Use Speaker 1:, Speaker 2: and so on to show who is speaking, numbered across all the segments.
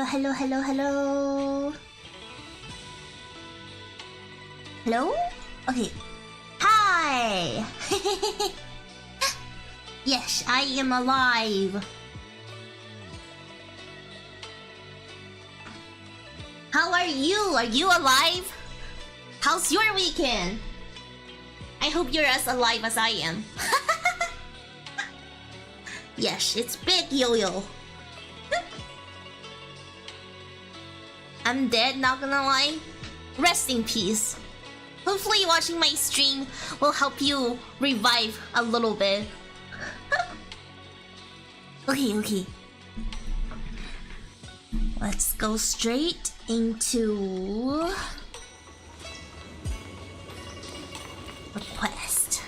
Speaker 1: hello, hello, hello, hello. Hello? Okay. Hi! Yes, I am alive. How are you? Are you alive? How's your weekend? I hope you're as alive as I am. Yes, it's big, Yo-Yo. I'm dead, not gonna lie. Rest in peace. Hopefully watching my stream will help you revive a little bit. Okay. Let's go straight into the quest.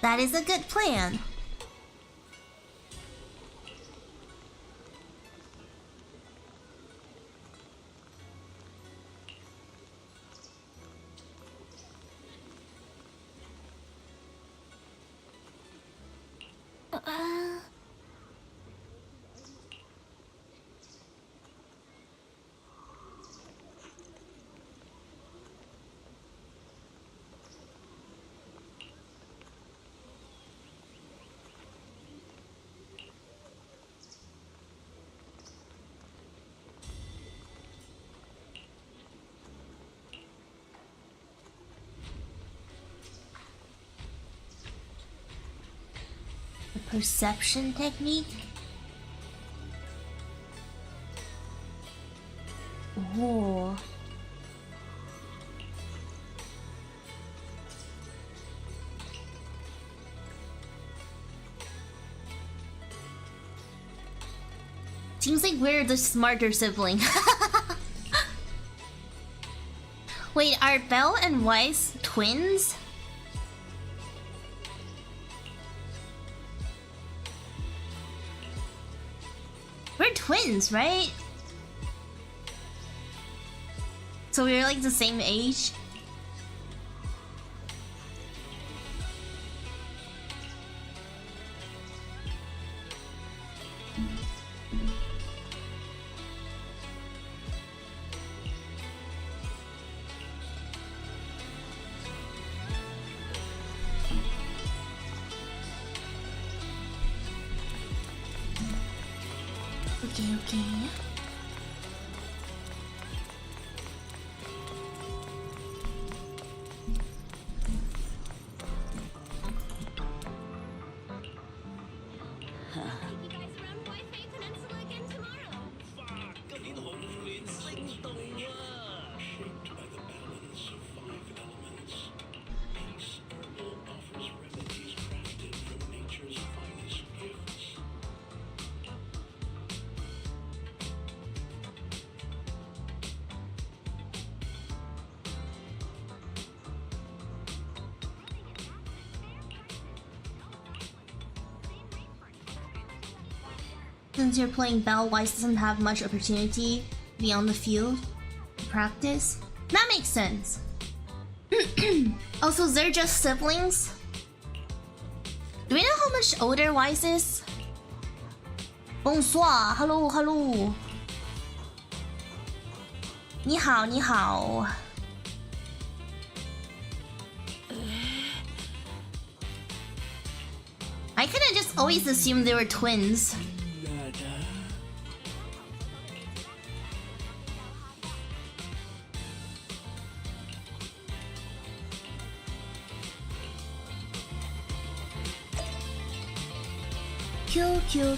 Speaker 1: That is a good plan. Perception technique? Oh. Seems like we're the smarter sibling. Wait, are Belle and Weiss twins? We're twins, right? So we're like the same age? Okay. Since you're playing Belle, Weiss doesn't have much opportunity to be on the field to practice. That makes sense. Also, they're just siblings. Do we know how much older Weiss is? Bonsoir, hello. 你好. I could've just always assumed they were twins. Q.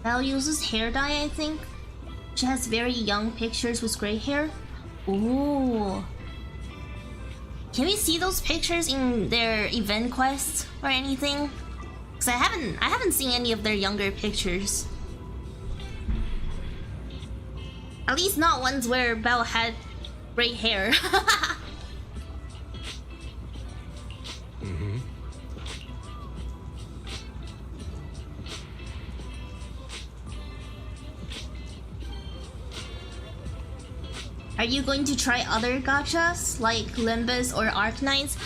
Speaker 1: Val uses hair dye, I think. She has very young pictures with gray hair. Ooh. Can we see those pictures in their event quests or anything? Cause I haven't seen any of their younger pictures. At least not ones where Belle had gray hair. Are you going to try other gachas like Limbus or Arknights?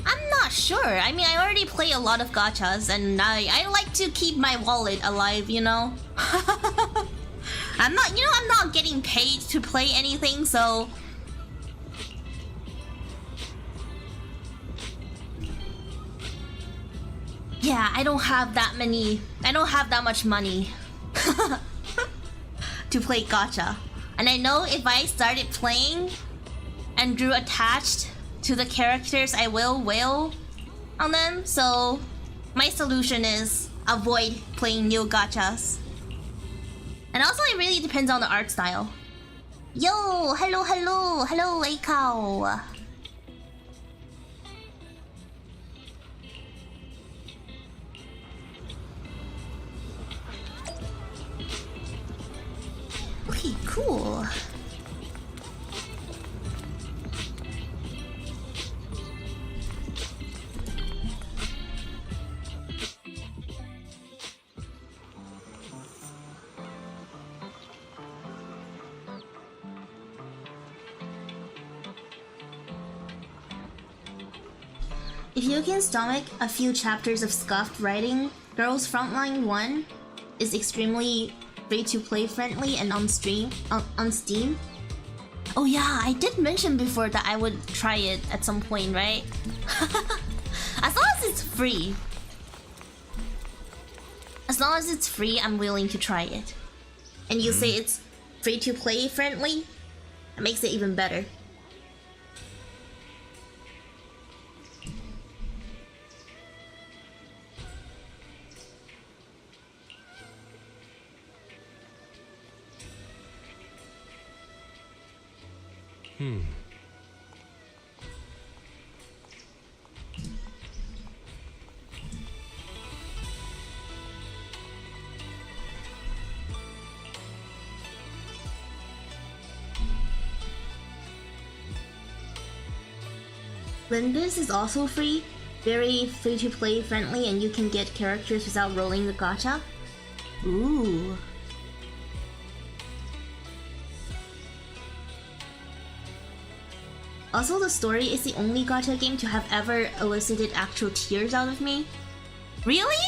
Speaker 1: I'm not sure. I mean, I already play a lot of gachas and I like to keep my wallet alive, you know? I'm not getting paid to play anything, so... Yeah, I don't have that much money to play gacha. And I know if I started playing and grew attached to the characters, I will wail on them. So my solution is avoid playing new gachas. And also it really depends on the art style. Yo, hello, Akao. Okay, cool. If you can stomach a few chapters of scuffed writing, Girls Frontline 1 is extremely free-to-play friendly and on Steam. Oh yeah, I did mention before that I would try it at some point, right? As long as it's free. As long as it's free, I'm willing to try it. And you say it's free-to-play friendly? That makes it even better. Limbus is also free, very free-to-play friendly, and you can get characters without rolling the gacha. Ooh. Also, the story is the only gacha game to have ever elicited actual tears out of me. Really?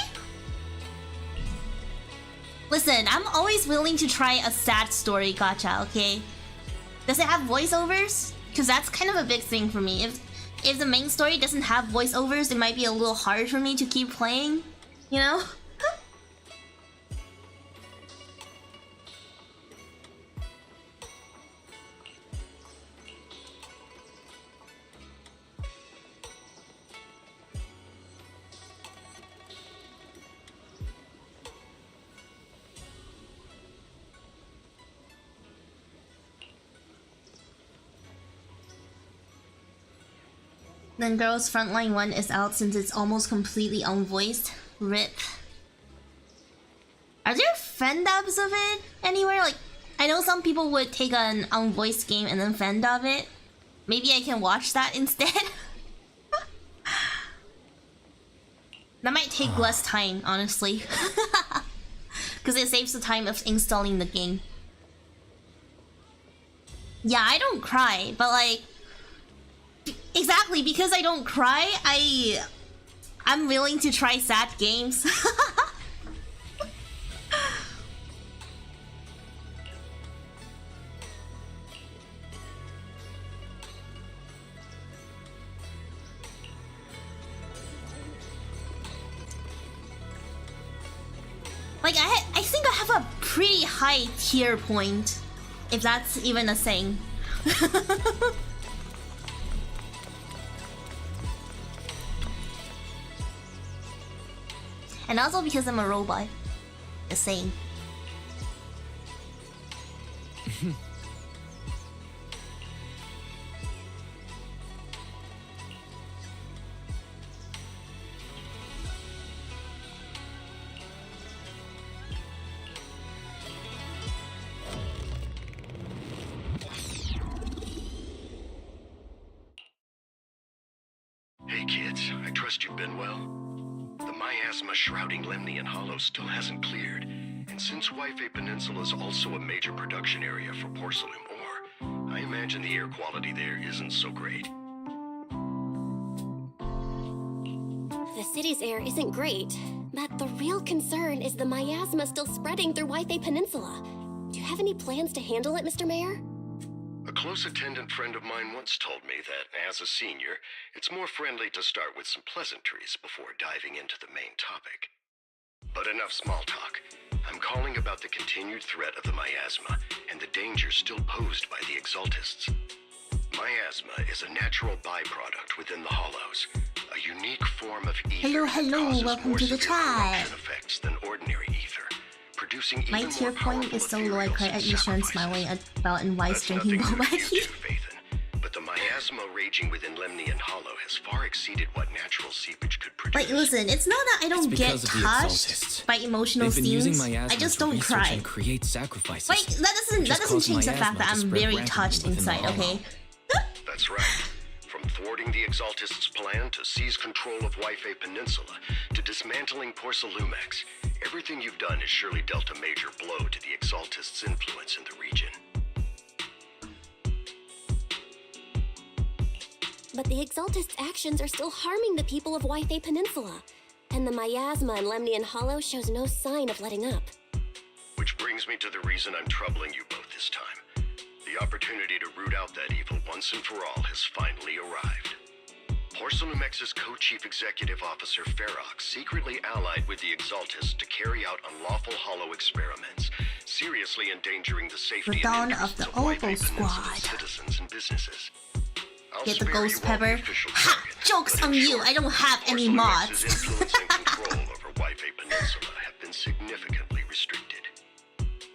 Speaker 1: Listen, I'm always willing to try a sad story gacha, okay? Does it have voiceovers? Because that's kind of a big thing for me. If the main story doesn't have voiceovers, it might be a little hard for me to keep playing, you know? Then Girls Frontline 1 is out since it's almost completely unvoiced. RIP. Are there fan dubs of it anywhere? Like, I know some people would take an unvoiced game and then fan dub it. Maybe I can watch that instead. That might take less time, honestly. Because it saves the time of installing the game. Yeah, I don't cry, but like... Exactly, because I don't cry, I'm willing to try sad games. Like, I think I have a pretty high tier point If that's even a saying. And also because I'm a robot. The same.
Speaker 2: Hey kids, I trust you've been well. The miasma shrouding Lemnian Hollow still hasn't cleared, and since Wi-Fi Peninsula is also a major production area for porcelain ore, I imagine the air quality there isn't so great.
Speaker 3: The city's air isn't great, but the real concern is the miasma still spreading through Wi-Fi Peninsula. Do you have any plans to handle it, Mr. Mayor?
Speaker 2: A close attendant friend of mine once told me that, as a senior, it's more friendly to start with some pleasantries before diving into the main topic. But enough small talk. I'm calling about the continued threat of the miasma and the danger still posed by the Exaltists. Miasma is a natural byproduct within the Hollows, a unique form of ether that causes
Speaker 1: welcome
Speaker 2: more
Speaker 1: to the
Speaker 2: severe
Speaker 1: chat.
Speaker 2: corruption effects than ordinary ether, producing
Speaker 1: My
Speaker 2: even
Speaker 1: tier
Speaker 2: more
Speaker 1: point
Speaker 2: powerful
Speaker 1: is so low I
Speaker 2: ethereals
Speaker 1: cry
Speaker 2: and
Speaker 1: at you Sharon
Speaker 2: sacrifices.
Speaker 1: smiling about and Weiss
Speaker 2: That's
Speaker 1: drinking
Speaker 2: nothing new
Speaker 1: boba
Speaker 2: to you
Speaker 1: tea.
Speaker 2: too, Phaethon. But the miasma raging within Lemnian Hollow has far exceeded what natural seepage could produce.
Speaker 1: Like, listen, it's not that I don't get
Speaker 4: because of the
Speaker 1: touched
Speaker 4: Exaltists.
Speaker 1: by emotional
Speaker 4: They've been using
Speaker 1: scenes.
Speaker 4: miasma
Speaker 1: I just
Speaker 4: to
Speaker 1: don't
Speaker 4: research
Speaker 1: cry.
Speaker 4: and create sacrifices.
Speaker 1: Like, that
Speaker 4: Just
Speaker 1: doesn't
Speaker 4: cause
Speaker 1: change the fact
Speaker 4: miasma
Speaker 1: that
Speaker 4: to
Speaker 1: I'm
Speaker 4: spread
Speaker 1: very
Speaker 4: rampantly
Speaker 1: touched
Speaker 4: within the
Speaker 1: inside,
Speaker 4: hollow.
Speaker 1: okay?
Speaker 2: That's right. From thwarting the Exaltists' plan to seize control of Wi-Fi Peninsula to dismantling Porcelumex, everything you've done has surely dealt a major blow to the Exaltists' influence in the region.
Speaker 3: But the Exaltists' actions are still harming the people of Wi-Fi Peninsula, and the miasma in Lemnian Hollow shows no sign of letting up.
Speaker 2: Which brings me to the reason I'm troubling you both this time. The opportunity to root out that evil once and for all has finally arrived. Porcelumex's co-chief executive officer Ferox secretly allied with the Exaltists to carry out unlawful hollow experiments, seriously endangering the safety
Speaker 1: The
Speaker 2: and
Speaker 1: dawn
Speaker 2: interests
Speaker 1: of the
Speaker 2: Wi-Fi
Speaker 1: Oval
Speaker 2: Peninsula's
Speaker 1: Squad.
Speaker 2: citizens and businesses. I'll
Speaker 1: Get the
Speaker 2: spare
Speaker 1: ghost
Speaker 2: you all the
Speaker 1: pepper.
Speaker 2: official
Speaker 1: Ha!
Speaker 2: jargon,
Speaker 1: Joke's
Speaker 2: but in
Speaker 1: on you,
Speaker 2: short,
Speaker 1: I don't have any
Speaker 2: Porcelumex's
Speaker 1: mods.
Speaker 2: influence and control over Wi-Fi Peninsula have been significantly restricted.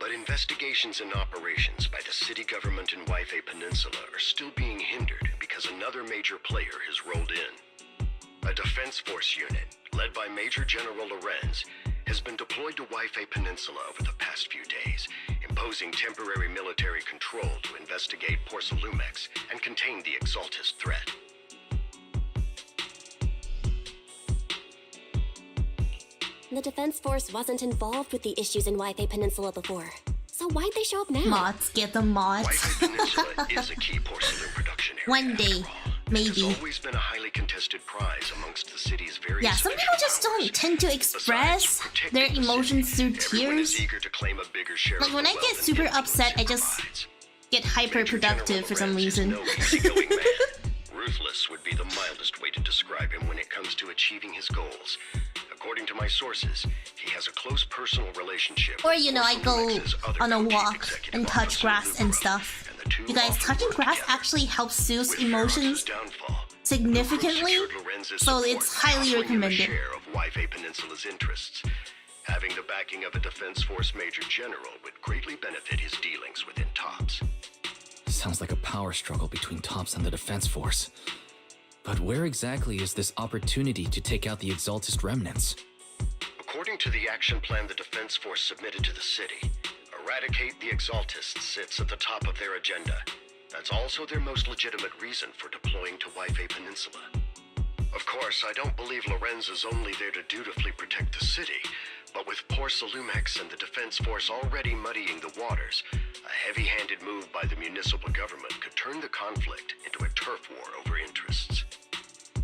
Speaker 2: But investigations and operations by the city government in Wi-Fi Peninsula are still being hindered because another major player has rolled in. A defense force unit, led by Major General Lorenz, has been deployed to Wi-Fi Peninsula over the past few days, imposing temporary military control to investigate Porcelumex and contain the Exaltist threat.
Speaker 3: The Defense Force wasn't involved with the issues in Wi-Fi Peninsula before, so why'd they show up now?
Speaker 1: Mods, get the mods.
Speaker 2: Wi-Fi Peninsula is a key porcelain production area.
Speaker 1: One day,
Speaker 2: after all.
Speaker 1: maybe.
Speaker 2: It's always been a highly contested prize amongst the city's various
Speaker 1: Yeah, some people just
Speaker 2: official
Speaker 1: don't
Speaker 2: powers.
Speaker 1: tend to
Speaker 2: Besides
Speaker 1: express
Speaker 2: protecting
Speaker 1: their
Speaker 2: the city,
Speaker 1: emotions through
Speaker 2: everyone is
Speaker 1: tears.
Speaker 2: eager to claim a bigger share
Speaker 1: Like,
Speaker 2: of
Speaker 1: when
Speaker 2: the
Speaker 1: I get
Speaker 2: wealth and
Speaker 1: super
Speaker 2: influence
Speaker 1: upset,
Speaker 2: it
Speaker 1: I just
Speaker 2: provides.
Speaker 1: get
Speaker 2: Major
Speaker 1: hyper-productive
Speaker 2: General
Speaker 1: for some
Speaker 2: Lorenz is
Speaker 1: reason.
Speaker 2: no easygoing man. Ruthless would be the mildest way to describe him when it comes to achieving his goals. According to my sources, he has a close personal relationship
Speaker 1: Or,
Speaker 2: with
Speaker 1: you know, I go
Speaker 2: Porcelumex's other
Speaker 1: on a
Speaker 2: co-chief
Speaker 1: walk
Speaker 2: executive
Speaker 1: and touch
Speaker 2: officer,
Speaker 1: grass and
Speaker 2: Lucro,
Speaker 1: stuff.
Speaker 2: and the two
Speaker 1: You guys,
Speaker 2: often
Speaker 1: touching
Speaker 2: work
Speaker 1: grass
Speaker 2: together.
Speaker 1: actually helps soothe
Speaker 2: With
Speaker 1: emotions
Speaker 2: Ferox's downfall,
Speaker 1: significantly,
Speaker 2: Lucro secured Lorenz's
Speaker 1: so
Speaker 2: support
Speaker 1: it's
Speaker 2: by
Speaker 1: highly
Speaker 2: offering him a
Speaker 1: recommended.
Speaker 2: share of Wi-Fi Peninsula's interests. Having the backing of a Defense Force Major General would greatly benefit his dealings within TOPS.
Speaker 4: Sounds like a power struggle between TOPS and the Defense Force. But where exactly is this opportunity to take out the Exaltist remnants?
Speaker 2: According to the action plan the Defense Force submitted to the city, eradicate the Exaltists sits at the top of their agenda. That's also their most legitimate reason for deploying to Wi-Fi Peninsula. Of course, I don't believe Lorenz is only there to dutifully protect the city, but with Porcelumex and the Defense Force already muddying the waters, a heavy-handed move by the municipal government could turn the conflict into a turf war over interests.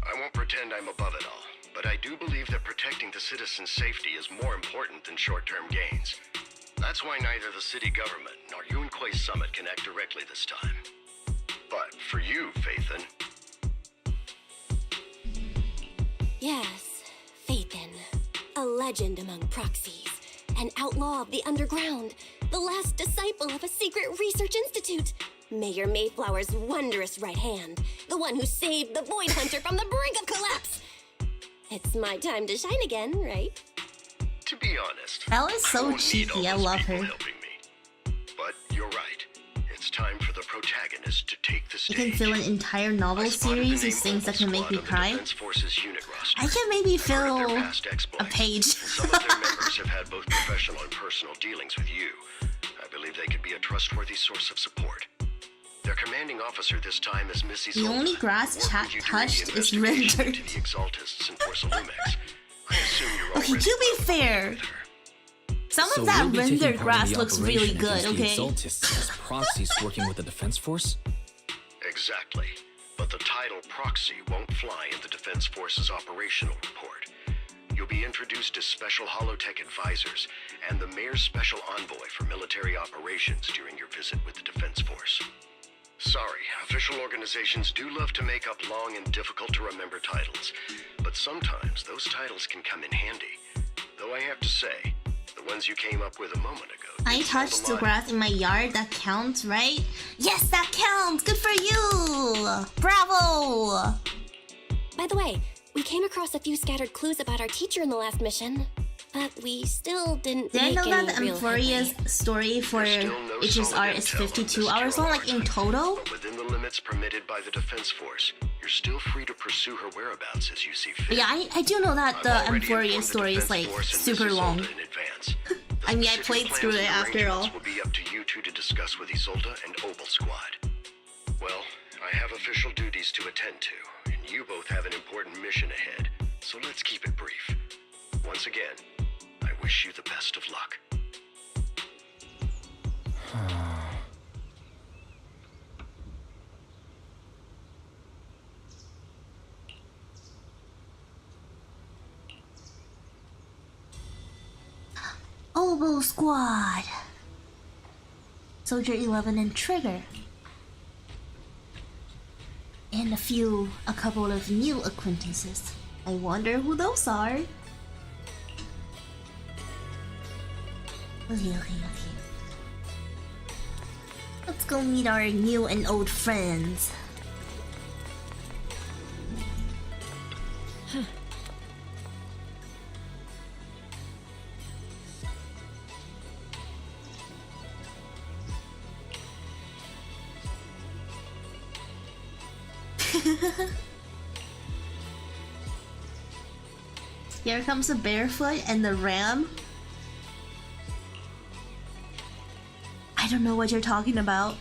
Speaker 2: I won't pretend I'm above it all, but I do believe that protecting the citizens' safety is more important than short-term gains. That's why neither the city government nor Yunquay Summit can act directly this time. But for you, Phaethon,
Speaker 3: Yes, Phaethon. A legend among proxies. An outlaw of the underground. the last disciple of a secret research institute. Mayor Mayflower's wondrous right hand. The one who saved the Void Hunter from the brink of collapse. It's my time to shine again, right?
Speaker 2: To be honest,
Speaker 1: Belle is
Speaker 2: I
Speaker 1: so
Speaker 2: won't need all
Speaker 1: cheeky, I
Speaker 2: those
Speaker 1: love
Speaker 2: people
Speaker 1: her.
Speaker 2: helping me. But you're right. It's time for the protagonist to take the
Speaker 1: You
Speaker 2: stage.
Speaker 1: can fill an entire novel
Speaker 2: I spotted
Speaker 1: series
Speaker 2: the
Speaker 1: with
Speaker 2: name
Speaker 1: things that
Speaker 2: Opal
Speaker 1: can make me
Speaker 2: Squad on the
Speaker 1: cry.
Speaker 2: Defense Forces unit roster.
Speaker 1: I can maybe
Speaker 2: I've heard of
Speaker 1: fill
Speaker 2: their past
Speaker 1: a
Speaker 2: exploits.
Speaker 1: page.
Speaker 2: Some of their members have had both professional and personal dealings with you. I believe they could be a trustworthy source of support. Their commanding officer this time is Missy
Speaker 1: The
Speaker 2: Zolda,
Speaker 1: only grass
Speaker 2: who worked
Speaker 1: chat
Speaker 2: with you during the
Speaker 1: touched is
Speaker 2: investigation
Speaker 1: rendered.
Speaker 2: into the Exaltists and Force Lumex. I assume you're
Speaker 1: Okay,
Speaker 2: already
Speaker 1: to be
Speaker 2: well
Speaker 1: fair,
Speaker 2: with her.
Speaker 1: some
Speaker 4: So
Speaker 1: of that
Speaker 4: we'll be taking
Speaker 1: rendered
Speaker 4: part in
Speaker 1: grass
Speaker 4: the
Speaker 1: looks really
Speaker 4: operation
Speaker 1: good,
Speaker 4: against the
Speaker 1: okay?
Speaker 4: Exaltists as proxies working with the Defense Force?
Speaker 2: Exactly. But the title proxy won't fly in the Defense Force's operational report. You'll be introduced as special holotech advisors and the Mayor's special envoy for military operations during your visit with the Defense Force. Sorry, official organizations do love to make up long and difficult to remember titles, but sometimes those titles can come in handy. Though I have to say, the ones you came up with a moment ago.
Speaker 1: I
Speaker 2: did sound
Speaker 1: touched
Speaker 2: a
Speaker 1: the
Speaker 2: lot-
Speaker 1: grass in my yard, that counts, right? Yes, that counts! Good for you! Bravo!
Speaker 3: By the way, we came across a few scattered clues about our teacher in the last mission, but we still didn't
Speaker 1: Did I
Speaker 3: make
Speaker 1: know that
Speaker 3: any
Speaker 1: the
Speaker 3: real
Speaker 1: Emphoria's
Speaker 3: headway.
Speaker 1: story for
Speaker 2: There's still no
Speaker 1: HSR
Speaker 2: solid
Speaker 1: is
Speaker 2: intel on
Speaker 1: 52
Speaker 2: this
Speaker 1: hours long,
Speaker 2: Carol
Speaker 1: like in
Speaker 2: Arthur.
Speaker 1: total?
Speaker 2: But within the limits permitted by the Defense Force, you're still free to pursue her whereabouts as you see fit.
Speaker 1: Yeah, I do know that
Speaker 2: I've
Speaker 1: the
Speaker 2: already
Speaker 1: Emphoria
Speaker 2: informed the
Speaker 1: story is
Speaker 2: Defense
Speaker 1: like
Speaker 2: Force and
Speaker 1: super
Speaker 2: Mrs.
Speaker 1: long.
Speaker 2: Zolda in advance. The
Speaker 1: I mean, I
Speaker 2: specific
Speaker 1: played
Speaker 2: plans
Speaker 1: through
Speaker 2: and
Speaker 1: it after all.
Speaker 2: arrangements will be up to you two to discuss with Isolde and Opal Squad. Well, I have official duties to attend to, and you both have an important mission ahead, so let's keep it brief. Once again, I wish you the best of luck.
Speaker 1: Oboe Squad! Soldier 11 and Trigger. And a couple of new acquaintances. I wonder who those are. Okay. Let's go meet our new and old friends. Here comes the barefoot and the ram. I don't know what you're talking about.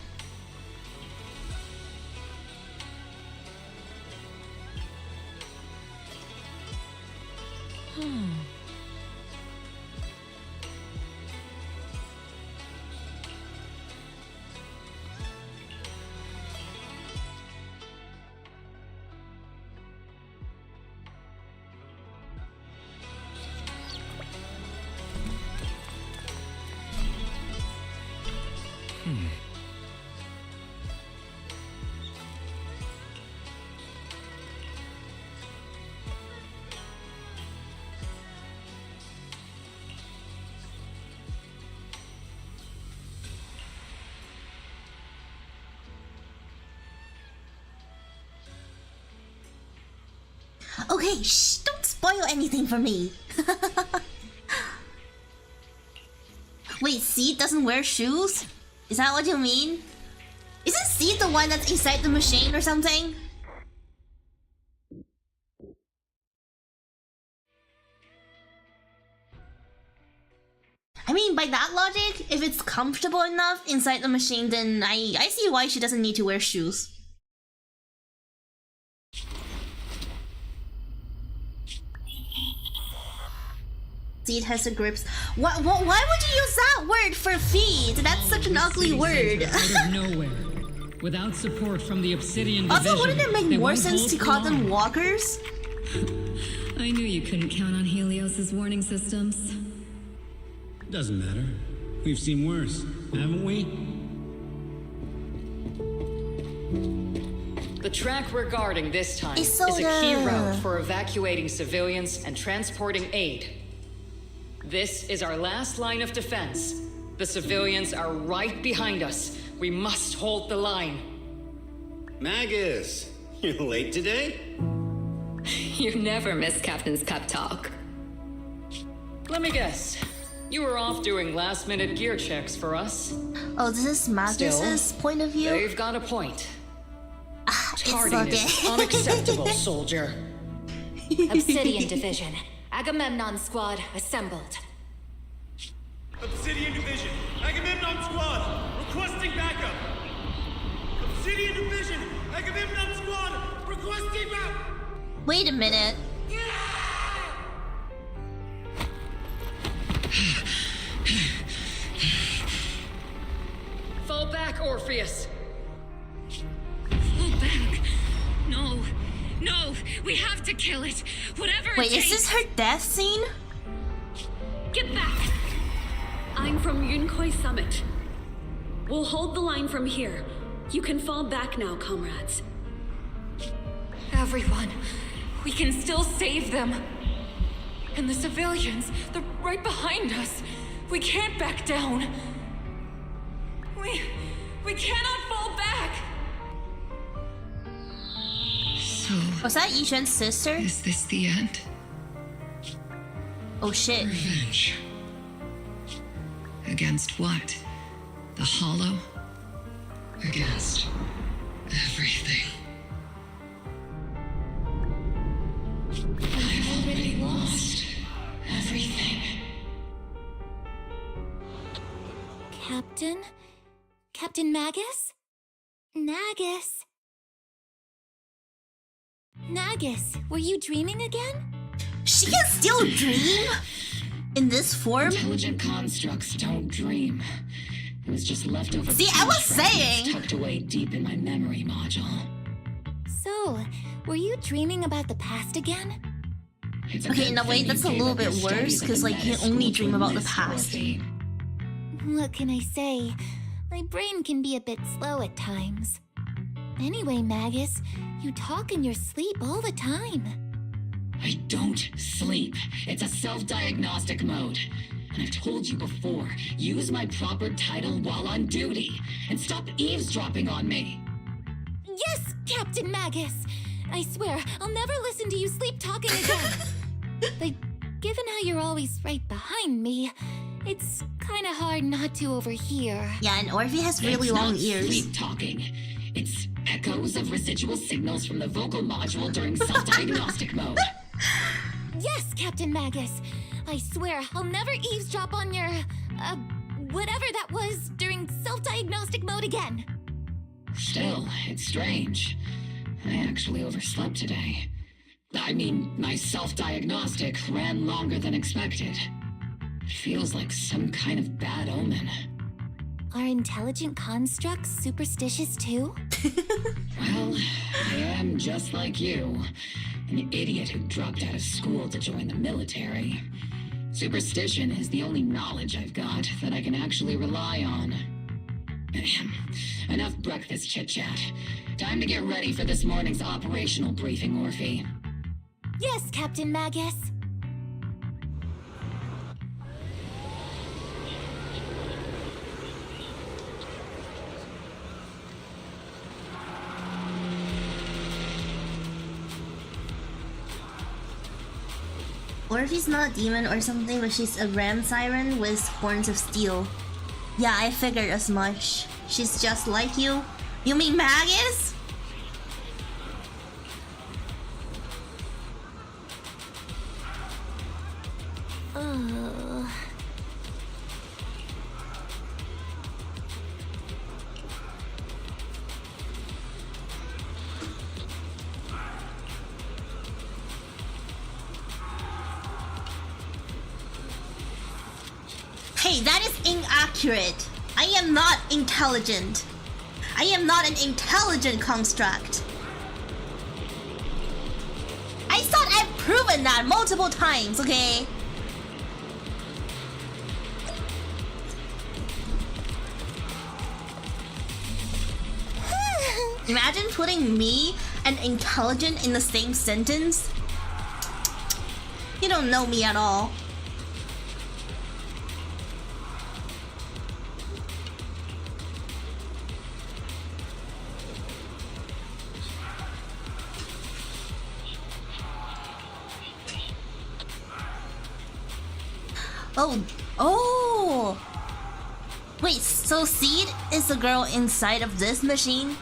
Speaker 1: Okay, shh, don't spoil anything for me. Wait, Seed doesn't wear shoes? Is that what you mean? Isn't Seed the one that's inside the machine or something? I mean, by that logic, if it's comfortable enough inside the machine, then I see why she doesn't need to wear shoes. Seed has the grips. Why would you use that word for feet? That's such an ugly word.
Speaker 5: Out of nowhere, without support from the Obsidian Division.
Speaker 1: Also, wouldn't it
Speaker 5: they
Speaker 1: make more
Speaker 5: won't
Speaker 1: sense
Speaker 5: hold
Speaker 1: to
Speaker 5: for
Speaker 1: call them
Speaker 5: long.
Speaker 1: walkers?
Speaker 6: I knew you couldn't count on Helios's warning systems.
Speaker 7: Doesn't matter. We've seen worse, haven't we?
Speaker 8: The track we're guarding this time is a
Speaker 1: Isolde.
Speaker 8: key route for evacuating civilians and transporting aid. This is our last line of defense. The civilians are right behind us. We must hold the line.
Speaker 7: Magus, you're late today?
Speaker 6: You never miss Captain's pep talk.
Speaker 8: Let me guess. You were off doing last-minute gear checks for us.
Speaker 1: Oh, this is Magus's point of view?
Speaker 8: They've got a point.
Speaker 1: It's
Speaker 8: Tardiness
Speaker 1: okay.
Speaker 8: unacceptable, soldier.
Speaker 3: Obsidian Division. Agamemnon Squad assembled.
Speaker 9: Obsidian Division, Agamemnon Squad, requesting backup. Obsidian Division, Agamemnon Squad, requesting backup.
Speaker 1: Wait a minute.
Speaker 8: Fall back, Orpheus.
Speaker 6: Fall back. No. No. We have to kill it. Whatever it
Speaker 1: Wait,
Speaker 6: takes.
Speaker 1: is this her death scene?
Speaker 6: Get back. I'm from Yunkoi Summit. We'll hold the line from here. You can fall back now, comrades. Everyone, we can still save them. And the civilians, they're right behind us. We can't back down. We cannot fall back.
Speaker 10: So,
Speaker 1: Was that Yishuan's sister?
Speaker 10: is this the end?
Speaker 1: Oh shit.
Speaker 10: Revenge. Against what? The Hollow? Against everything. I've already lost everything.
Speaker 3: Captain? Captain Magus? Nagus? Nagus, were you dreaming again?
Speaker 1: She can still dream? In this form?
Speaker 10: Intelligent constructs don't dream. It was just leftover.
Speaker 1: See, I was saying.
Speaker 10: Tucked away deep in my memory module.
Speaker 3: So, were you dreaming about the past again?
Speaker 10: It's a
Speaker 1: Okay,
Speaker 10: good
Speaker 1: in a way,
Speaker 10: thing
Speaker 1: that's
Speaker 10: you
Speaker 1: a
Speaker 10: gave
Speaker 1: little
Speaker 10: up your
Speaker 1: bit worse,
Speaker 10: studies at
Speaker 1: because
Speaker 10: the
Speaker 1: like you
Speaker 10: med
Speaker 1: only
Speaker 10: school
Speaker 1: dream
Speaker 10: to
Speaker 1: about the
Speaker 10: enlist
Speaker 1: past.
Speaker 10: Dorothy.
Speaker 3: What can I say? My brain can be a bit slow at times. Anyway, Magus, you talk in your sleep all the time.
Speaker 10: I don't sleep. It's a self-diagnostic mode. And I've told you before, use my proper title while on duty, and stop eavesdropping on me.
Speaker 3: Yes, Captain Magus! I swear, I'll never listen to you sleep talking again. But given how you're always right behind me, it's kinda hard not to overhear.
Speaker 1: Yeah, and Orphe has really
Speaker 10: It's
Speaker 1: long
Speaker 10: not
Speaker 1: ears.
Speaker 10: sleep talking. It's echoes of residual signals from the vocal module during self-diagnostic mode.
Speaker 3: Yes, Captain Magus! I swear, I'll never eavesdrop on your, whatever that was during self-diagnostic mode again.
Speaker 10: Still, it's strange. I actually overslept today. I mean, my self-diagnostic ran longer than expected. It feels like some kind of bad omen.
Speaker 3: Are intelligent constructs superstitious too?
Speaker 10: Well, I am just like you. An idiot who dropped out of school to join the military. Superstition is the only knowledge I've got that I can actually rely on. Ahem. Enough breakfast chit-chat. Time to get ready for this morning's operational briefing, Orphe.
Speaker 3: Yes, Captain Magus.
Speaker 1: Orphe's not a demon or something, but she's a ram siren with horns of steel. Yeah, I figured as much. She's just like you. You mean Magus? Hey, that is inaccurate. I am not intelligent. I am not an intelligent construct. I thought I've proven that multiple times, okay? Imagine putting me and intelligent in the same sentence. You don't know me at all. Oh! Wait, so Seed is the girl inside of this machine?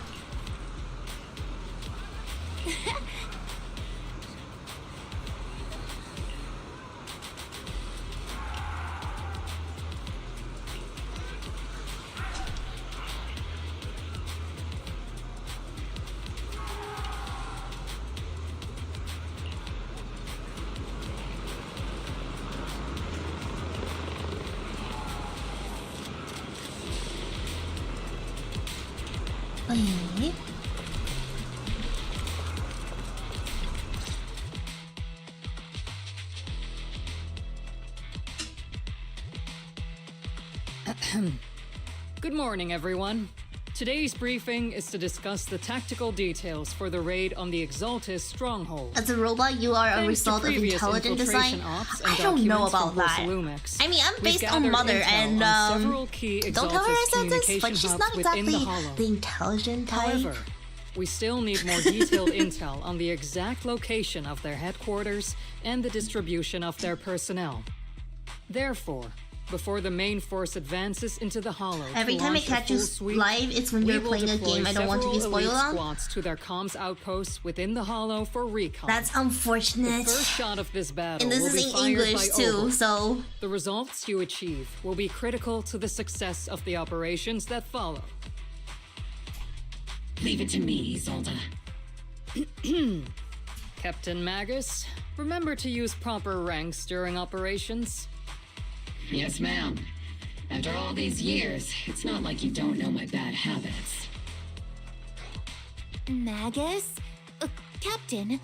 Speaker 1: Okay.
Speaker 8: Good morning, everyone. Today's briefing is to discuss the tactical details for the raid on the Exaltis stronghold.
Speaker 1: As a robot, you are a
Speaker 8: Thanks
Speaker 1: result
Speaker 8: to
Speaker 1: of
Speaker 8: previous
Speaker 1: intelligent design.
Speaker 8: infiltration ops
Speaker 1: I
Speaker 8: and
Speaker 1: don't know
Speaker 8: documents
Speaker 1: about
Speaker 8: from
Speaker 1: that.
Speaker 8: Volsolumex,
Speaker 1: I mean, I'm
Speaker 8: we've
Speaker 1: based on
Speaker 8: gathered
Speaker 1: Mother,
Speaker 8: intel
Speaker 1: and
Speaker 8: on several key
Speaker 1: don't tell her I
Speaker 8: Exaltis
Speaker 1: said this, but
Speaker 8: communication
Speaker 1: she's
Speaker 8: hubs
Speaker 1: not
Speaker 8: within
Speaker 1: exactly
Speaker 8: the Hollow.
Speaker 1: the intelligent type.
Speaker 8: However, we still need more detailed intel on the exact location of their headquarters and the distribution of their personnel. Therefore, before the main force advances into the Hollow,
Speaker 1: Every
Speaker 8: to
Speaker 1: time I
Speaker 8: launch a
Speaker 1: catch you
Speaker 8: full sweep,
Speaker 1: live, it's when
Speaker 8: we
Speaker 1: you're
Speaker 8: will
Speaker 1: playing a
Speaker 8: deploy
Speaker 1: game I don't want to be
Speaker 8: several elite
Speaker 1: spoiled on.
Speaker 8: squads to their comms outposts within the Hollow for recon.
Speaker 1: That's
Speaker 8: The
Speaker 1: unfortunate.
Speaker 8: first shot of this battle
Speaker 1: And this
Speaker 8: will
Speaker 1: is
Speaker 8: be
Speaker 1: in
Speaker 8: fired
Speaker 1: English
Speaker 8: by
Speaker 1: too,
Speaker 8: Oval.
Speaker 1: so
Speaker 8: The results you achieve will be critical to the success of the operations that follow.
Speaker 10: Leave it to me, Isolde.
Speaker 8: Captain Magus, remember to use proper ranks during operations.
Speaker 10: Yes, ma'am. After all these years, it's not like you don't know my bad habits.
Speaker 11: Magus? Captain,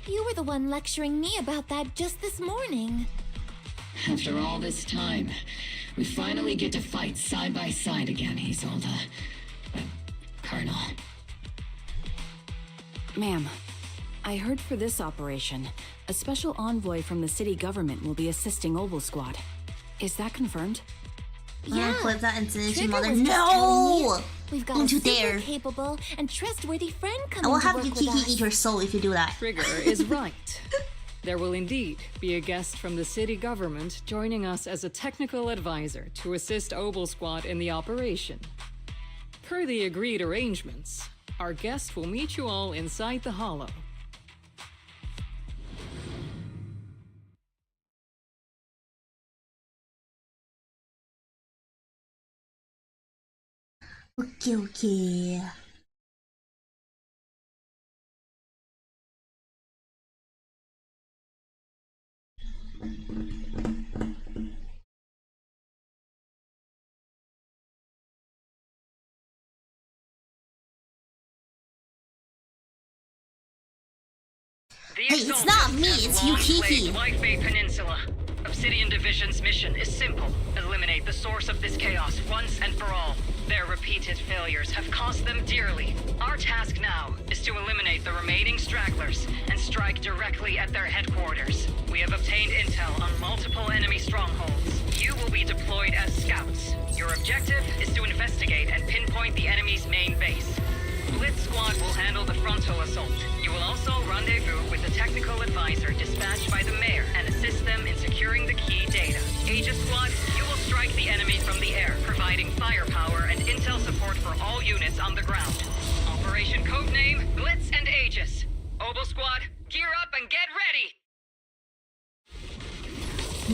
Speaker 11: you were the one lecturing me about that just this morning.
Speaker 10: After all this time, we finally get to fight side by side again, Isolde. Colonel.
Speaker 12: Ma'am, I heard for this operation, a special envoy from the city government will be assisting Oval Squad. Is that confirmed?
Speaker 1: yeah, clip that and send it to
Speaker 11: Trigger
Speaker 1: Mother.
Speaker 11: was just telling me.
Speaker 1: No!
Speaker 11: We've got
Speaker 1: Don't
Speaker 11: a
Speaker 1: you
Speaker 11: super
Speaker 1: dare!
Speaker 11: capable and trustworthy friend
Speaker 1: I
Speaker 11: coming
Speaker 1: will
Speaker 11: to
Speaker 1: have
Speaker 11: work with
Speaker 1: Yukiki
Speaker 11: us.
Speaker 1: eat your soul if you do that.
Speaker 8: Trigger is right. There will indeed be a guest from the city government joining us as a technical advisor to assist Oval Squad in the operation. Per the agreed arrangements, our guest will meet you all inside the Hollow.
Speaker 1: Okay. Hey, it's not me, it's Yukiki.
Speaker 8: Life Bay Peninsula. Obsidian Division's mission is simple. Eliminate the source of this chaos once and for all. Their repeated failures have cost them dearly. Our task now is to eliminate the remaining stragglers and strike directly at their headquarters. We have obtained intel on multiple enemy strongholds. You will be deployed as scouts. Your objective is to investigate and pinpoint the enemy's main base. Blitz Squad will handle the frontal assault. You will also rendezvous with the technical advisor dispatched by the mayor and assist them in securing the key data. Aegis Squad, you will strike the enemy from the air, providing firepower and intel support for all units on the ground. Operation codename Blitz and Aegis. Oval Squad, gear up and get ready!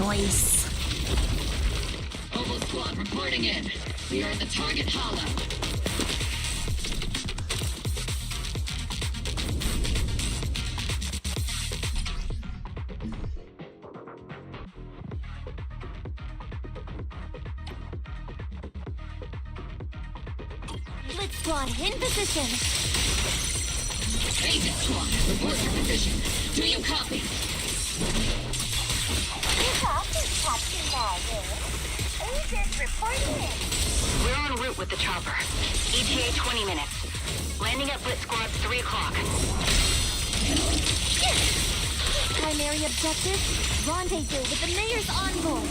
Speaker 1: Nice.
Speaker 10: Oval Squad reporting in. We are at the target hollow.
Speaker 11: Blitz Squad in position.
Speaker 10: Aegis Squad, report your position. Do you copy?
Speaker 11: You copy, Captain Magus. Aegis reporting in.
Speaker 13: We're en route with the chopper. ETA 20 minutes. Landing at Blitz Squad 3 o'clock.
Speaker 11: Primary objective, rendezvous with the mayor's envoy.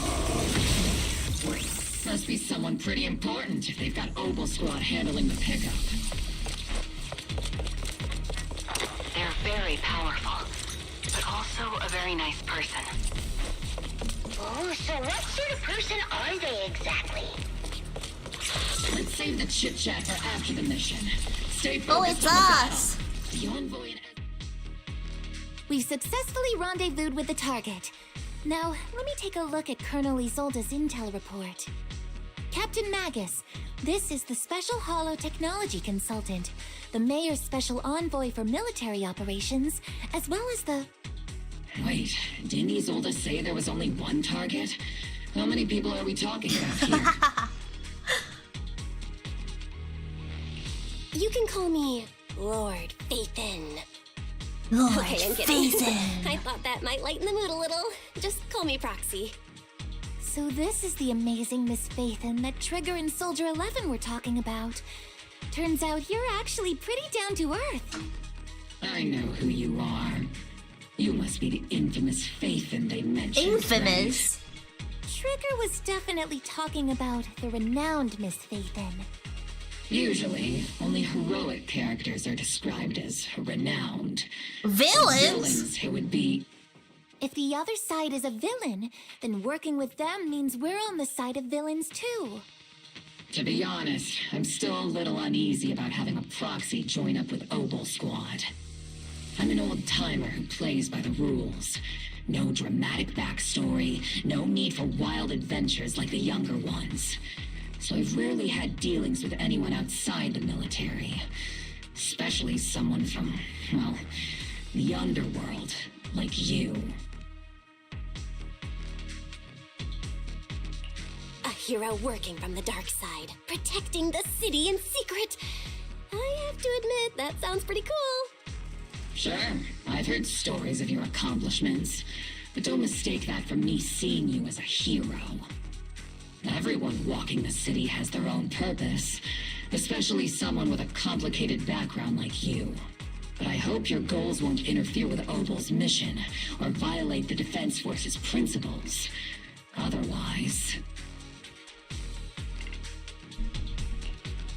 Speaker 10: Must be someone pretty important if they've got Oval Squad handling the pickup.
Speaker 13: They're very powerful, but also a very nice person. Oh, so what sort of person are they exactly?
Speaker 10: Let's save the chit-chat for after the mission. Stay focused.
Speaker 1: Oh, it's
Speaker 10: on the
Speaker 1: us!
Speaker 10: battle. The envoy and...
Speaker 11: We've successfully rendezvoused with the target. Now, let me take a look at Colonel Isolde's intel report. Captain Magus, this is the Special Holo Technology Consultant, the Mayor's Special Envoy for Military Operations, as well as the...
Speaker 10: Wait, didn't Isolde say there was only one target? How many people are we talking about here?
Speaker 3: You can call me Lord Phaethon.
Speaker 1: Lord
Speaker 3: Okay, I'm kidding.
Speaker 1: Phaethon.
Speaker 3: I thought that might lighten the mood a little. Just call me Proxy.
Speaker 11: So this is the amazing Miss Phaethon that Trigger and Soldier 11 were talking about. Turns out you're actually pretty down to earth.
Speaker 10: I know who you are. You must be the infamous Phaethon they mentioned.
Speaker 1: Infamous?
Speaker 10: Right?
Speaker 11: Trigger was definitely talking about the renowned Miss Phaethon.
Speaker 10: Usually, only heroic characters are described as renowned.
Speaker 1: Villains?
Speaker 10: It would be...
Speaker 11: If the other side is a villain, then working with them means we're on the side of villains too.
Speaker 10: To be honest, I'm still a little uneasy about having a proxy join up with Oboe Squad. I'm an old-timer who plays by the rules. No dramatic backstory, no need for wild adventures like the younger ones. So I've rarely had dealings with anyone outside the military. Especially someone from, well, the underworld, like you.
Speaker 3: A hero working from the dark side, protecting the city in secret. I have to admit, that sounds pretty cool.
Speaker 10: Sure, I've heard stories of your accomplishments, but don't mistake that for me seeing you as a hero. Everyone walking the city has their own purpose, especially someone with a complicated background like you. But I hope your goals won't interfere with Oboe's mission or violate the Defense Force's principles. Otherwise...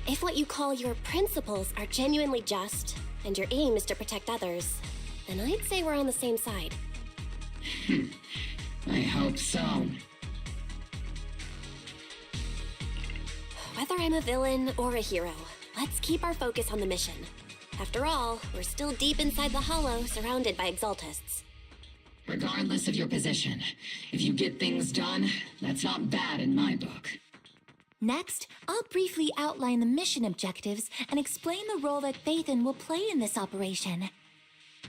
Speaker 3: If what you call your principles are genuinely just, and your aim is to protect others, then I'd say we're on the same side.
Speaker 10: I hope so.
Speaker 3: Whether I'm a villain or a hero, let's keep our focus on the mission. After all, we're still deep inside the Hollow, surrounded by Exaltists.
Speaker 10: Regardless of your position, if you get things done, that's not bad in my book.
Speaker 11: Next, I'll briefly outline the mission objectives and explain the role that Phaethon will play in this operation.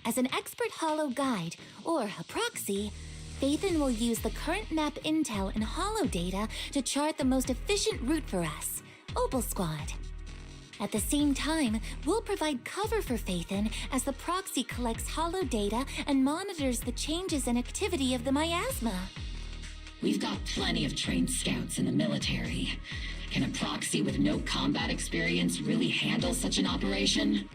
Speaker 11: As an expert Hollow guide, or a proxy, Phaethon will use the current map intel and Hollow data to chart the most efficient route for us, Oboe Squad. At the same time, we'll provide cover for Phaethon as the proxy collects Hollow data and monitors the changes and activity of the miasma.
Speaker 10: We've got plenty of trained scouts in the military. Can a proxy with no combat experience really handle such an operation?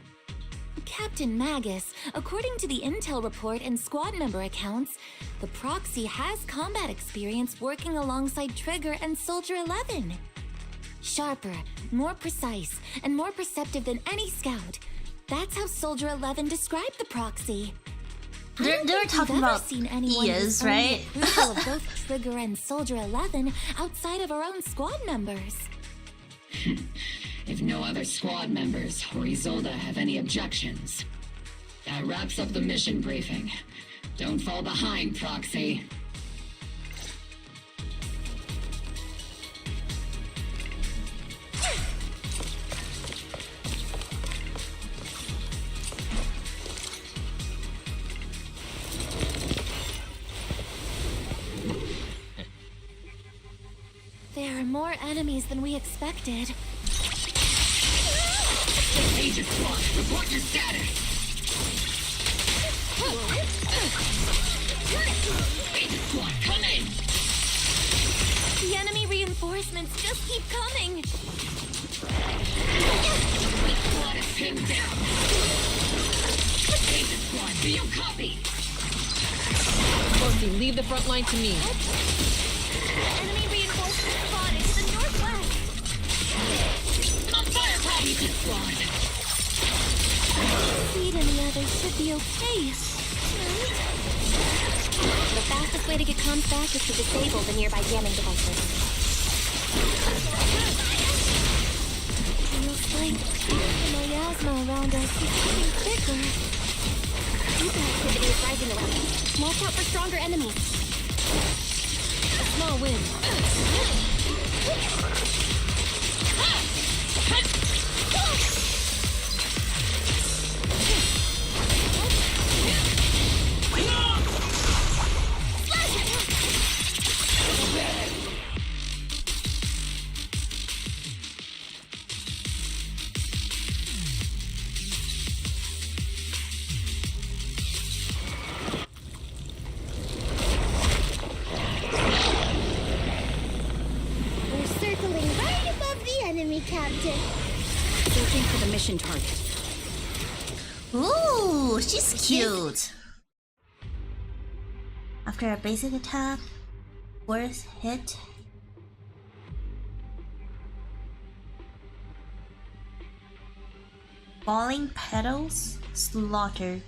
Speaker 11: Captain Magus, according to the intel report and squad member accounts, the proxy has combat experience working alongside Trigger and Soldier 11. Sharper, more precise, and more perceptive than any scout. That's how Soldier 11 described the proxy.
Speaker 1: They're talking about Ias, right?
Speaker 11: Approval of both Trigger and Soldier 11 outside of our own squad members.
Speaker 10: If no other squad members or Isolde have any objections. That wraps up the mission briefing. Don't fall behind, Proxy.
Speaker 11: There are more enemies than we expected.
Speaker 10: Agent Squad, report your status! Agent Squad, come in!
Speaker 11: The enemy reinforcements just keep coming!
Speaker 10: Which squad is pinned down? Agent Squad, do you copy?
Speaker 5: Forcey, leave the front line to me.
Speaker 11: Enemy reinforcement spotted to the northwest!
Speaker 10: On fire, Agent Squad!
Speaker 11: Speed and the others should be okay, right?
Speaker 3: The fastest way to get comms back is to disable the nearby jamming devices. Feels like the miasma around us is getting thicker. Super activity is rising around us. Watch out for stronger enemies. A small win.
Speaker 11: Captain.
Speaker 12: Searching for the mission target.
Speaker 1: Ooh, she's cute. After a basic attack, worst hit. Falling petals, slaughter.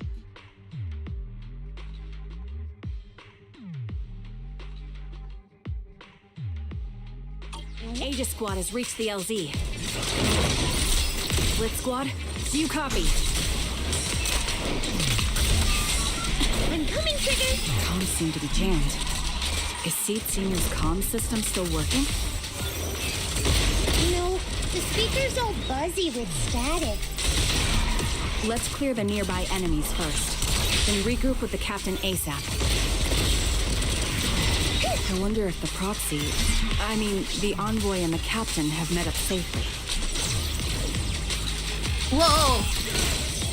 Speaker 12: Aegis Squad has reached the LZ. Blitz Squad, do you copy?
Speaker 11: I'm coming, Trigger!
Speaker 12: Comms seem to be jammed. Is Seed Senior's comm system still working?
Speaker 11: You know, the speaker's all buzzy with static.
Speaker 12: Let's clear the nearby enemies first, then regroup with the captain ASAP. I wonder if the proxy, the envoy and the captain have met up safely.
Speaker 1: Whoa!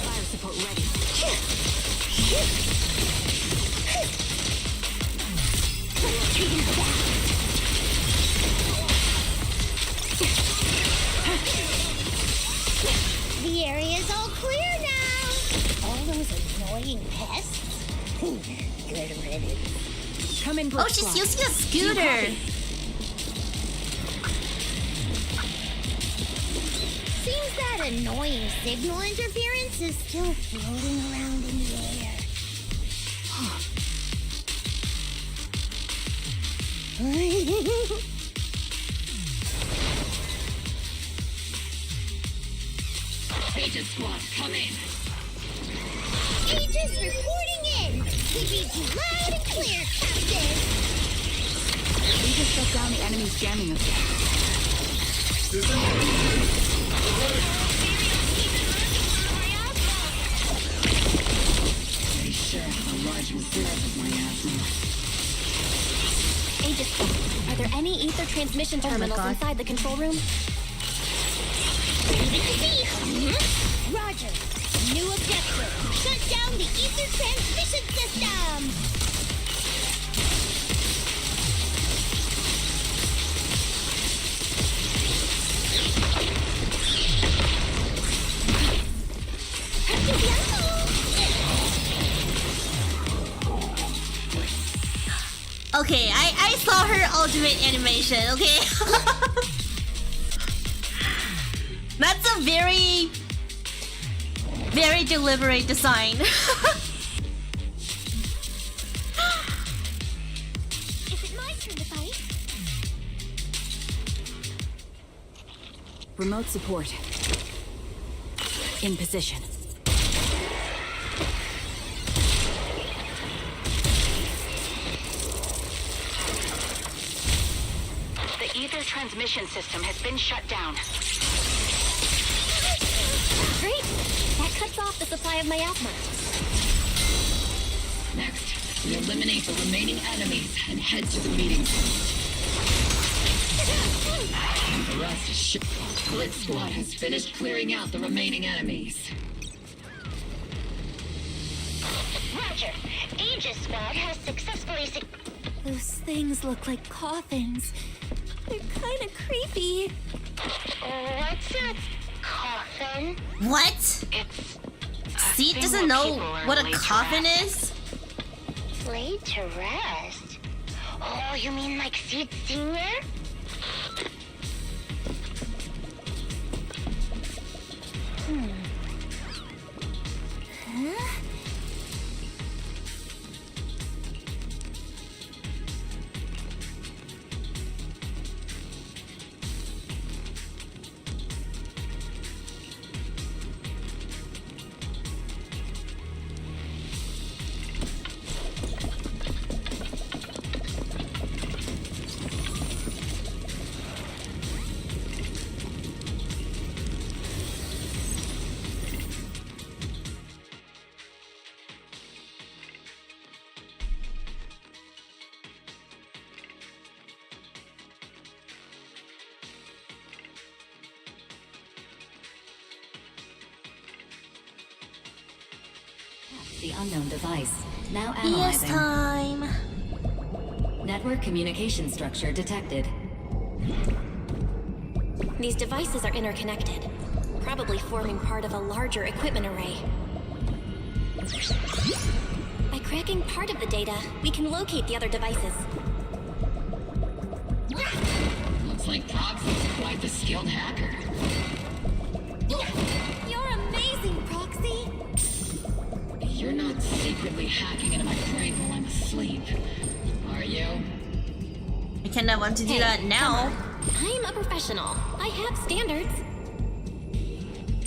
Speaker 12: Fire support ready.
Speaker 11: The area's all clear now! All those annoying pests? Good riddance.
Speaker 12: Come in,
Speaker 1: oh, she's using a scooter!
Speaker 11: Seems that annoying signal interference is still floating around in the air.
Speaker 10: Aegis Squad, come in!
Speaker 11: Aegis reporting in! We read you loud and clear, Captain!
Speaker 12: Aegis shut down the enemy's jamming effect.
Speaker 10: Pretty sure how large reserve of miasma.
Speaker 3: Aegis, are there any ether transmission terminals inside the control room?
Speaker 11: Roger. New objective. Shut down the ether transmission system.
Speaker 1: Okay, I saw her ultimate animation, okay? That's a very deliberate design.
Speaker 11: Is it my turn to fight?
Speaker 12: Remote support. In position.
Speaker 13: The ether transmission system has been shut down.
Speaker 3: Great! That cuts off the supply of miasma.
Speaker 10: Next, we eliminate the remaining enemies and head to the meeting point. And the rest is shit. Blitz Squad has finished clearing out the remaining enemies.
Speaker 11: Roger. Aegis Squad has successfully Those things look like coffins. They're kind of creepy. What's a coffin?
Speaker 1: What?
Speaker 13: It's...
Speaker 1: Seed doesn't know what a coffin is?
Speaker 11: Laid to rest? Oh, you mean like Seed Senior? Huh?
Speaker 14: the unknown device. Now
Speaker 1: Yes,
Speaker 14: analyzing.
Speaker 1: time.
Speaker 14: Network communication structure detected.
Speaker 3: These devices are interconnected, probably forming part of a larger equipment array. By cracking part of the data, we can locate the other devices.
Speaker 10: Looks like Proxy's quite the skilled hacker.
Speaker 3: You're amazing, Proxy!
Speaker 10: You're not secretly hacking into my brain while I'm asleep, are you?
Speaker 1: I kinda want to do that now.
Speaker 3: I'm a professional. I have standards.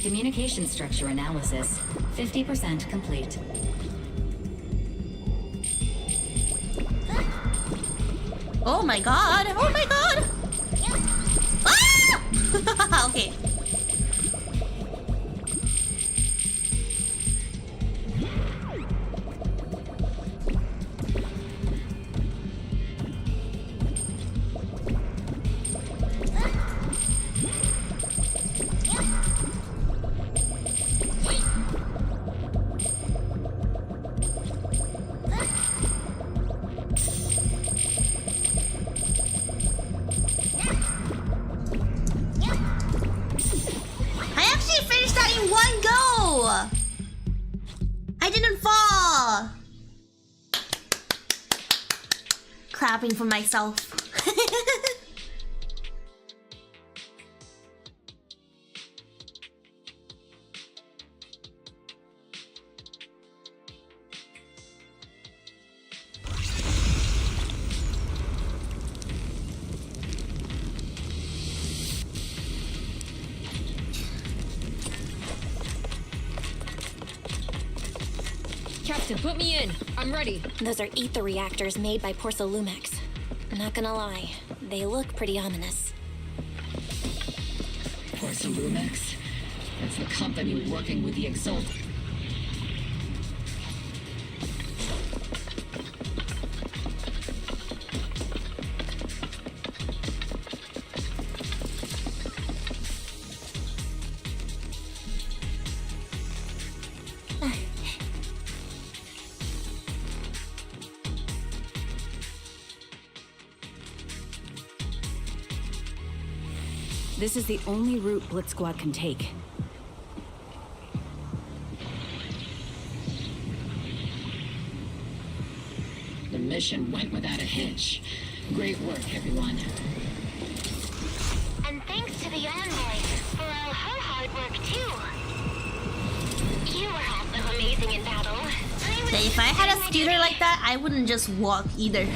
Speaker 14: Communication structure analysis 50% complete.
Speaker 1: Oh my god! Oh my god! Ah! Okay. Clapping for myself.
Speaker 15: Captain, put me in. I'm ready.
Speaker 3: Those are ether reactors made by Porcelumex. Not gonna lie, they look pretty ominous.
Speaker 10: Porcelumex? That's the company working with the Exalt.
Speaker 12: This is the only route Blitz Squad can take.
Speaker 10: The mission went without a hitch. Great work, everyone.
Speaker 13: And thanks to the envoy for all her hard work, too. You were also amazing in battle.
Speaker 1: So if I had a scooter like that, I wouldn't just walk either.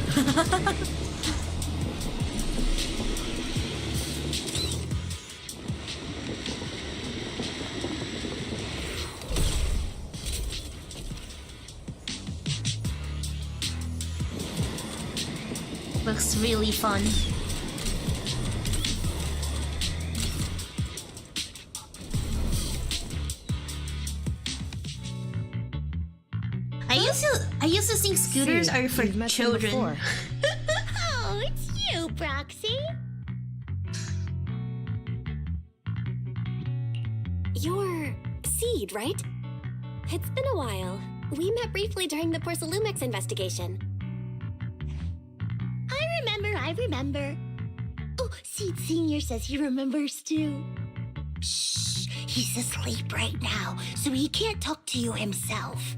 Speaker 1: Looks really fun. I used to think scooters are for children.
Speaker 13: Oh, it's you, Proxy.
Speaker 3: You're Seed, right? It's been a while. We met briefly during the Porcelumex investigation.
Speaker 13: I remember. Oh, Seed Senior says he remembers too. Shh, he's asleep right now, so he can't talk to you himself.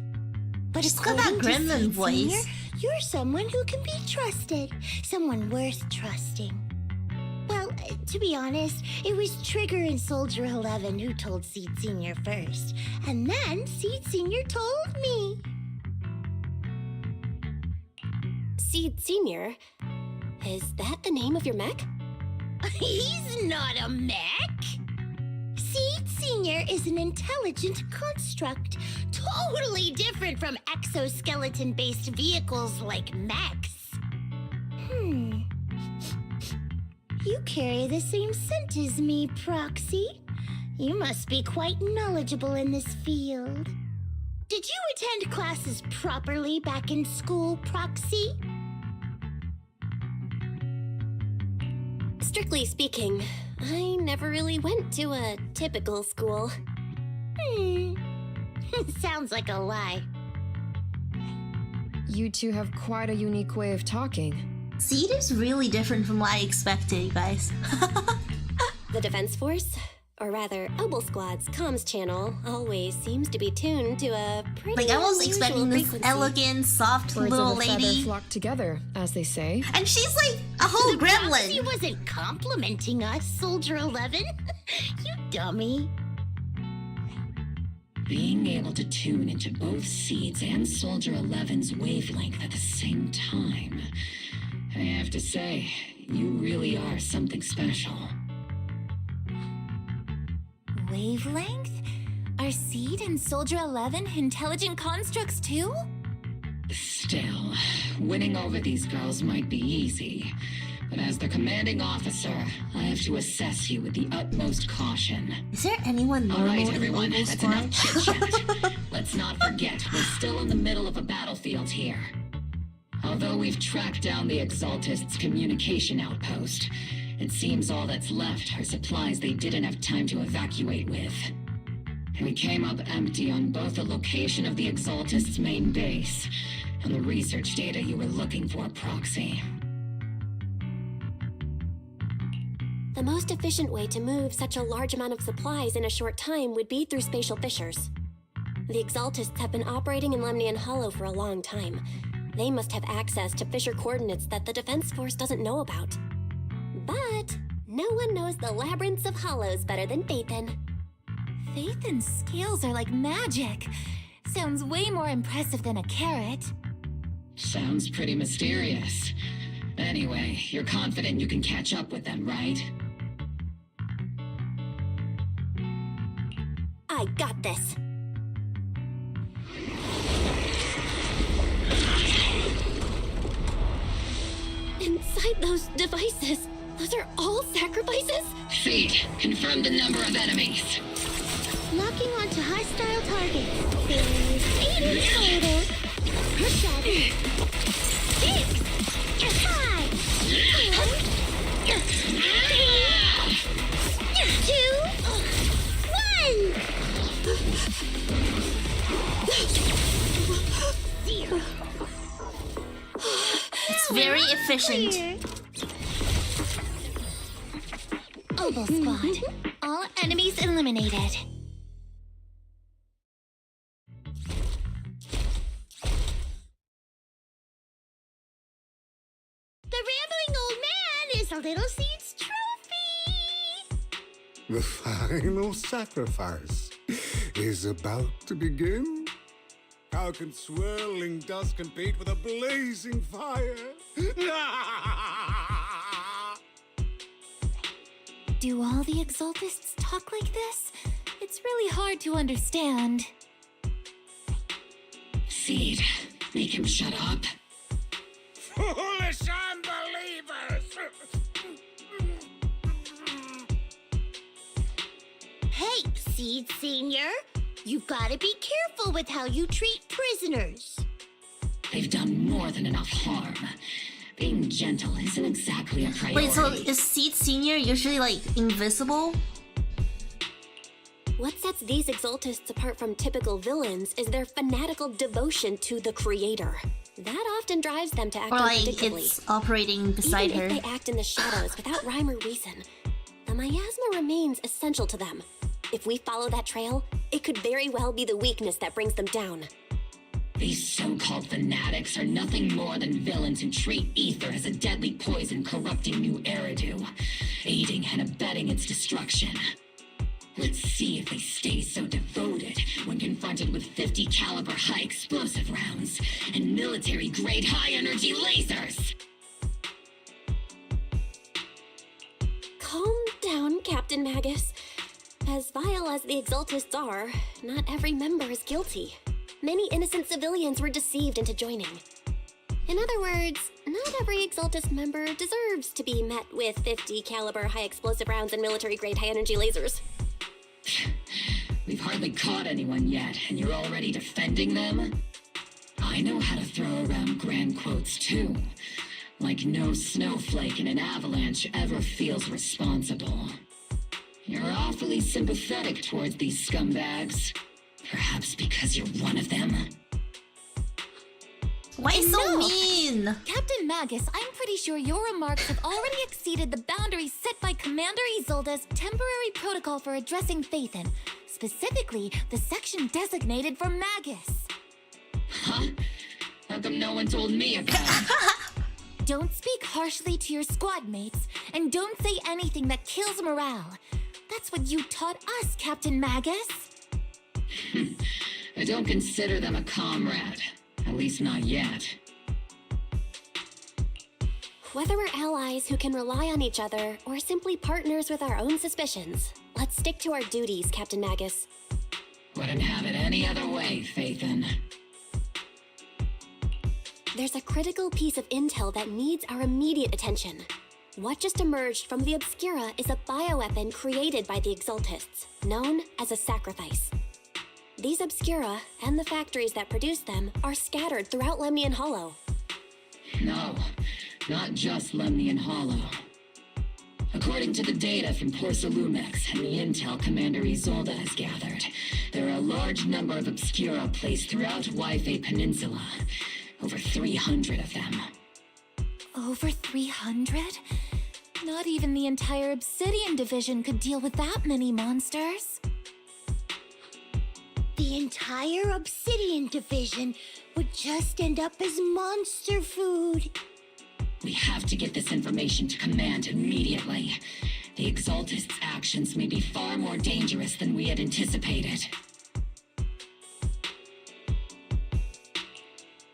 Speaker 13: But
Speaker 1: She's got that gremlin voice.
Speaker 13: Senior, you're someone who can be trusted, someone worth trusting. Well, to be honest, it was Trigger and Soldier 11 who told Seed Senior first, and then Seed Senior told me.
Speaker 3: Seed Senior? Is that the name of your mech?
Speaker 13: He's not a mech. Seed Senior is an intelligent construct, totally different from exoskeleton-based vehicles like mechs. You carry the same scent as me, Proxy. You must be quite knowledgeable in this field. Did you attend classes properly back in school, Proxy?
Speaker 3: Strictly speaking, I never really went to a typical school.
Speaker 13: Sounds like a lie.
Speaker 15: You two have quite a unique way of talking.
Speaker 1: Seed is really different from what I expected, you guys.
Speaker 3: The Defense Force, or rather, Obel Squad's comms channel, always seems to be tuned to a pretty
Speaker 1: Like, I was
Speaker 3: unusual
Speaker 1: expecting this
Speaker 3: frequency.
Speaker 1: elegant, soft
Speaker 15: Birds
Speaker 1: little
Speaker 15: of a feather
Speaker 1: lady.
Speaker 15: flock together, as they say.
Speaker 1: And she's like a whole
Speaker 13: The prophecy
Speaker 1: gremlin.
Speaker 13: wasn't complimenting us, Soldier 11. You dummy.
Speaker 10: Being able to tune into both Seeds and Soldier 11's wavelength at the same time. I have to say, you really are something special.
Speaker 11: Wavelength? Are Seed and Soldier 11 intelligent constructs too?
Speaker 10: Still, winning over these girls might be easy. But as their commanding officer, I have to assess you with the utmost caution.
Speaker 1: Is there anyone
Speaker 10: All
Speaker 1: normal
Speaker 10: right,
Speaker 1: in
Speaker 10: everyone,
Speaker 1: Obel
Speaker 10: that's
Speaker 1: Squad?
Speaker 10: enough chit-chat. Let's not forget, we're still in the middle of a battlefield here. Although we've tracked down the Exaltists' communication outpost, it seems all that's left are supplies they didn't have time to evacuate with. We came up empty on both the location of the Exaltists' main base and the research data you were looking for, Proxy.
Speaker 3: The most efficient way to move such a large amount of supplies in a short time would be through spatial fissures. The Exaltists have been operating in Lemnian Hollow for a long time. They must have access to fissure coordinates that the Defense Force doesn't know about. But no one knows the labyrinths of hollows better than Phaethon.
Speaker 11: Phaethon's scales are like magic. Sounds way more impressive than a carrot.
Speaker 10: Sounds pretty mysterious. Anyway, you're confident you can catch up with them, right?
Speaker 3: I got this. Inside those devices, those are all sacrifices?
Speaker 10: Seed, confirm the number of enemies.
Speaker 13: Locking onto hostile targets. There's 8 in total. 7, 6, 5, 4, 3, 2, 1. 0.
Speaker 1: It's very efficient.
Speaker 11: Obel Squad. All enemies eliminated.
Speaker 13: The rambling old man is a little Seed's trophy.
Speaker 16: The final sacrifice is about to begin. How can swirling dust compete with a blazing fire?
Speaker 11: Do all the Exaltists talk like this? It's really hard to understand.
Speaker 10: Seed, make him shut up.
Speaker 16: Foolish unbelievers!
Speaker 13: Hey, Seed Senior. You've got to be careful with how you treat prisoners.
Speaker 10: They've done more than enough harm. Being gentle isn't exactly a priority.
Speaker 1: Wait, so is Seed Senior usually like invisible?
Speaker 3: What sets these Exaltists apart from typical villains is their fanatical devotion to the Creator. That often drives them to act
Speaker 1: Or like
Speaker 3: unpredictably.
Speaker 1: it's operating beside
Speaker 3: Even
Speaker 1: her?
Speaker 3: if they act in the shadows without rhyme or reason, the miasma remains essential to them. If we follow that trail, it could very well be the weakness that brings them down.
Speaker 10: These so-called fanatics are nothing more than villains who treat ether as a deadly poison corrupting new Eridu, aiding and abetting its destruction. Let's see if they stay so devoted when confronted with 50 caliber high explosive rounds and military-grade high-energy lasers!
Speaker 3: Calm down, Captain Magus. As vile as the Exaltists are, not every member is guilty. Many innocent civilians were deceived into joining. In other words, not every Exaltist member deserves to be met with 50 caliber high explosive rounds and military-grade high-energy lasers.
Speaker 10: We've hardly caught anyone yet, and you're already defending them? I know how to throw around grand quotes too. Like no snowflake in an avalanche ever feels responsible. You're awfully sympathetic towards these scumbags. Perhaps because you're one of them?
Speaker 1: Why so
Speaker 11: Enough!
Speaker 1: mean?
Speaker 11: Captain Magus, I'm pretty sure your remarks have already exceeded the boundaries set by Commander Isolde's temporary protocol for addressing Phaethon, specifically the section designated for Magus.
Speaker 10: Huh? How come no one told me about it?
Speaker 11: Don't speak harshly to your squad mates, and don't say anything that kills morale. That's what you taught us, Captain Magus.
Speaker 10: I don't consider them a comrade. At least not yet.
Speaker 3: Whether we're allies who can rely on each other, or simply partners with our own suspicions, let's stick to our duties, Captain Magus.
Speaker 10: Wouldn't have it any other way, Phaethon.
Speaker 3: There's a critical piece of intel that needs our immediate attention. What just emerged from the Obscura is a bioweapon created by the Exaltists, known as a sacrifice. These Obscura, and the factories that produce them, are scattered throughout Lemnian Hollow.
Speaker 10: No, not just Lemnian Hollow. According to the data from Porcelumex and the intel Commander Isolde has gathered, there are a large number of Obscura placed throughout Yphae Peninsula. Over 300 of them.
Speaker 11: Over 300? Not even the entire Obsidian division could deal with that many monsters.
Speaker 13: The entire Obsidian division would just end up as monster food.
Speaker 10: We have to get this information to Command immediately. The Exaltists' actions may be far more dangerous than we had anticipated.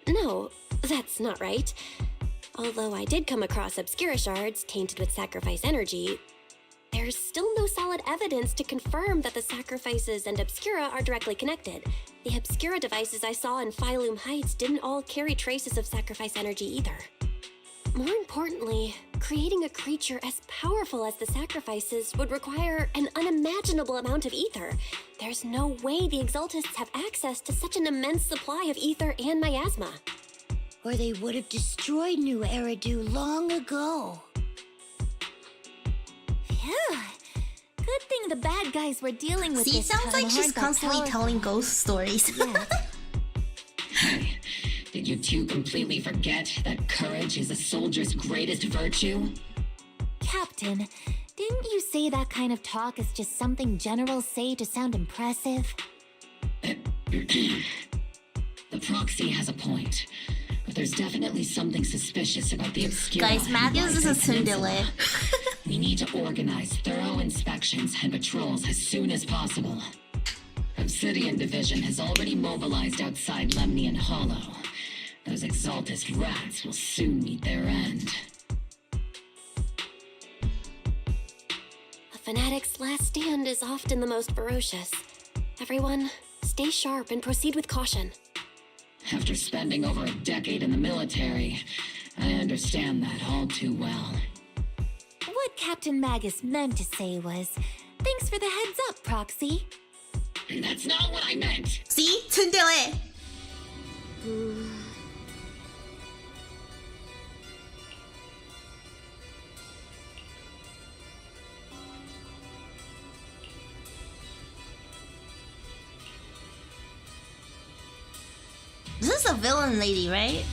Speaker 3: No, that's not right. Although I did come across Obscura shards tainted with sacrifice energy, there's still no solid evidence to confirm that the sacrifices and Obscura are directly connected. The Obscura devices I saw in Phylum Heights didn't all carry traces of sacrifice energy either. More importantly, creating a creature as powerful as the sacrifices would require an unimaginable amount of ether. There's no way the Exaltists have access to such an immense supply of ether and miasma.
Speaker 13: Or they would have destroyed New Eridu long ago.
Speaker 11: Phew. Good thing the bad guys were dealing with
Speaker 1: See,
Speaker 11: this
Speaker 1: sounds like
Speaker 11: time
Speaker 1: she's
Speaker 11: aren't that
Speaker 1: constantly
Speaker 11: powerful.
Speaker 1: telling ghost stories.
Speaker 11: Yeah.
Speaker 10: Hey, did you two completely forget that courage is a soldier's greatest virtue?
Speaker 11: Captain, didn't you say that kind of talk is just something generals say to sound impressive?
Speaker 10: The proxy has a point, but there's definitely something suspicious about the Obscura.
Speaker 1: Guys, Magus is a tsundere.
Speaker 10: We need to organize thorough inspections and patrols as soon as possible. Obsidian Division has already mobilized outside Lemnian Hollow. Those Exaltist rats will soon meet their end.
Speaker 3: A fanatic's last stand is often the most ferocious. Everyone, stay sharp and proceed with caution.
Speaker 10: After spending over a decade in the military, I understand that all too well.
Speaker 11: What Captain Magus meant to say was, thanks for the heads up, Proxy.
Speaker 10: That's not what I meant!
Speaker 1: See? Tsundere! This is a villain lady, right?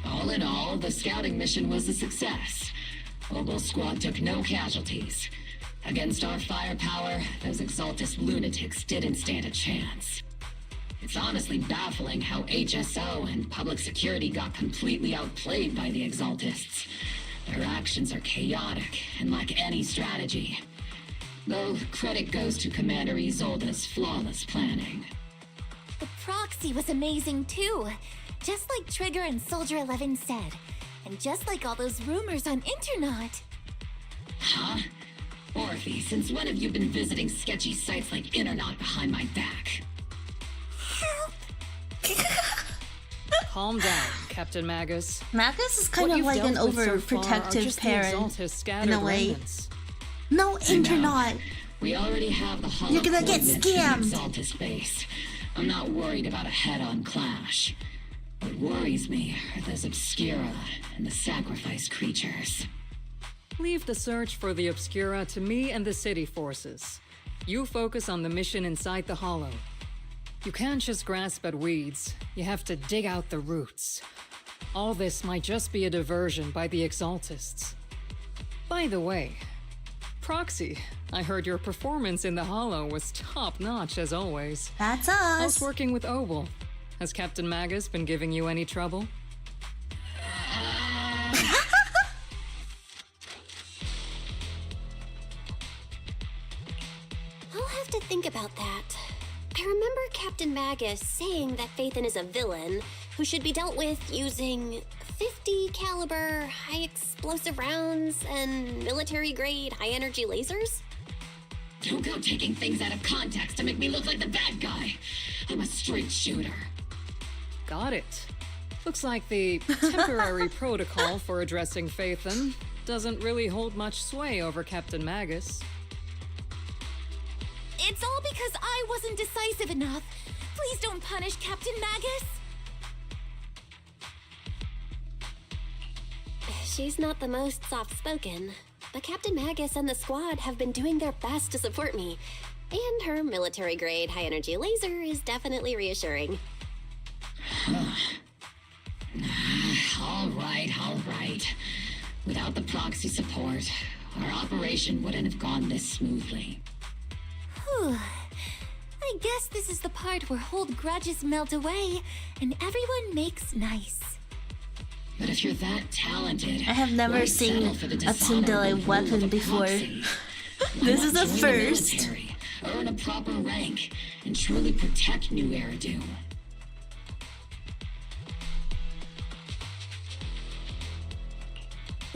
Speaker 10: All in all, the scouting mission was a success. Ogle Squad took no casualties. Against our firepower, those Exaltist lunatics didn't stand a chance. It's honestly baffling how HSO and public security got completely outplayed by the Exaltists. Their actions are chaotic and lack any strategy. Though credit goes to Commander Isolde's flawless planning.
Speaker 11: The proxy was amazing too. Just like Trigger and Soldier 11 said. And just like all those rumors on Internet.
Speaker 10: Huh? Orphe, since when have you been visiting sketchy sites like Internet behind my back?
Speaker 5: Calm down, Captain Magus.
Speaker 1: Magus is kind of like an overprotective parent in a way. No, Internet.
Speaker 10: We already have the hollow.
Speaker 1: You're gonna get scammed.
Speaker 10: Exaltus base. I'm not worried about a head-on clash. What worries me are those Obscura and the sacrifice creatures.
Speaker 5: Leave the search for the Obscura to me and the city forces. You focus on the mission inside the Hollow. You can't just grasp at weeds. You have to dig out the roots. All this might just be a diversion by the Exaltists. By the way, Proxy, I heard your performance in the Hollow was top-notch as always.
Speaker 1: That's us.
Speaker 5: How's working with Obel? Has Captain Magus been giving you any trouble?
Speaker 3: I'll have to think about that. I remember Captain Magus saying that Phaethon is a villain who should be dealt with using 50 caliber, high explosive rounds and military-grade high-energy lasers?
Speaker 10: Don't go taking things out of context to make me look like the bad guy. I'm a straight shooter.
Speaker 5: Got it. Looks like the temporary protocol for addressing Phaethon doesn't really hold much sway over Captain Magus.
Speaker 11: It's all because I wasn't decisive enough. Please don't punish Captain Magus.
Speaker 3: She's not the most soft-spoken, but Captain Magus and the squad have been doing their best to support me. And her military-grade high-energy laser is definitely reassuring.
Speaker 10: All right. Without the proxy support, our operation wouldn't have gone this smoothly.
Speaker 11: Whew. I guess this is the part where old grudges melt away and everyone makes nice.
Speaker 10: But if you're that talented,
Speaker 1: I have never seen a Tsundere weapon before. This is a first.
Speaker 10: Earn a proper rank and truly protect New Eridu.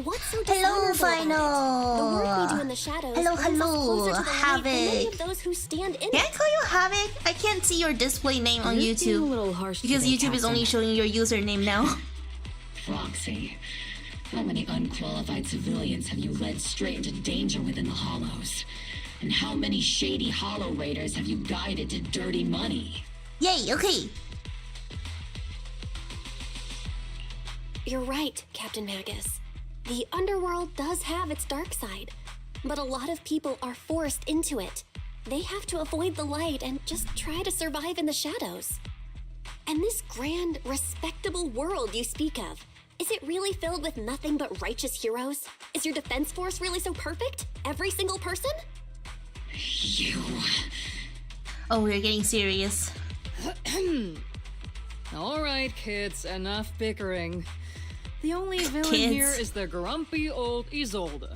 Speaker 3: What's so
Speaker 1: hello,
Speaker 3: Final! The work we do in the shadows brings us closer to the light than many of those who stand in
Speaker 1: Can I call you Havoc? I can't see your display name on YouTube.
Speaker 12: A little harsh
Speaker 1: because
Speaker 12: today,
Speaker 1: YouTube is only showing your username now.
Speaker 10: Proxy, how many unqualified civilians have you led straight into danger within the Hollows? And how many shady Hollow Raiders have you guided to dirty money?
Speaker 1: Yay, okay.
Speaker 3: You're right, Captain Magus. The underworld does have its dark side, but a lot of people are forced into it. They have to avoid the light and just try to survive in the shadows. And this grand, respectable world you speak of, is it really filled with nothing but righteous heroes? Is your defense force really so perfect? Every single person?
Speaker 10: You...
Speaker 1: Oh, we're getting serious.
Speaker 5: All right, kids, enough bickering. The only villain here is the grumpy old Isolde.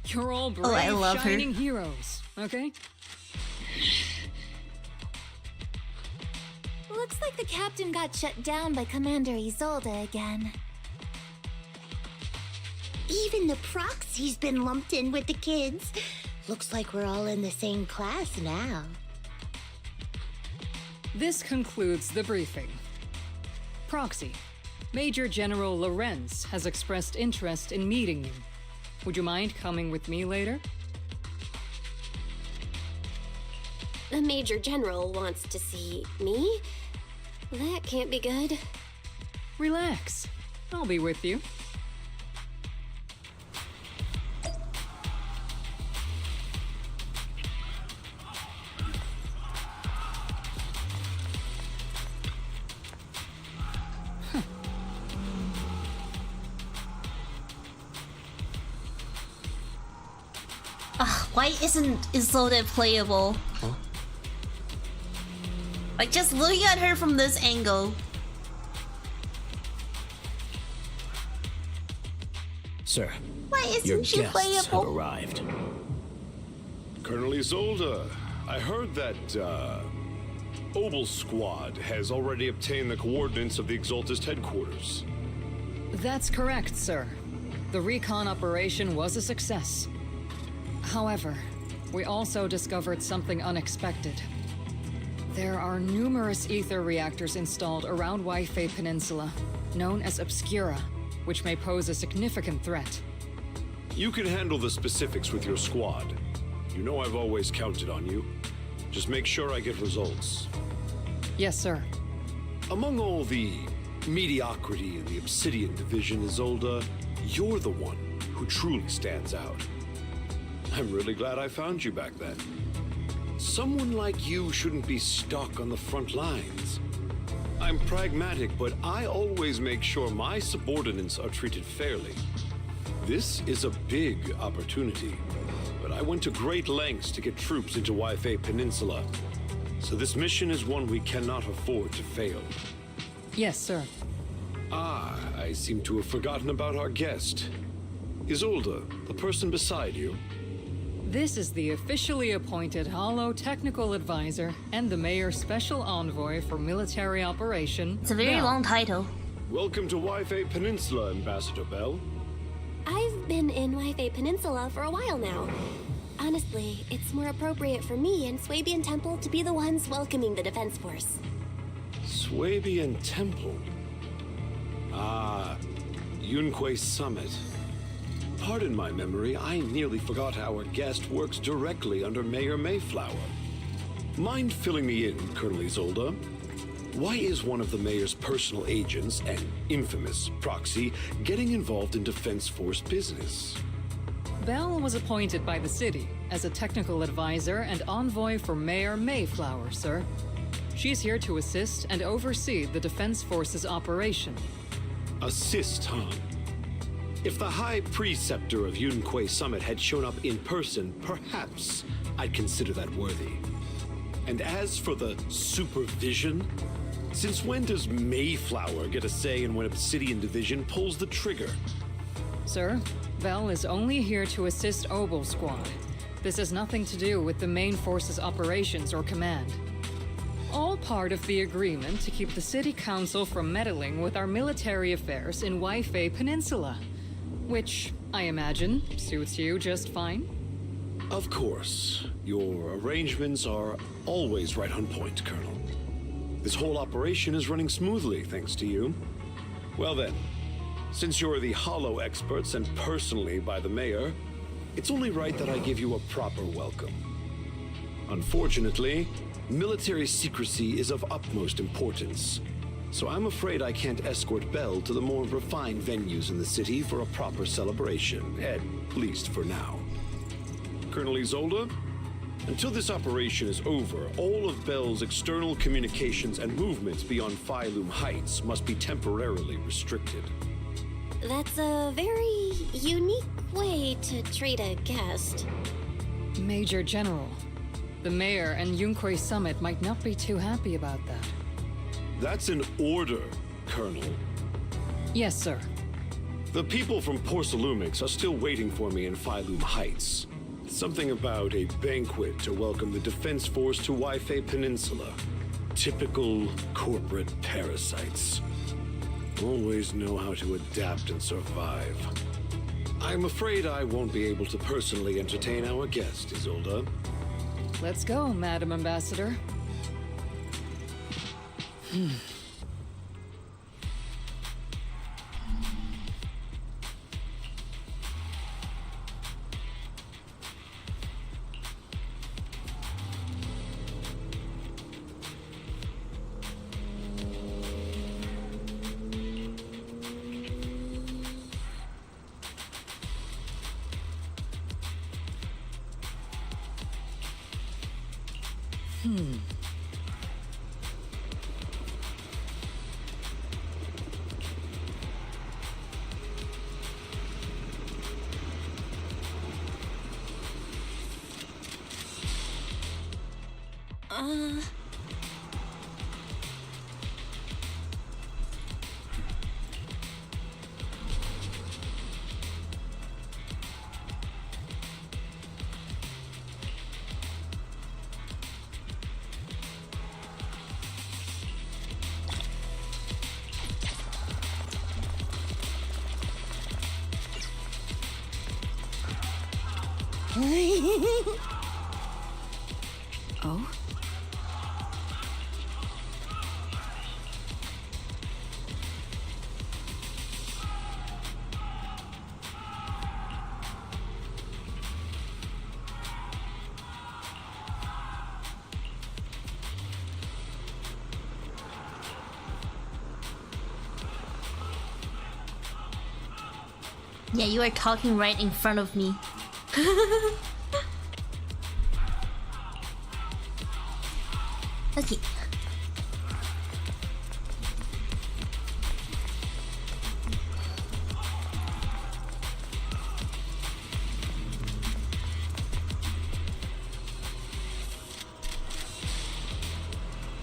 Speaker 5: You're all brave, shining heroes, okay?
Speaker 11: Looks like the captain got shut down by Commander Isolde again.
Speaker 13: Even the proxy's been lumped in with the kids. Looks like we're all in the same class now.
Speaker 5: This concludes the briefing. Proxy, Major General Lorenz has expressed interest in meeting you. Would you mind coming with me later?
Speaker 3: The Major General wants to see me? That can't be good.
Speaker 5: Relax. I'll be with you.
Speaker 1: Why isn't Isolde playable?
Speaker 16: Huh?
Speaker 1: Like, just looking at her from this angle.
Speaker 17: Sir,
Speaker 1: Why isn't
Speaker 17: your
Speaker 1: she
Speaker 17: guests
Speaker 1: playable?
Speaker 17: have arrived.
Speaker 18: Colonel Isolde, I heard that, Obel Squad has already obtained the coordinates of the Exaltist headquarters.
Speaker 5: That's correct, sir. The recon operation was a success. However, we also discovered something unexpected. There are numerous ether reactors installed around Wi-Fi Peninsula, known as Obscura, which may pose a significant threat.
Speaker 18: You can handle the specifics with your squad. You know I've always counted on you. Just make sure I get results.
Speaker 5: Yes, sir.
Speaker 18: Among all the mediocrity in the Obsidian Division, Isolde, you're the one who truly stands out. I'm really glad I found you back then. Someone like you shouldn't be stuck on the front lines. I'm pragmatic, but I always make sure my subordinates are treated fairly. This is a big opportunity, but I went to great lengths to get troops into Wi-Fi Peninsula. So this mission is one we cannot afford to fail.
Speaker 5: Yes, sir.
Speaker 18: Ah, I seem to have forgotten about our guest. Isolde, the person beside you.
Speaker 5: This is the officially appointed Hollow Technical Advisor and the Mayor's Special Envoy for Military Operation.
Speaker 1: It's a very long title.
Speaker 18: Welcome to Wi-Fi Peninsula, Ambassador Bell.
Speaker 3: I've been in Wi-Fi Peninsula for a while now. Honestly, it's more appropriate for me and Swabian Temple to be the ones welcoming the Defense Force.
Speaker 18: Swabian Temple? Ah, Yunque Summit. Pardon my memory, I nearly forgot our guest works directly under Mayor Mayflower. Mind filling me in, Colonel Isolde? Why is one of the mayor's personal agents, an infamous proxy, getting involved in Defense Force business?
Speaker 5: Bell was appointed by the city as a technical advisor and envoy for Mayor Mayflower, sir. She's here to assist and oversee the Defense Force's operation.
Speaker 18: Assist, huh? If the High Preceptor of Yunque Summit had shown up in person, perhaps I'd consider that worthy. And as for the supervision, since when does Mayflower get a say in when Obsidian Division pulls the trigger?
Speaker 5: Sir, Bell is only here to assist Obel Squad. This has nothing to do with the main force's operations or command. All part of the agreement to keep the City Council from meddling with our military affairs in Wi-Fi Peninsula. Which, I imagine, suits you just fine?
Speaker 18: Of course. Your arrangements are always right on point, Colonel. This whole operation is running smoothly, thanks to you. Well then, since you're the Hollow experts and personally by the Mayor, it's only right that I give you a proper welcome. Unfortunately, military secrecy is of utmost importance. So I'm afraid I can't escort Bell to the more refined venues in the city for a proper celebration, at least for now. Colonel Isolde, until this operation is over, all of Bell's external communications and movements beyond Phylum Heights must be temporarily restricted.
Speaker 3: That's a very unique way to treat a guest.
Speaker 5: Major General, the Mayor and Yunque Summit might not be too happy about that.
Speaker 18: That's an order, Colonel.
Speaker 5: Yes, sir.
Speaker 18: The people from Porcelumix are still waiting for me in Phylum Heights. Something about a banquet to welcome the Defense Force to Wi-Fi Peninsula. Typical corporate parasites. Always know how to adapt and survive. I'm afraid I won't be able to personally entertain our guest, Isolde.
Speaker 5: Let's go, Madam Ambassador.
Speaker 12: Oh?
Speaker 1: Yeah, you are talking right in front of me. Okay.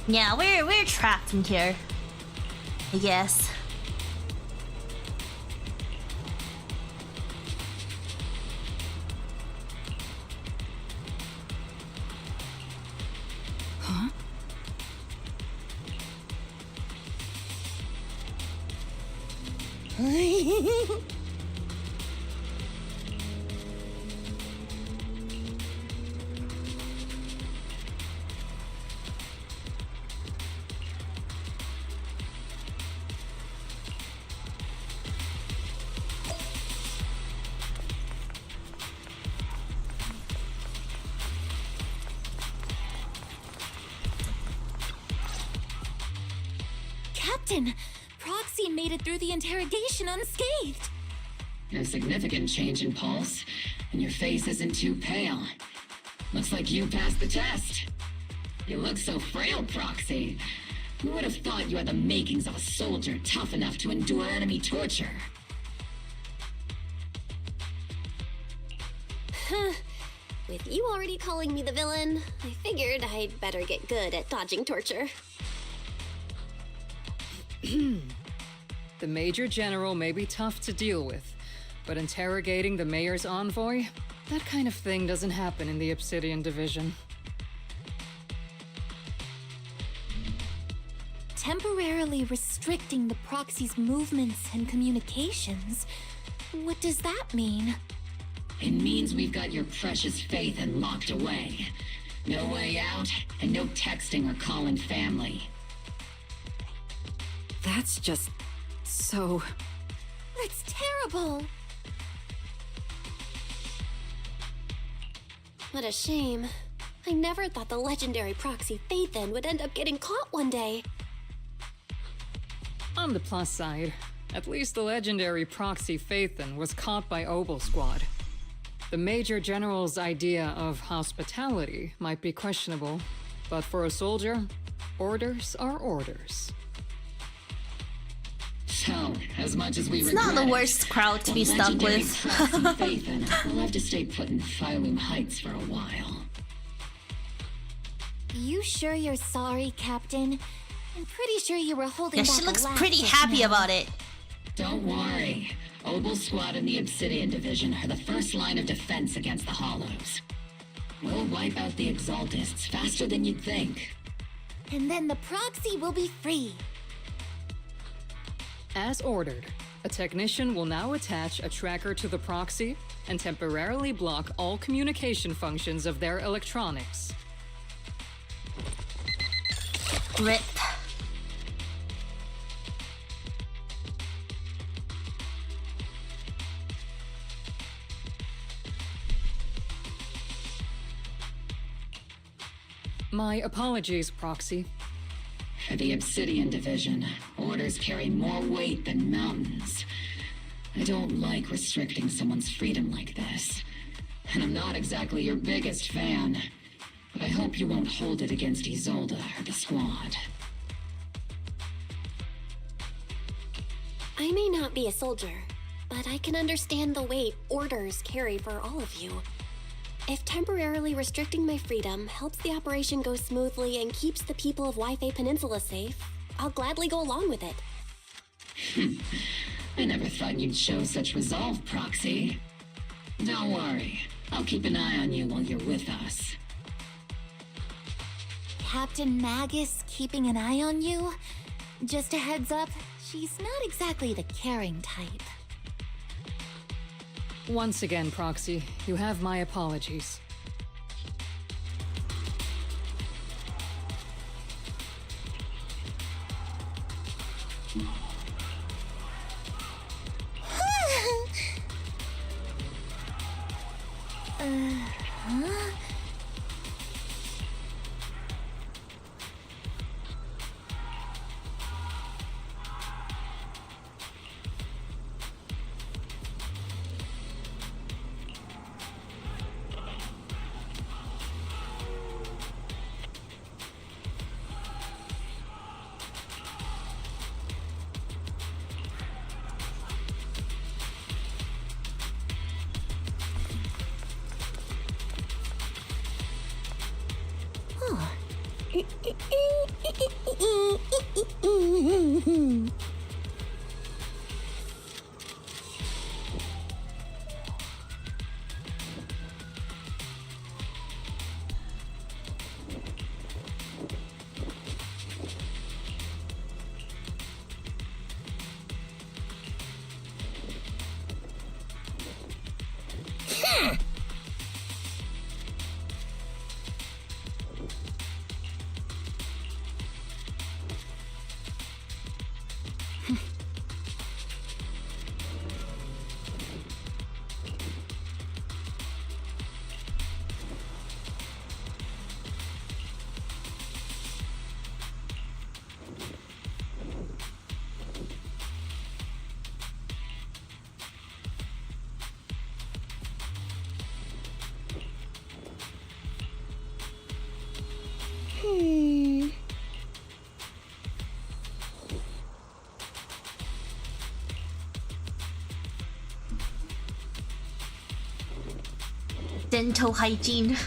Speaker 1: Yeah, we're trapped in here, I guess.
Speaker 12: Huh?
Speaker 11: Captain, Proxy made it through the interrogation unscathed.
Speaker 10: A significant change in pulse, and your face isn't too pale. Looks like you passed the test. You look so frail, Proxy. Who would have thought you had the makings of a soldier tough enough to endure enemy torture?
Speaker 3: With you already calling me the villain, I figured I'd better get good at dodging torture.
Speaker 5: The Major General may be tough to deal with, but interrogating the Mayor's envoy? That kind of thing doesn't happen in the Obsidian Division.
Speaker 11: Temporarily restricting the Proxy's movements and communications? What does that mean?
Speaker 10: It means we've got your precious Phaethon locked away. No way out, and no texting or calling family.
Speaker 12: That's just so...
Speaker 11: That's terrible!
Speaker 3: What a shame. I never thought the legendary proxy Phaethon would end up getting caught one day.
Speaker 5: On the plus side, at least the legendary proxy Phaethon was caught by Obel Squad. The Major General's idea of hospitality might be questionable, but for a soldier, orders are orders.
Speaker 10: So, as much as we
Speaker 1: It's not the worst crowd to be stuck with.
Speaker 10: Phaethon will have to stay put in Phylum Heights for a while.
Speaker 11: You sure you're sorry, Captain? I'm pretty sure you were holding
Speaker 1: Yeah,
Speaker 11: back
Speaker 1: she looks
Speaker 11: a laugh
Speaker 1: pretty
Speaker 11: just
Speaker 1: happy
Speaker 11: now.
Speaker 1: about it.
Speaker 10: Don't worry. Obel Squad and the Obsidian Division are the first line of defense against the Hollows. We'll wipe out the Exaltists faster than you'd think.
Speaker 11: And then the Proxy will be free.
Speaker 5: As ordered, a technician will now attach a tracker to the proxy and temporarily block all communication functions of their electronics.
Speaker 1: RIP.
Speaker 5: My apologies, Proxy.
Speaker 10: For the Obsidian Division, orders carry more weight than mountains. I don't like restricting someone's freedom like this. And I'm not exactly your biggest fan. But I hope you won't hold it against Isolde or the Squad.
Speaker 3: I may not be a soldier, but I can understand the weight orders carry for all of you. If temporarily restricting my freedom helps the operation go smoothly and keeps the people of Wi-Fi Peninsula safe, I'll gladly go along with it.
Speaker 10: I never thought you'd show such resolve, Proxy. Don't worry. I'll keep an eye on you while you're with us.
Speaker 11: Captain Magus keeping an eye on you? Just a heads up, she's not exactly the caring type.
Speaker 5: Once again, Proxy, you have my apologies.
Speaker 13: Huh?
Speaker 1: Dental hygiene.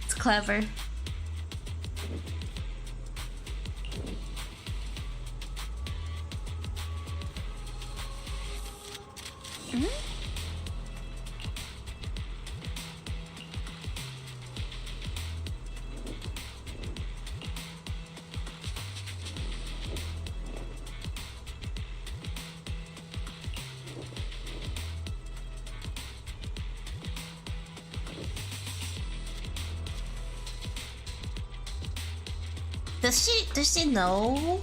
Speaker 1: It's clever. Does she know?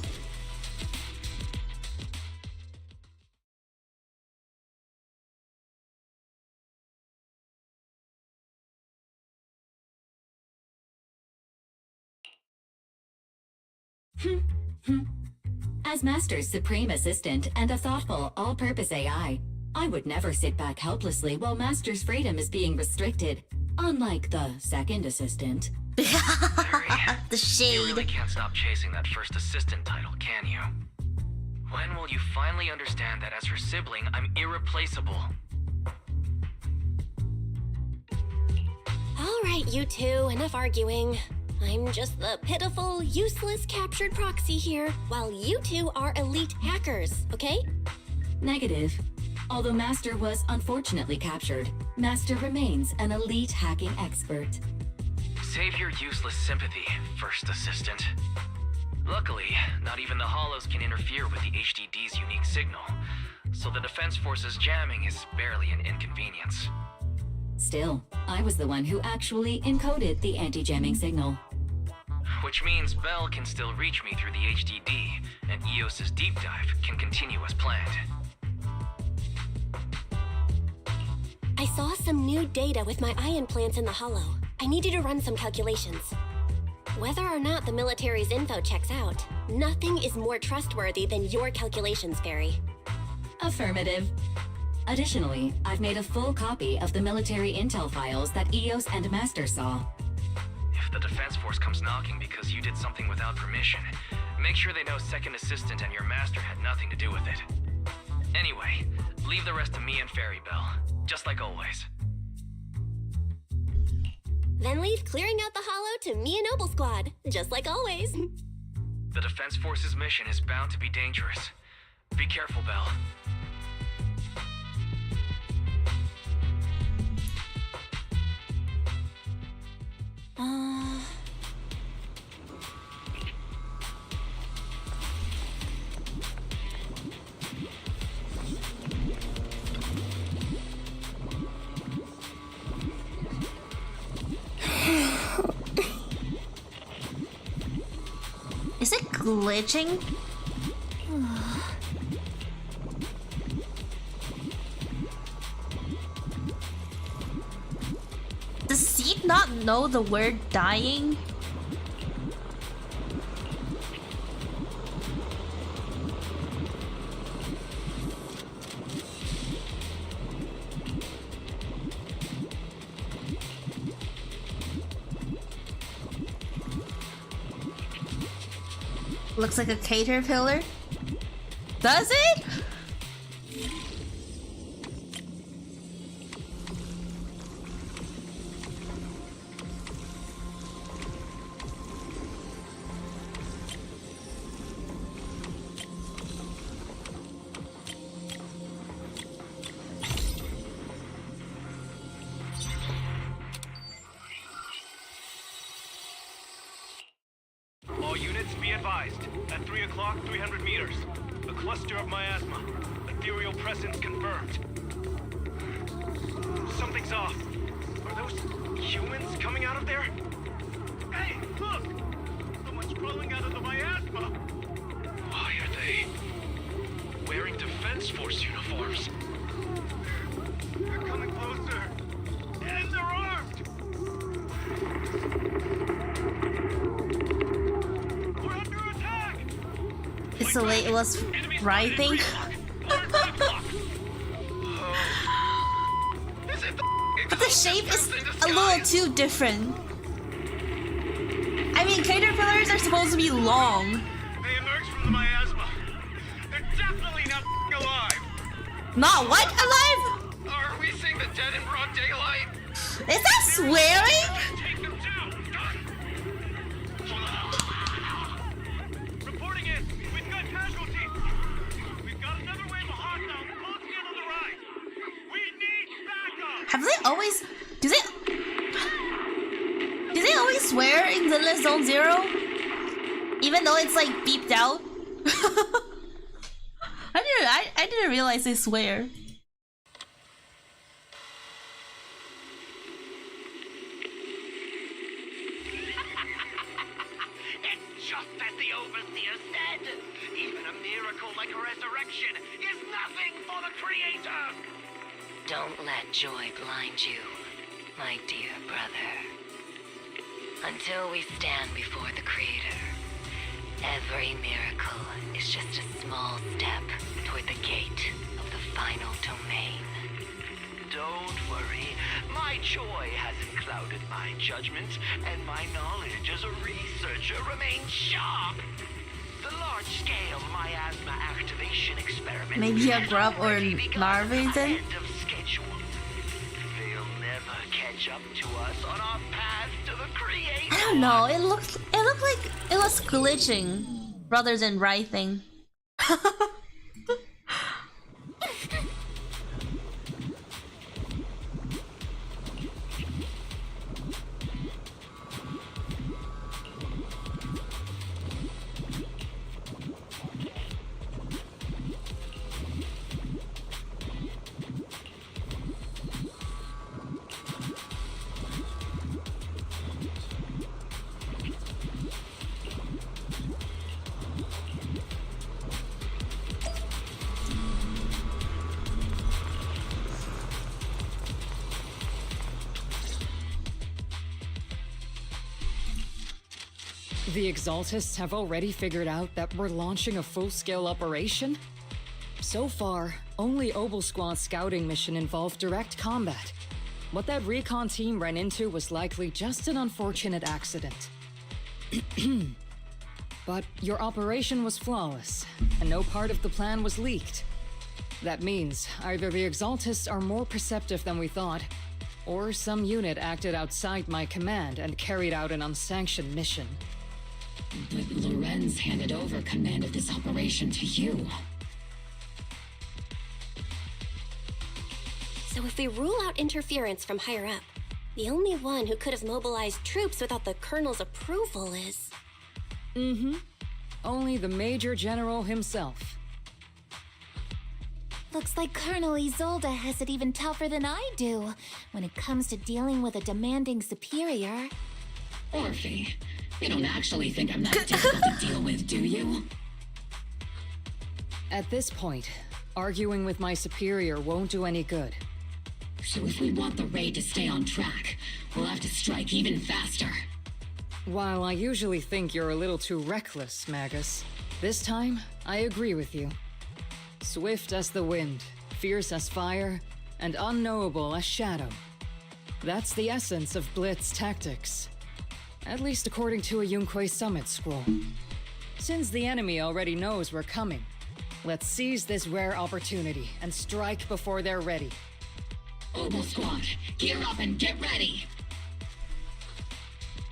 Speaker 14: As Master's supreme assistant and a thoughtful, all-purpose AI, I would never sit back helplessly while Master's freedom is being restricted, unlike the second assistant.
Speaker 1: The shade.
Speaker 4: You really can't stop chasing that first assistant title, can you? When will you finally understand that as her sibling, I'm irreplaceable?
Speaker 3: All right, you two, enough arguing. I'm just the pitiful, useless captured proxy here, while you two are elite hackers, okay?
Speaker 14: Negative. Although Master was unfortunately captured, Master remains an elite hacking expert.
Speaker 4: Save your useless sympathy, first assistant. Luckily, not even the Hollows can interfere with the HDD's unique signal, so the Defense Force's jamming is barely an inconvenience.
Speaker 14: Still, I was the one who actually encoded the anti-jamming signal.
Speaker 4: Which means Bell can still reach me through the HDD, and EOS's deep dive can continue as planned.
Speaker 3: I saw some new data with my eye implants in the Hollow. I need you to run some calculations. Whether or not the military's info checks out, nothing is more trustworthy than your calculations, Fairy.
Speaker 14: Affirmative. Additionally, I've made a full copy of the military intel files that EOS and Master saw.
Speaker 4: If the Defense Force comes knocking because you did something without permission, make sure they know Second Assistant and your Master had nothing to do with it. Anyway, leave the rest to me and Fairy Bell, just like always.
Speaker 3: Then leave clearing out the Hollow to me and Noble Squad, just like always.
Speaker 4: The Defense Force's mission is bound to be dangerous. Be careful, Bell.
Speaker 1: Is it glitching? Does Seed not know the word dying? Looks like a caterpillar. Does it?
Speaker 9: All units be advised. At 3 o'clock, 300 meters. A cluster of miasma. Ethereal presence confirmed. Something's off. Are those humans coming out of there? Hey, look! Someone's crawling out of the miasma!
Speaker 4: Why are they wearing Defense Force uniforms?
Speaker 9: They're coming closer. And they're armed!
Speaker 1: It's the way it was writhing. But the shape is a little too different. I mean, caterpillars are supposed to be long.
Speaker 9: They emerged from the miasma. They're definitely not alive.
Speaker 1: Not what? Alive?
Speaker 9: Are we seeing the dead in broad daylight?
Speaker 1: Is that swearing?
Speaker 9: Take them too. Reporting in. We've got casualties. We've got another wave of hostiles closing in on the right. We need backup.
Speaker 1: Have they always... Do they always swear in Zenless Zone Zero? Even though it's like beeped out? I didn't realize they swear.
Speaker 9: It's just as the Overseer said. Even a miracle like a resurrection is nothing for the Creator.
Speaker 14: Don't let joy blind you, my dear brother. Until we stand before the Creator, every miracle is just a small step toward the gate of the final domain.
Speaker 9: Don't worry. My joy hasn't clouded my judgment, and my knowledge as a researcher remains sharp. The large-scale miasma activation experiment.
Speaker 1: Maybe a grub or larvae then?
Speaker 9: They'll never catch up to us on our path to the Creator.
Speaker 1: I don't know. It looked like it was glitching rather than writhing.
Speaker 5: The Exaltists have already figured out that we're launching a full-scale operation? So far, only Obel Squad's scouting mission involved direct combat. What that recon team ran into was likely just an unfortunate accident. But your operation was flawless, and no part of the plan was leaked. That means either the Exaltists are more perceptive than we thought, or some unit acted outside my command and carried out an unsanctioned mission.
Speaker 10: But Lorenz handed over command of this operation to you.
Speaker 3: So if we rule out interference from higher up, the only one who could have mobilized troops without the Colonel's approval is...
Speaker 5: Only the Major General himself.
Speaker 11: Looks like Colonel Isolde has it even tougher than I do when it comes to dealing with a demanding superior.
Speaker 10: Orphe, You don't actually think I'm that difficult to deal with, do you?
Speaker 5: At this point, arguing with my superior won't do any good.
Speaker 10: So if we want the raid to stay on track, we'll have to strike even faster.
Speaker 5: While I usually think you're a little too reckless, Magus, this time, I agree with you. Swift as the wind, fierce as fire, and unknowable as shadow. That's the essence of Blitz tactics. At least according to a Yunquay Summit scroll. Since the enemy already knows we're coming, let's seize this rare opportunity and strike before they're ready.
Speaker 10: Oboe Squad, gear up and get ready!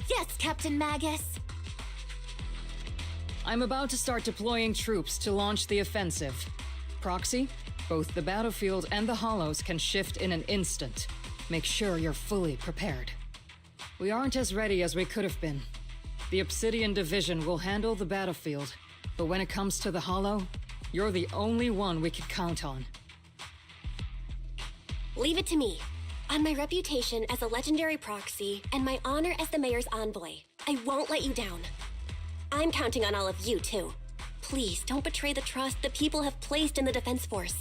Speaker 11: Yes, Captain Magus.
Speaker 5: I'm about to start deploying troops to launch the offensive. Proxy, both the battlefield and the hollows can shift in an instant. Make sure you're fully prepared. We aren't as ready as we could have been. The Obsidian Division will handle the battlefield, but when it comes to the hollow, you're the only one we could count on.
Speaker 3: Leave it to me. On my reputation as a legendary proxy and my honor as the mayor's envoy, I won't let you down. I'm counting on all of you, too. Please don't betray the trust the people have placed in the Defense Force.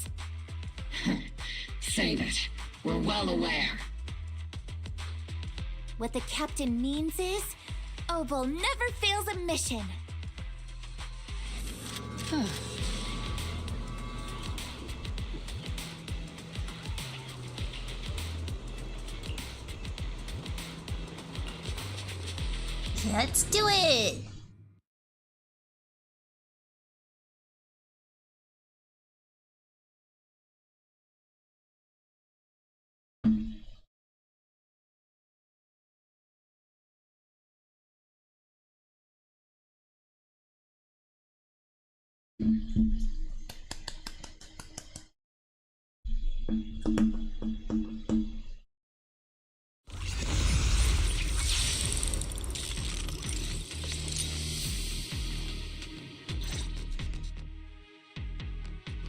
Speaker 10: Save it. We're well aware.
Speaker 11: What the captain means is, Oboe never fails a mission.
Speaker 1: Let's do it!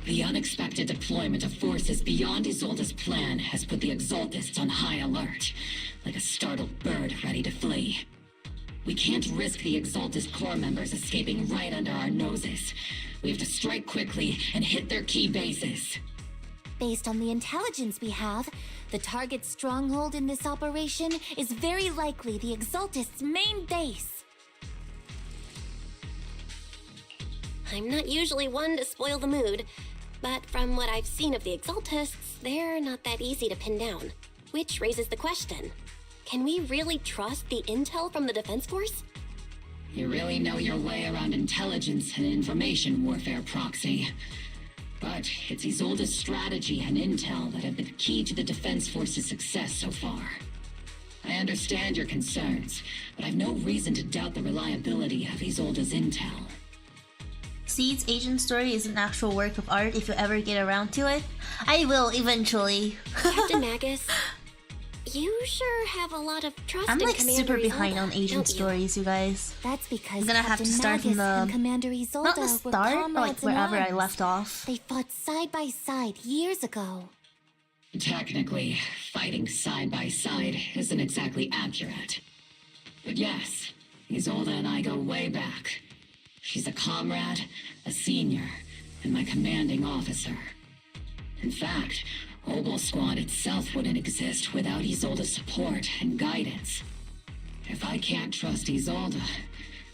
Speaker 10: The unexpected deployment of forces beyond Isolde's plan has put the Exaltists on high alert, like a startled bird ready to flee. We can't risk the Exaltist core members escaping right under our noses. We have to strike quickly and hit their key bases.
Speaker 11: Based on the intelligence we have, the target's stronghold in this operation is very likely the Exaltists' main base.
Speaker 3: I'm not usually one to spoil the mood, but from what I've seen of the Exaltists, they're not that easy to pin down. Which raises the question, can we really trust the intel from the Defense Force?
Speaker 10: You really know your way around intelligence and information warfare, Proxy. But it's Isolde's strategy and intel that have been key to the Defense Force's success so far. I understand your concerns, but I've no reason to doubt the reliability of Isolde's intel.
Speaker 1: Seed's agent story is an actual work of art if you ever get around to it. I will eventually.
Speaker 3: Captain Magus, you sure have a lot of trust
Speaker 1: I'm
Speaker 3: in
Speaker 1: like
Speaker 3: Commander
Speaker 1: super behind
Speaker 3: Isolde,
Speaker 1: on agent
Speaker 3: don't you?
Speaker 1: stories, you guys.
Speaker 11: That's because
Speaker 1: I'm gonna have to start from
Speaker 11: and
Speaker 1: the
Speaker 11: Commander Isolde
Speaker 1: not the
Speaker 11: were
Speaker 1: start, but like
Speaker 11: comrades in
Speaker 1: wherever I
Speaker 11: arms.
Speaker 1: left off.
Speaker 11: They fought side by side years ago.
Speaker 10: Technically, fighting side by side isn't exactly accurate. But yes, Isolde and I go way back. She's a comrade, a senior, and my commanding officer. In fact, Oboe Squad itself wouldn't exist without Isolde's support and guidance. If I can't trust Isolde,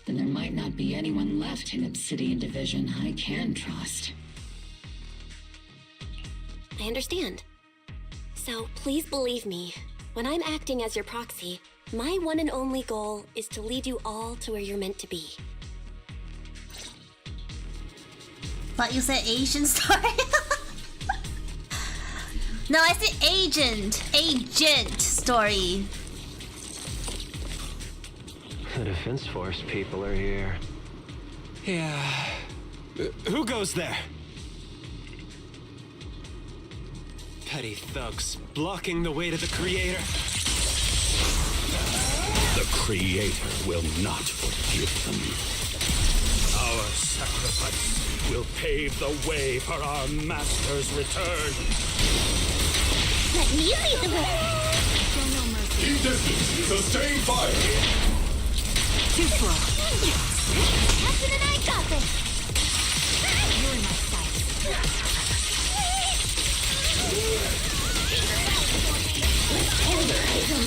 Speaker 10: then there might not be anyone left in Obsidian Division I can trust.
Speaker 3: I understand. So please believe me, when I'm acting as your proxy, my one and only goal is to lead you all to where you're meant to be.
Speaker 1: Thought you said Asian story. No, I said agent. Agent story.
Speaker 17: The Defense Force people are here.
Speaker 19: Yeah. Who goes there? Petty thugs blocking the way to the Creator.
Speaker 20: The Creator will not forgive them. Our sacrifice will pave the way for our Master's return.
Speaker 13: Let me lead the way.
Speaker 20: Keep distance. Sustain fire.
Speaker 6: Too slow.
Speaker 11: Captain and I got this! You're in my sight. Hold her, Hazel.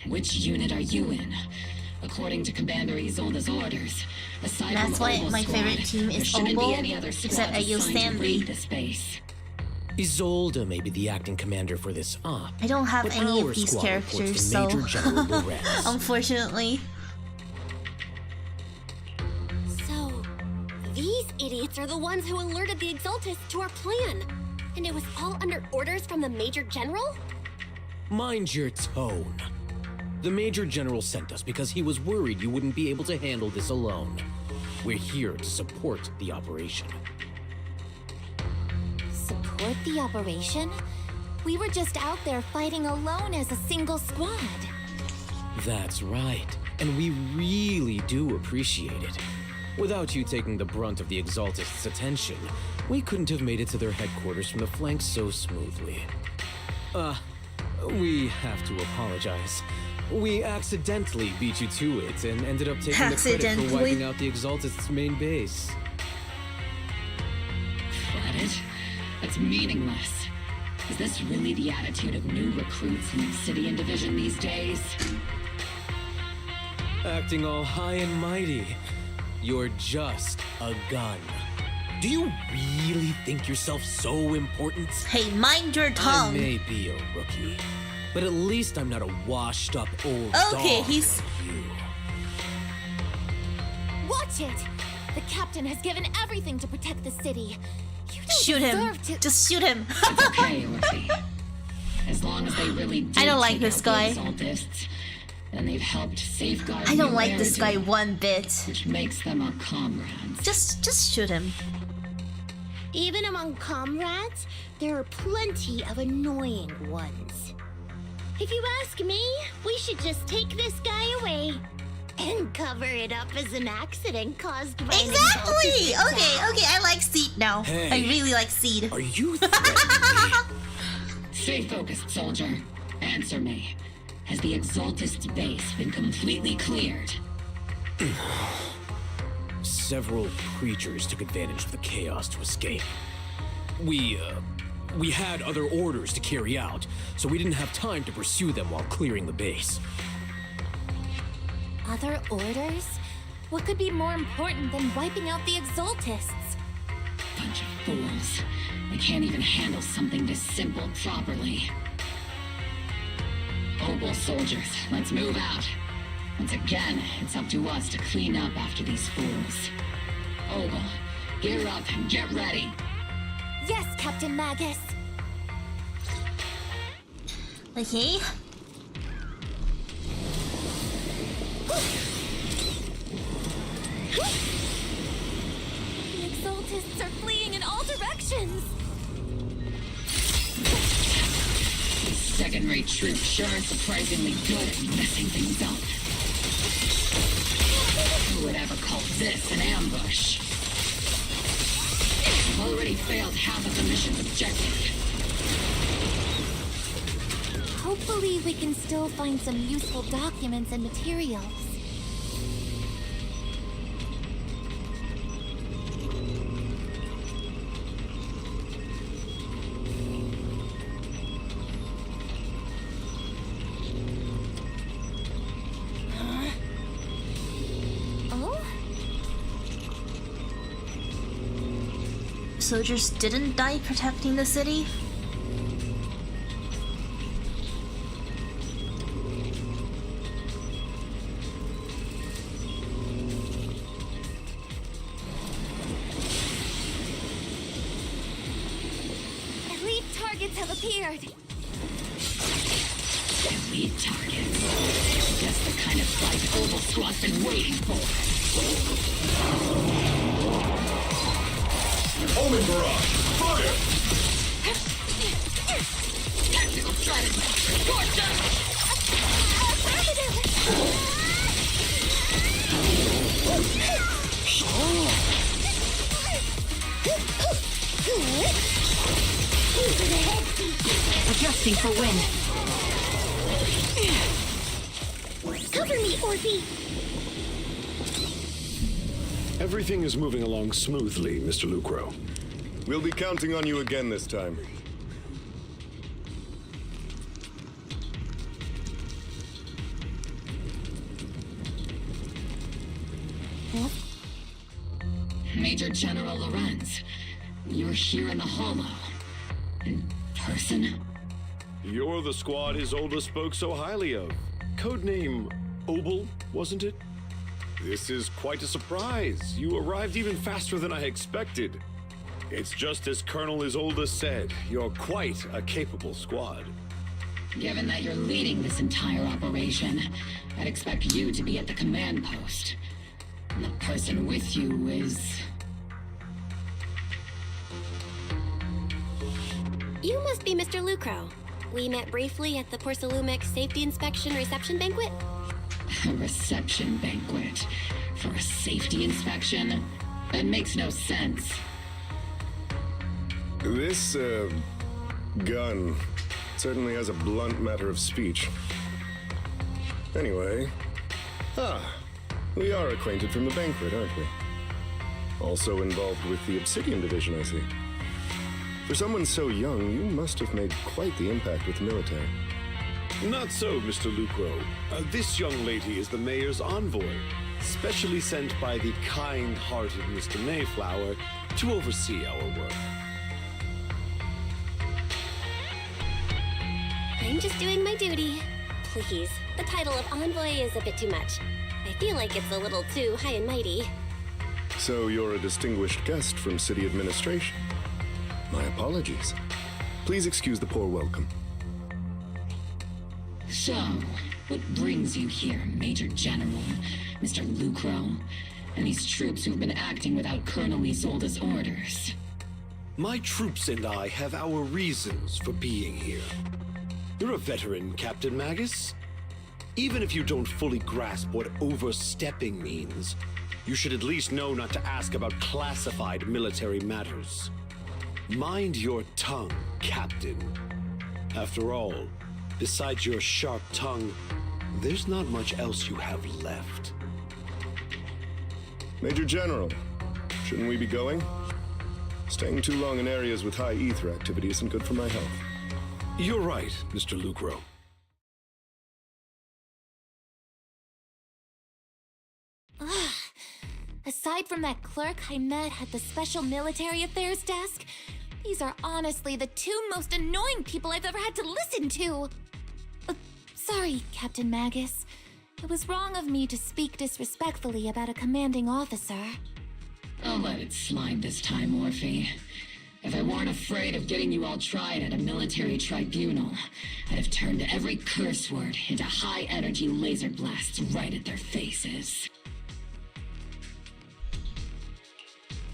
Speaker 10: Which unit are you in? According to Commander Isolde's orders, aside
Speaker 1: That's
Speaker 10: from
Speaker 1: why
Speaker 10: Opal
Speaker 1: my
Speaker 10: squad,
Speaker 1: favorite team
Speaker 10: there
Speaker 1: is
Speaker 10: shouldn't
Speaker 1: Opal,
Speaker 10: be any other
Speaker 1: except
Speaker 10: squads
Speaker 1: I use
Speaker 10: assigned to
Speaker 1: Stanley.
Speaker 10: raid this base.
Speaker 21: Isolde may be the acting commander for this op.
Speaker 1: I don't have
Speaker 21: but
Speaker 1: any
Speaker 21: our
Speaker 1: of these
Speaker 21: squad reports
Speaker 1: characters,
Speaker 21: to
Speaker 1: so
Speaker 21: Major General Lorenz.
Speaker 1: unfortunately.
Speaker 3: So, these idiots are the ones who alerted the Exaltists to our plan. And it was all under orders from the Major General?
Speaker 21: Mind your tone. The Major General sent us because he was worried you wouldn't be able to handle this alone. We're here to support the operation.
Speaker 11: Support the operation? We were just out there fighting alone as a single squad.
Speaker 21: That's right, and we really do appreciate it. Without you taking the brunt of the Exaltists' attention, we couldn't have made it to their headquarters from the flanks so smoothly. We have to apologize. We accidentally beat you to it and ended up taking the credit for wiping out the Exaltists' main base.
Speaker 10: Flat it? That's meaningless. Is this really the attitude of new recruits in the Obsidian Division these days?
Speaker 21: Acting all high and mighty. You're just a gun. Do you really think yourself so important?
Speaker 1: Hey, mind your tongue.
Speaker 21: I may be a rookie, but at least I'm not a washed-up old dog.
Speaker 1: Okay, he's...
Speaker 11: Watch it! The captain has given everything to protect the city. You don't
Speaker 1: Shoot him.
Speaker 11: deserve to...
Speaker 1: Just shoot him.
Speaker 10: It's okay, Orphe. As long as they really do
Speaker 1: I don't like
Speaker 10: take
Speaker 1: this
Speaker 10: out
Speaker 1: guy.
Speaker 10: the Exaltists, then they've helped safeguard
Speaker 1: I don't
Speaker 10: the
Speaker 1: like this guy
Speaker 10: American,
Speaker 1: one bit.
Speaker 10: which makes them our comrades.
Speaker 1: Just shoot him.
Speaker 13: Even among comrades, there are plenty of annoying ones. If you ask me, we should just take this guy away and cover it up as an accident caused by
Speaker 1: Exactly!
Speaker 13: an
Speaker 1: Okay, I like Seed now.
Speaker 21: Hey,
Speaker 1: I really like Seed.
Speaker 21: Are you threatening me?
Speaker 10: Stay focused, soldier. Answer me. Has the Exaltist's base been completely cleared?
Speaker 21: Several creatures took advantage of the chaos to escape. We had other orders to carry out, so we didn't have time to pursue them while clearing the base.
Speaker 11: Other orders? What could be more important than wiping out the Exaltists?
Speaker 10: Bunch of fools. They can't even handle something this simple properly. Opal soldiers, let's move out. Once again, it's up to us to clean up after these fools. Opal, gear up and get ready.
Speaker 11: Yes, Captain Magus.
Speaker 1: Okay.
Speaker 11: The Exaltists are fleeing in all directions.
Speaker 10: These second-rate troops sure are surprisingly good at messing things up. Who would ever call this an ambush? I've already failed half of the mission's objective.
Speaker 11: Hopefully we can still find some useful documents and materials.
Speaker 1: Soldiers didn't die protecting the city?
Speaker 11: targets have appeared.
Speaker 10: Elite targets. Just the kind of fight Oval Squad's been waiting for.
Speaker 20: Omen barrage! Fire!
Speaker 10: Tactical strategy! Torture!
Speaker 11: Adjusting for wind.
Speaker 13: Cover me, Orphe!
Speaker 18: Everything is moving along smoothly, Mr. Lucro.
Speaker 16: We'll be counting on you again this time.
Speaker 10: Major General Lorenz, you're here in the Hollow. In person?
Speaker 18: You're the squad Isolde spoke so highly of. Codename Obel, wasn't it? This is quite a surprise. You arrived even faster than I expected. It's just as Colonel Isolde said, you're quite a capable squad.
Speaker 10: Given that you're leading this entire operation, I'd expect you to be at the command post. And the person with you is...
Speaker 3: You must be Mr. Lucro. We met briefly at the Porcelumix Safety Inspection Reception Banquet.
Speaker 10: A reception banquet for a safety inspection? That makes no sense.
Speaker 16: This, gun certainly has a blunt matter of speech. Anyway, we are acquainted from the banquet, aren't we? Also involved with the Obsidian Division, I see. For someone so young, you must have made quite the impact with the military.
Speaker 18: Not so, Mr. Lucro. This young lady is the mayor's envoy, specially sent by the kind-hearted Mr. Mayflower to oversee our work.
Speaker 3: I'm just doing my duty. Please, the title of envoy is a bit too much. I feel like it's a little too high and mighty.
Speaker 16: So you're a distinguished guest from city administration. My apologies. Please excuse the poor welcome.
Speaker 10: So, what brings you here, Major General, Mr. Lucro, and these troops who've been acting without Colonel Isolde's orders?
Speaker 18: My troops and I have our reasons for being here. You're a veteran, Captain Magus. Even if you don't fully grasp what overstepping means, you should at least know not to ask about classified military matters. Mind your tongue, Captain. After all, besides your sharp tongue, there's not much else you have left.
Speaker 16: Major General, shouldn't we be going? Staying too long in areas with high ether activity isn't good for my health.
Speaker 18: You're right, Mr. Lucro.
Speaker 11: Aside from that clerk I met at the Special Military Affairs desk, these are honestly the two most annoying people I've ever had to listen to. Sorry, Captain Magus. It was wrong of me to speak disrespectfully about a commanding officer.
Speaker 10: I'll let it slide this time, Orphe. If I weren't afraid of getting you all tried at a military tribunal, I'd have turned every curse word into high-energy laser blasts right at their faces.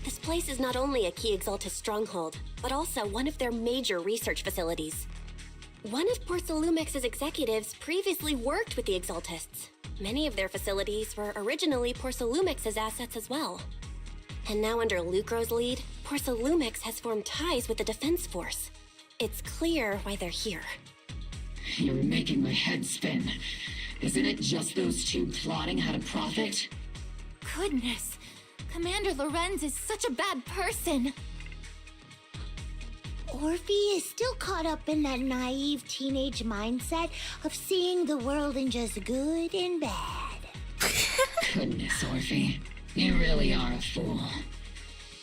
Speaker 3: This place is not only a key Exaltus stronghold, but also one of their major research facilities. One of Porcelumix's executives previously worked with the Exaltists. Many of their facilities were originally Porcelumix's assets as well. And now under Lucro's lead, Porcelumix has formed ties with the Defense Force. It's clear why they're here.
Speaker 10: You're making my head spin. Isn't it just those two plotting how to profit?
Speaker 11: Goodness, Commander Lorenz is such a bad person.
Speaker 13: Orphe is still caught up in that naive teenage mindset of seeing the world in just good and bad.
Speaker 10: Goodness, Orphe. You really are a fool.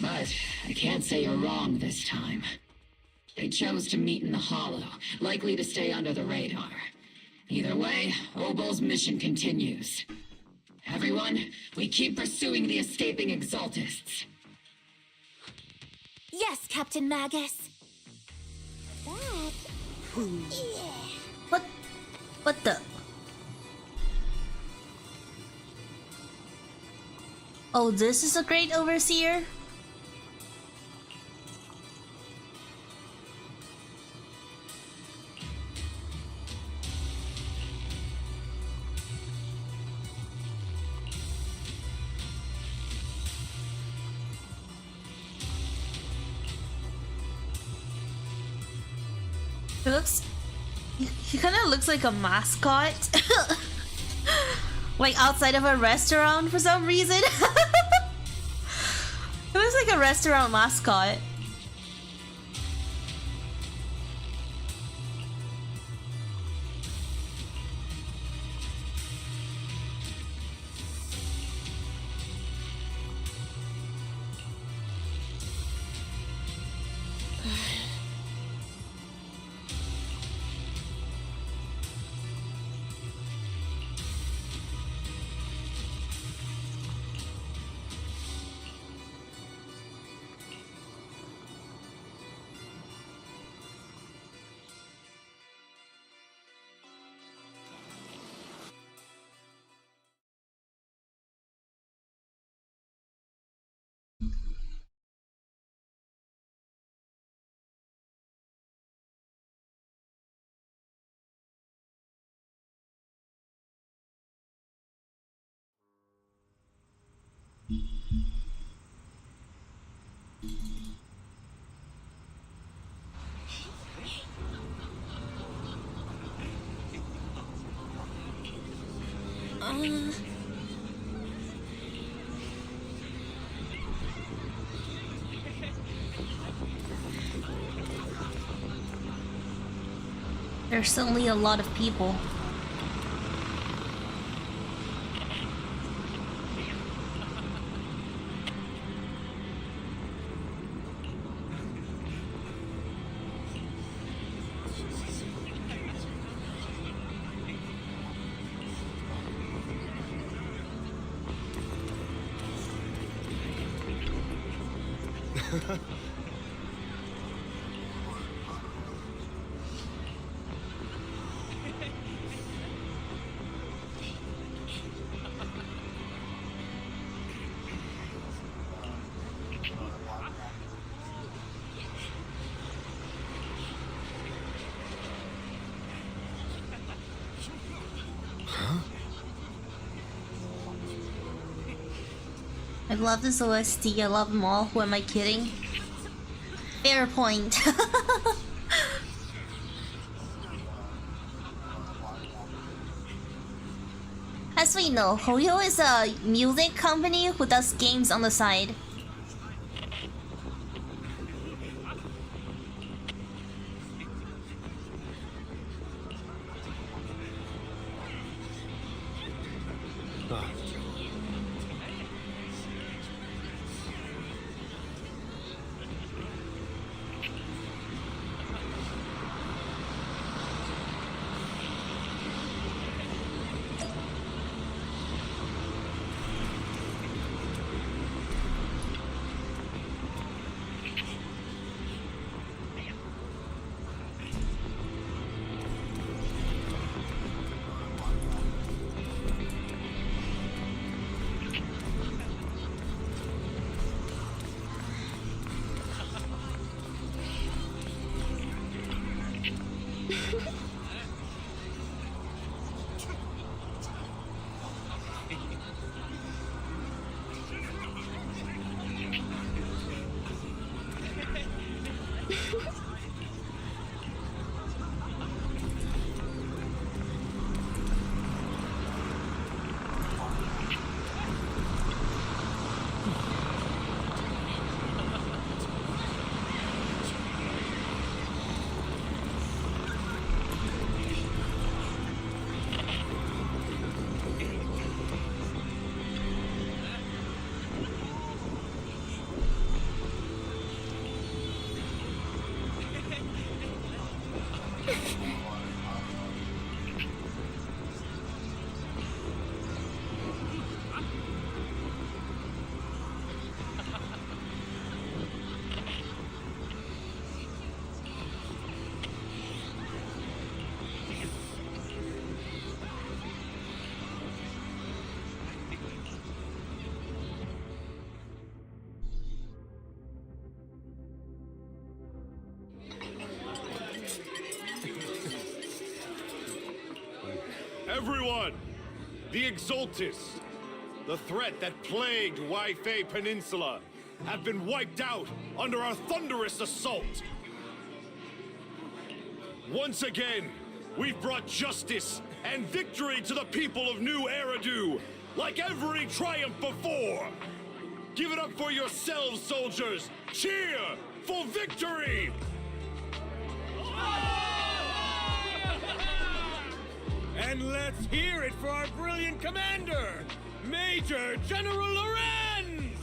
Speaker 10: But I can't say you're wrong this time. They chose to meet in the Hollow, likely to stay under the radar. Either way, Obel's mission continues. Everyone, we keep pursuing the escaping Exaltists.
Speaker 11: Yes, Captain Magus.
Speaker 13: that. Yeah.
Speaker 1: What the? Oh, this is a great overseer? He kind of looks like a mascot. Like outside of a restaurant for some reason. It looks like a restaurant mascot. There's certainly a lot of people. I love this OST, I love them all. Who am I kidding? Fair point. As we know, Hoyo is a music company who does games on the side.
Speaker 18: Everyone! The Exaltists, the threat that plagued Waifei Peninsula, have been wiped out under our thunderous assault. Once again, we've brought justice and victory to the people of New Eridu, like every triumph before. Give it up for yourselves, soldiers! Cheer for victory!
Speaker 2: And let's hear it for our brilliant commander, Major General Lorenz!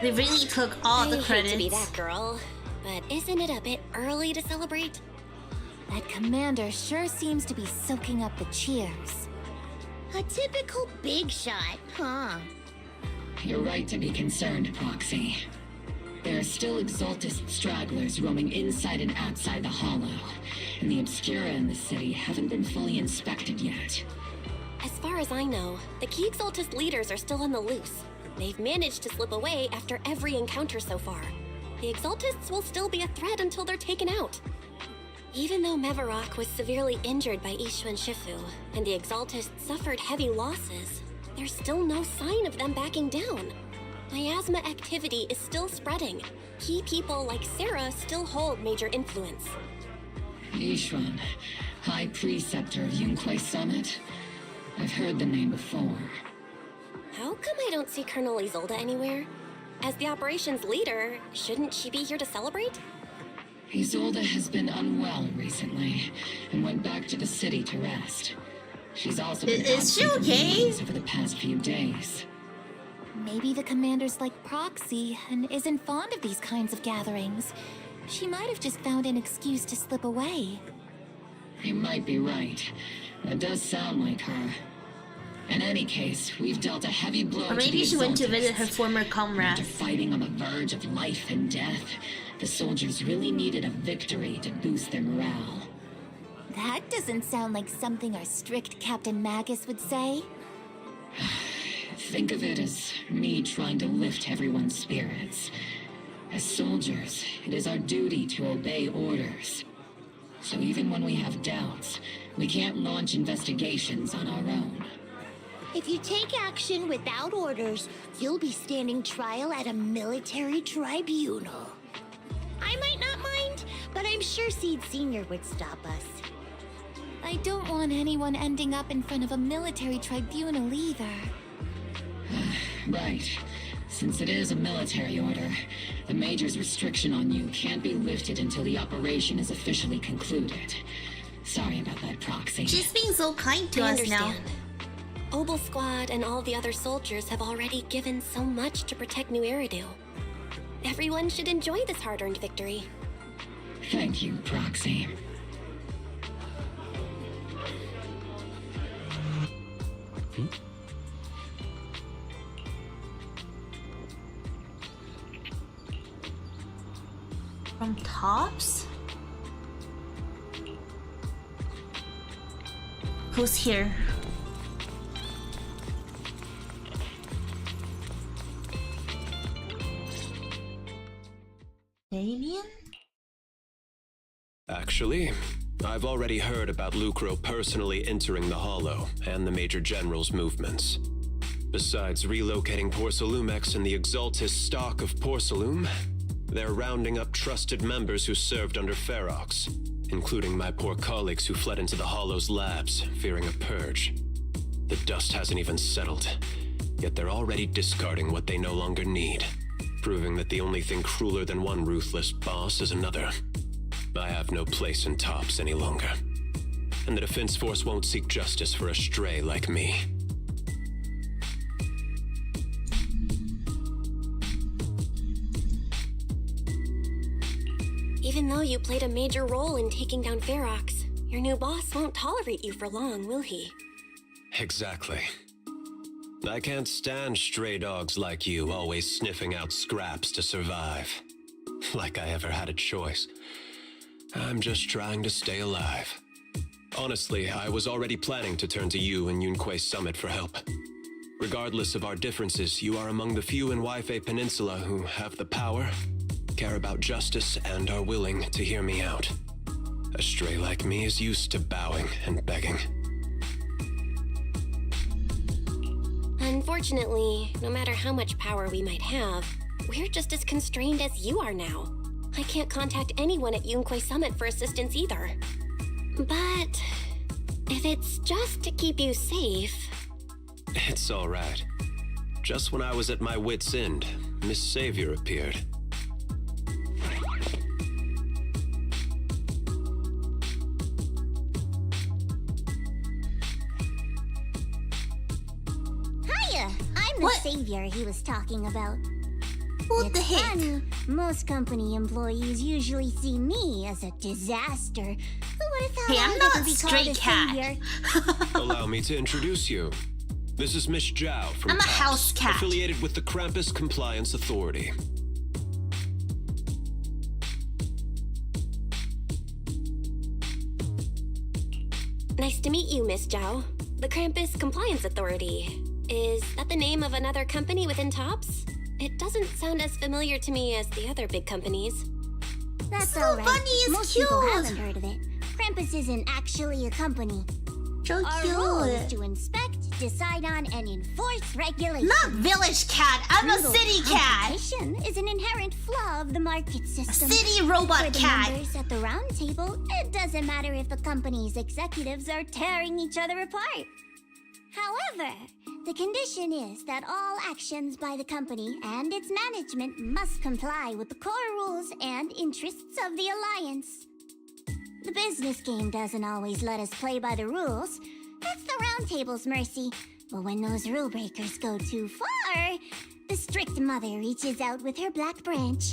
Speaker 1: They really took all the
Speaker 3: I
Speaker 1: credits.
Speaker 3: hate to be that girl, but isn't it a bit early to celebrate?
Speaker 11: That commander sure seems to be soaking up the cheers.
Speaker 13: A typical big shot, huh?
Speaker 10: You're right to be concerned, Proxy. There are still Exaltist stragglers roaming inside and outside the Hollow, and the Obscura in the city haven't been fully inspected yet.
Speaker 3: As far as I know, the key Exaltist leaders are still on the loose. They've managed to slip away after every encounter so far. The Exaltists will still be a threat until they're taken out. Even though Mevarok was severely injured by Ishu and Shifu, and the Exaltists suffered heavy losses, there's still no sign of them backing down. Miasma activity is still spreading. Key people like Sarah still hold major influence.
Speaker 10: Yishuan, High Preceptor of Yunquai Summit? I've heard the name before.
Speaker 3: How come I don't see Colonel Isolde anywhere? As the operations leader, shouldn't she be here to celebrate?
Speaker 10: Isolde has been unwell recently, and went back to the city to rest. She's also been
Speaker 1: Is she
Speaker 10: absent from
Speaker 1: okay?
Speaker 10: meetings over the past few days.
Speaker 11: Maybe the commander's like Proxy and isn't fond of these kinds of gatherings. She might have just found an excuse to slip away.
Speaker 10: You might be right. That does sound like her. In any case, we've dealt a heavy blow
Speaker 1: Or
Speaker 10: to
Speaker 1: maybe
Speaker 10: the
Speaker 1: she went to
Speaker 10: Exaltists.
Speaker 1: visit her former
Speaker 10: After
Speaker 1: comrades.
Speaker 10: fighting on the verge of life and death, the soldiers really needed a victory to boost their morale.
Speaker 11: That doesn't sound like something our strict Captain Magus would say.
Speaker 10: Think of it as me trying to lift everyone's spirits. As soldiers, it is our duty to obey orders. So even when we have doubts, we can't launch investigations on our own.
Speaker 13: If you take action without orders, you'll be standing trial at a military tribunal. I might not mind, but I'm sure Seed Senior would stop us.
Speaker 11: I don't want anyone ending up in front of a military tribunal either.
Speaker 10: Right. Since it is a military order, the Major's restriction on you can't be lifted until the operation is officially concluded. Sorry about that, Proxy.
Speaker 1: She's being so kind to
Speaker 3: I
Speaker 1: us now.
Speaker 3: understand. Obel Squad and all the other soldiers have already given so much to protect New Eridu. Everyone should enjoy this hard-earned victory.
Speaker 10: Thank you, Proxy.
Speaker 1: From Tops? Who's here? Damien?
Speaker 19: Actually, I've already heard about Lucro personally entering the Hollow and the Major General's movements. Besides relocating Porcelumex and the Exaltist stock of Porcelume, they're rounding up trusted members who served under Ferox, including my poor colleagues who fled into the Hollow's labs, fearing a purge. The dust hasn't even settled, yet they're already discarding what they no longer need, proving that the only thing crueler than one ruthless boss is another. I have no place in Tops any longer, and the Defense Force won't seek justice for a stray like me.
Speaker 3: Even though you played a major role in taking down Ferox, your new boss won't tolerate you for long, will he?
Speaker 19: Exactly. I can't stand stray dogs like you always sniffing out scraps to survive. Like I ever had a choice. I'm just trying to stay alive. Honestly, I was already planning to turn to you and Yunquai Summit for help. Regardless of our differences, you are among the few in Waifei Peninsula who have the power, care about justice, and are willing to hear me out. A stray like me is used to bowing and begging.
Speaker 3: Unfortunately, no matter how much power we might have, we're just as constrained as you are now. I can't contact anyone at Yunquay Summit for assistance either. But if it's just to keep you safe...
Speaker 19: It's all right. Just when I was at my wit's end, Miss Savior appeared.
Speaker 13: Hiya! I'm the savior he was talking about.
Speaker 1: What the heck?
Speaker 13: Funny, most company employees usually see me as a disaster. Who would have thought
Speaker 1: Hey, I'm
Speaker 13: I'd
Speaker 1: not
Speaker 13: ever be
Speaker 1: Stray
Speaker 13: called a
Speaker 1: Cat.
Speaker 13: savior?
Speaker 19: Allow me to introduce you. This is Miss Zhao from
Speaker 1: I'm a
Speaker 19: TAPS,
Speaker 1: house cat.
Speaker 19: affiliated with the Krampus Compliance Authority.
Speaker 3: Nice to meet you, Miss Zhao. The Krampus Compliance Authority. Is that the name of another company within TOPS? It doesn't sound as familiar to me as the other big companies.
Speaker 13: That's
Speaker 1: So
Speaker 13: alright.
Speaker 1: funny, it's
Speaker 13: Most
Speaker 1: cute.
Speaker 13: people haven't heard of it. Krampus isn't actually a company.
Speaker 1: So
Speaker 13: Our role is
Speaker 1: cute.
Speaker 13: to inspect, decide on, and enforce regulations.
Speaker 1: Not village cat. I'm a
Speaker 13: Brutal
Speaker 1: city cat.
Speaker 13: competition is an inherent flaw of the market system.
Speaker 1: City robot
Speaker 13: For the
Speaker 1: cat.
Speaker 13: members at the round table, it doesn't matter if the company's executives are tearing each other apart. However, the condition is that all actions by the company and its management must comply with the core rules and interests of the Alliance. The business game doesn't always let us play by the rules. That's the round table's mercy. But when those rule breakers go too far, the strict mother reaches out with her black branch.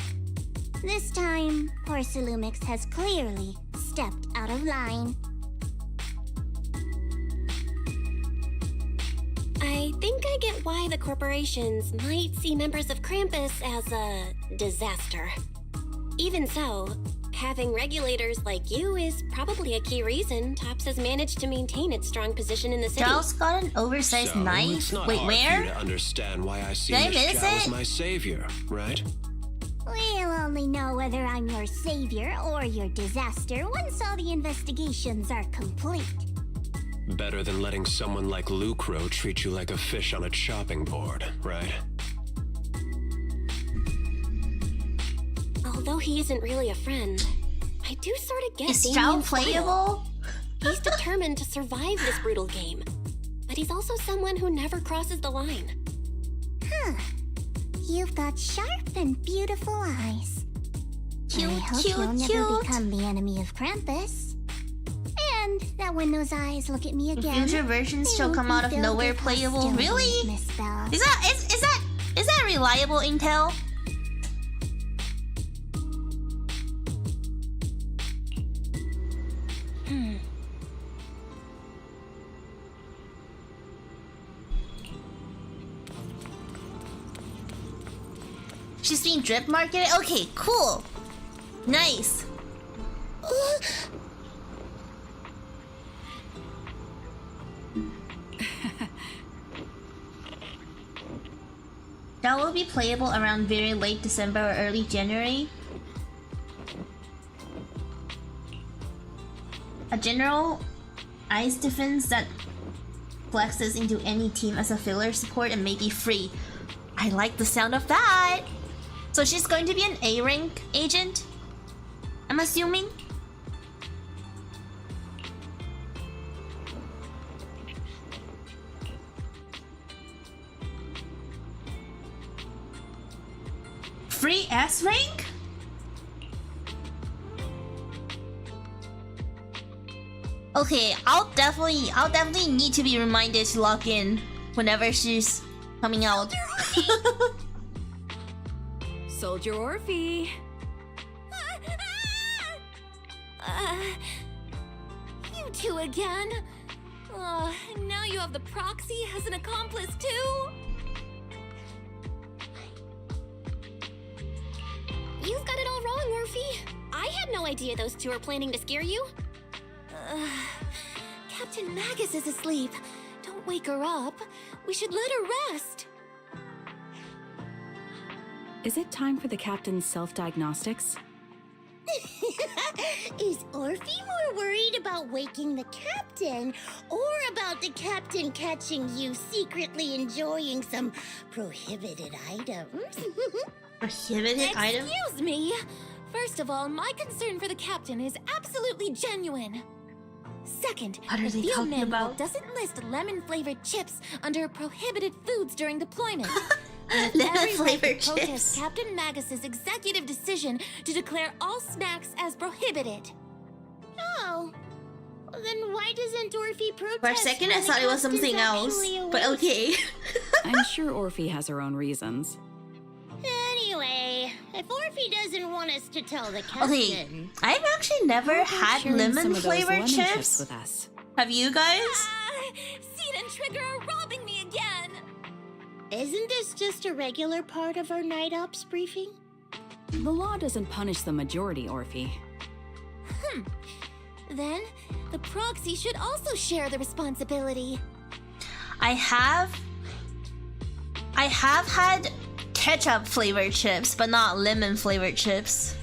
Speaker 13: This time, poor Salumix has clearly stepped out of line.
Speaker 3: I think I get why the corporations might see members of Krampus as a disaster. Even so, having regulators like you is probably a key reason TOPS has managed to maintain its strong position in the city.
Speaker 1: Zhao's got an oversized
Speaker 19: So,
Speaker 1: knife.
Speaker 19: it's not
Speaker 1: Wait,
Speaker 19: hard for you
Speaker 1: where?
Speaker 19: to understand why I see
Speaker 1: Did I
Speaker 19: Miss
Speaker 1: miss
Speaker 19: Zhao as
Speaker 1: it?
Speaker 19: my savior, right?
Speaker 13: We'll only know whether I'm your savior or your disaster once all the investigations are complete.
Speaker 19: Better than letting someone like Lucro treat you like a fish on a chopping board, right?
Speaker 3: Although he isn't really a friend, I do sort of get
Speaker 1: Is Zhao
Speaker 3: Damien's style.
Speaker 1: playable?
Speaker 3: He's determined to survive this brutal game, but he's also someone who never crosses the line.
Speaker 13: Huh. You've got sharp and beautiful eyes.
Speaker 1: Cute,
Speaker 13: I hope
Speaker 1: cute,
Speaker 13: you'll never
Speaker 1: cute.
Speaker 13: become the enemy of Krampus. And that when those eyes look at me again,
Speaker 1: Future versions
Speaker 13: they
Speaker 1: shall
Speaker 13: won't
Speaker 1: come
Speaker 13: be
Speaker 1: out of
Speaker 13: filled
Speaker 1: nowhere
Speaker 13: with
Speaker 1: playable.
Speaker 13: hostility,
Speaker 1: Really?
Speaker 13: Miss Bell.
Speaker 1: Is that reliable intel? She's being drip marketed? Okay, cool. Nice. That will be playable around very late December or early January. A general ice defense that flexes into any team as a filler support and may be free. I like the sound of that! So she's going to be an A-rank agent? I'm assuming? Free S-rank? Okay, I'll definitely need to be reminded to log in whenever she's coming out.
Speaker 12: Soldier Orphe.
Speaker 11: You two again? Now you have the proxy as an accomplice too?
Speaker 3: You've got it all wrong, Orphe. I had no idea those two were planning to scare you.
Speaker 11: Captain Magus is asleep. Don't wake her up. We should let her rest.
Speaker 12: Is it time for the captain's self-diagnostics?
Speaker 13: Is Orphe more worried about waking the captain or about the captain catching you secretly enjoying some prohibited items?
Speaker 1: Prohibited item?
Speaker 11: Excuse me! First of all, my concern for the captain is absolutely genuine. Second,
Speaker 1: What are
Speaker 11: the
Speaker 1: they
Speaker 11: field
Speaker 1: talking
Speaker 11: manual
Speaker 1: about?
Speaker 11: doesn't list lemon-flavored chips under prohibited foods during deployment. And
Speaker 1: Lemon
Speaker 11: every right
Speaker 1: flavored
Speaker 11: to protest
Speaker 1: chips.
Speaker 11: Captain Magus's executive decision to declare all snacks as prohibited.
Speaker 13: Oh. Well, then why doesn't Orphe protest?
Speaker 1: For a second, I
Speaker 13: when the
Speaker 1: thought it was
Speaker 13: captain's
Speaker 1: something else.
Speaker 13: actually awake?
Speaker 1: But okay.
Speaker 12: I'm sure Orphe has her own reasons.
Speaker 13: Anyway, if Orphe doesn't want us to tell the captain...
Speaker 1: Okay, I've actually never
Speaker 12: How about
Speaker 1: had
Speaker 12: sharing some
Speaker 1: lemon
Speaker 12: of those
Speaker 1: flavored
Speaker 12: lemon
Speaker 1: chips.
Speaker 12: with us?
Speaker 1: Have you guys?
Speaker 11: Seed and Trigger are robbing me again!
Speaker 13: Isn't this just a regular part of our night ops briefing?
Speaker 12: The law doesn't punish the majority, Orphe.
Speaker 11: Then, the proxy should also share the responsibility.
Speaker 1: I have had ketchup flavored chips, but not lemon flavored chips.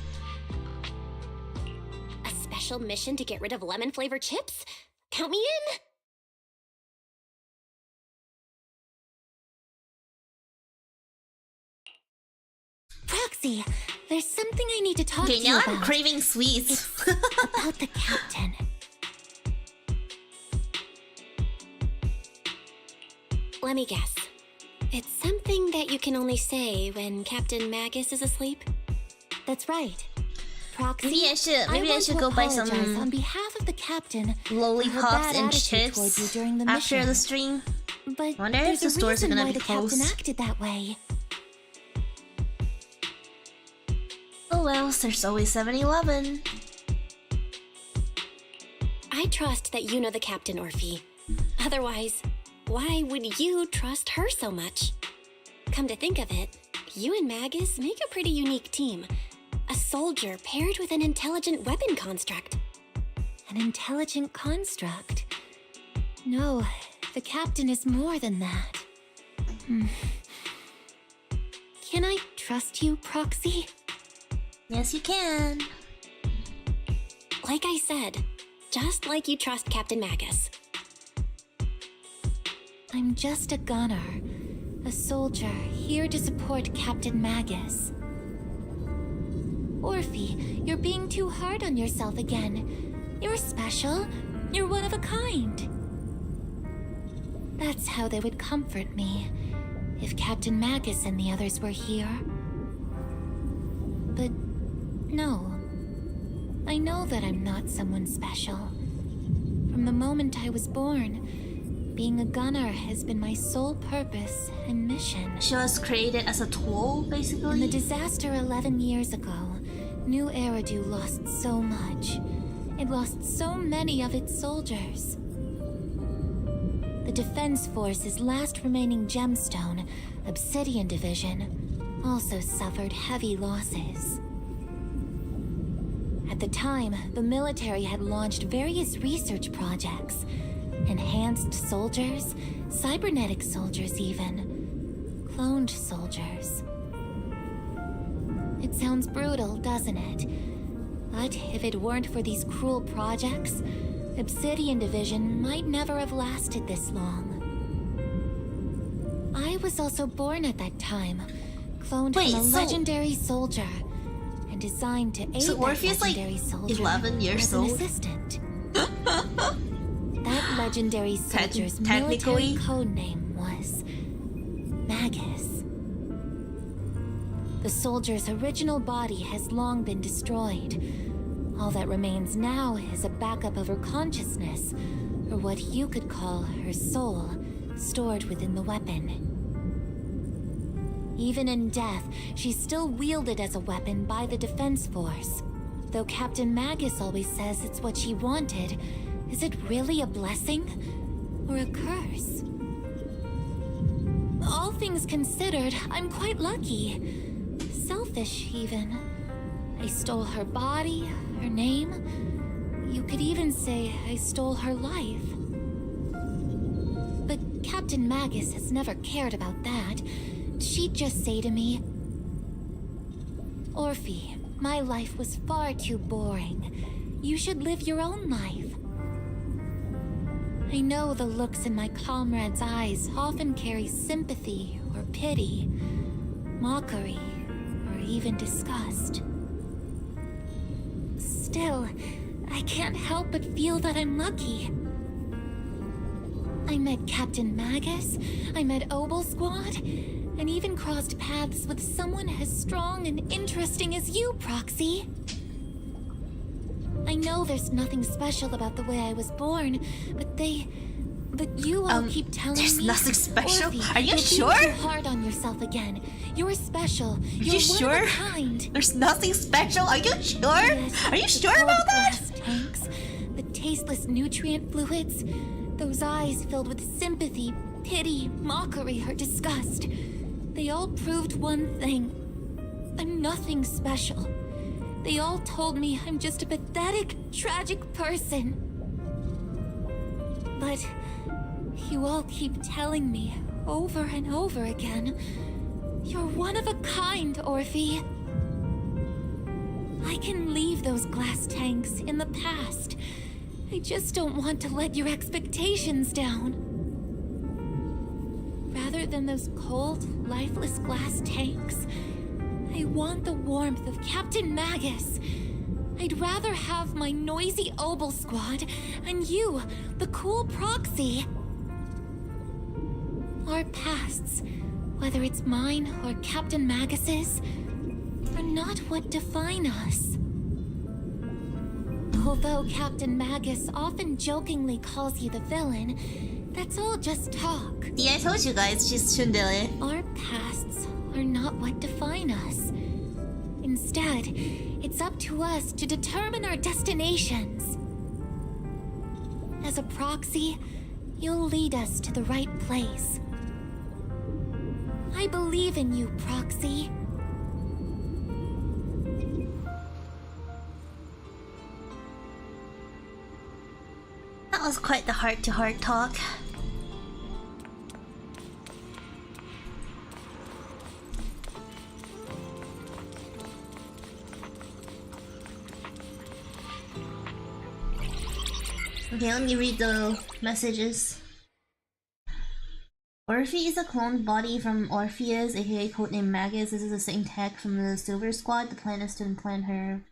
Speaker 3: A special mission to get rid of lemon-flavored chips? Count me in!
Speaker 11: Proxy, there's something I need to talk
Speaker 1: Okay,
Speaker 11: to
Speaker 1: now
Speaker 11: you
Speaker 1: I'm
Speaker 11: about.
Speaker 1: craving sweets.
Speaker 11: About the captain.
Speaker 3: Let me guess. It's something that you can only say when Captain Magus is asleep?
Speaker 11: That's right. Proxy,
Speaker 1: Maybe I
Speaker 11: want
Speaker 1: should
Speaker 11: to
Speaker 1: go buy
Speaker 11: apologize
Speaker 1: some
Speaker 11: on behalf of the captain for her
Speaker 1: lollipops
Speaker 11: bad
Speaker 1: and
Speaker 11: attitude towards you
Speaker 1: chips
Speaker 11: during the
Speaker 1: after
Speaker 11: mission.
Speaker 1: the stream.
Speaker 11: But
Speaker 1: Wonder if
Speaker 11: there's
Speaker 1: the
Speaker 11: a
Speaker 1: stores are
Speaker 11: reason
Speaker 1: gonna
Speaker 11: why
Speaker 1: be
Speaker 11: the captain
Speaker 1: closed.
Speaker 11: acted that way.
Speaker 1: Oh well, there's always 7-Eleven.
Speaker 3: I trust that you know the captain, Orphe. Otherwise, why would you trust her so much? Come to think of it, you and Magus make a pretty unique team. A soldier paired with an intelligent weapon construct.
Speaker 11: An intelligent construct? No, the captain is more than that. Can I trust you, Proxy?
Speaker 1: Yes, you can.
Speaker 3: Like I said, just like you trust Captain Magus.
Speaker 11: I'm just a gunner. A soldier here to support Captain Magus. Orphe, you're being too hard on yourself again. You're special. You're one of a kind. That's how they would comfort me, if Captain Magus and the others were here. But no. I know that I'm not someone special. From the moment I was born, being a gunner has been my sole purpose and mission.
Speaker 1: She was created as a tool, basically.
Speaker 11: In the disaster 11 years ago, New Eridu lost so much. It lost so many of its soldiers. The Defense Force's last remaining gemstone, Obsidian Division, also suffered heavy losses. At the time, the military had launched various research projects. Enhanced soldiers, cybernetic soldiers even, cloned soldiers. It sounds brutal, doesn't it? But if it weren't for these cruel projects, Obsidian Division might never have lasted this long. I was also born at that time, cloned from a legendary soldier, and designed to aid
Speaker 1: So
Speaker 11: that
Speaker 1: Orpheus, like,
Speaker 11: legendary soldier
Speaker 1: 11 years
Speaker 11: as an
Speaker 1: old?
Speaker 11: assistant. That legendary soldier's
Speaker 1: technically?
Speaker 11: military code name was Magus. The soldier's original body has long been destroyed. All that remains now is a backup of her consciousness, or what you could call her soul, stored within the weapon. Even in death, she's still wielded as a weapon by the Defense Force. Though Captain Magus always says it's what she wanted, is it really a blessing or a curse? All things considered, I'm quite lucky. Selfish, even. I stole her body, her name. You could even say I stole her life. But Captain Magus has never cared about that. She'd just say to me, Orphe, My life was far too boring. You should live your own life. I know the looks in my comrades' eyes often carry sympathy or pity, mockery, or even disgust. Still, I can't help but feel that I'm lucky. I met Captain Magus, I met Obel Squad, and even crossed paths with someone as strong and interesting as you, Proxy. I know there's nothing special about the way I was born, but you all keep telling me...
Speaker 1: There's nothing special?
Speaker 11: Orphe,
Speaker 1: Are you
Speaker 11: you're
Speaker 1: sure?
Speaker 11: being too hard on yourself again. You're special. You're
Speaker 1: you
Speaker 11: one
Speaker 1: sure?
Speaker 11: of a kind.
Speaker 1: There's nothing special? Are you sure?
Speaker 11: Yes,
Speaker 1: Are you sure about that?
Speaker 11: Glass tanks, the tasteless nutrient fluids, those eyes filled with sympathy, pity, mockery, or disgust. They all proved one thing. I'm nothing special. They all told me I'm just a pathetic, tragic person. But you all keep telling me over and over again, you're one of a kind, Orphe. I can leave those glass tanks in the past. I just don't want to let your expectations down. Rather than those cold, lifeless glass tanks, I want the warmth of Captain Magus. I'd rather have my noisy Obel Squad and you, the cool Proxy. Our pasts, whether it's mine or Captain Magus's, are not what define us. Although Captain Magus often jokingly calls you the villain, that's all just talk.
Speaker 1: Yeah, I told you guys, she's tsundere.
Speaker 11: Our pasts are not what define us. Instead, it's up to us to determine our destinations. As a Proxy, you'll lead us to the right place. I believe in you, Proxy.
Speaker 1: That was quite the heart-to-heart talk. Okay, let me read the messages. Orphe is a cloned body from Orpheus, aka codename Magus. This is the same tech from the Silver Squad. The plan is to implant her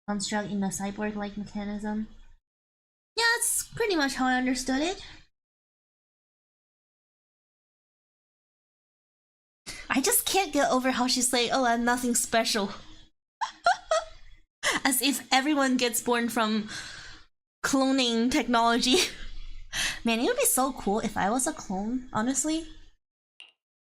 Speaker 1: construct in a cyborg-like mechanism. Yeah, that's pretty much how I understood it. I just can't get over how she's like, oh, I'm nothing special. As if everyone gets born from cloning technology. Man, it would be so cool if I was a clone, honestly.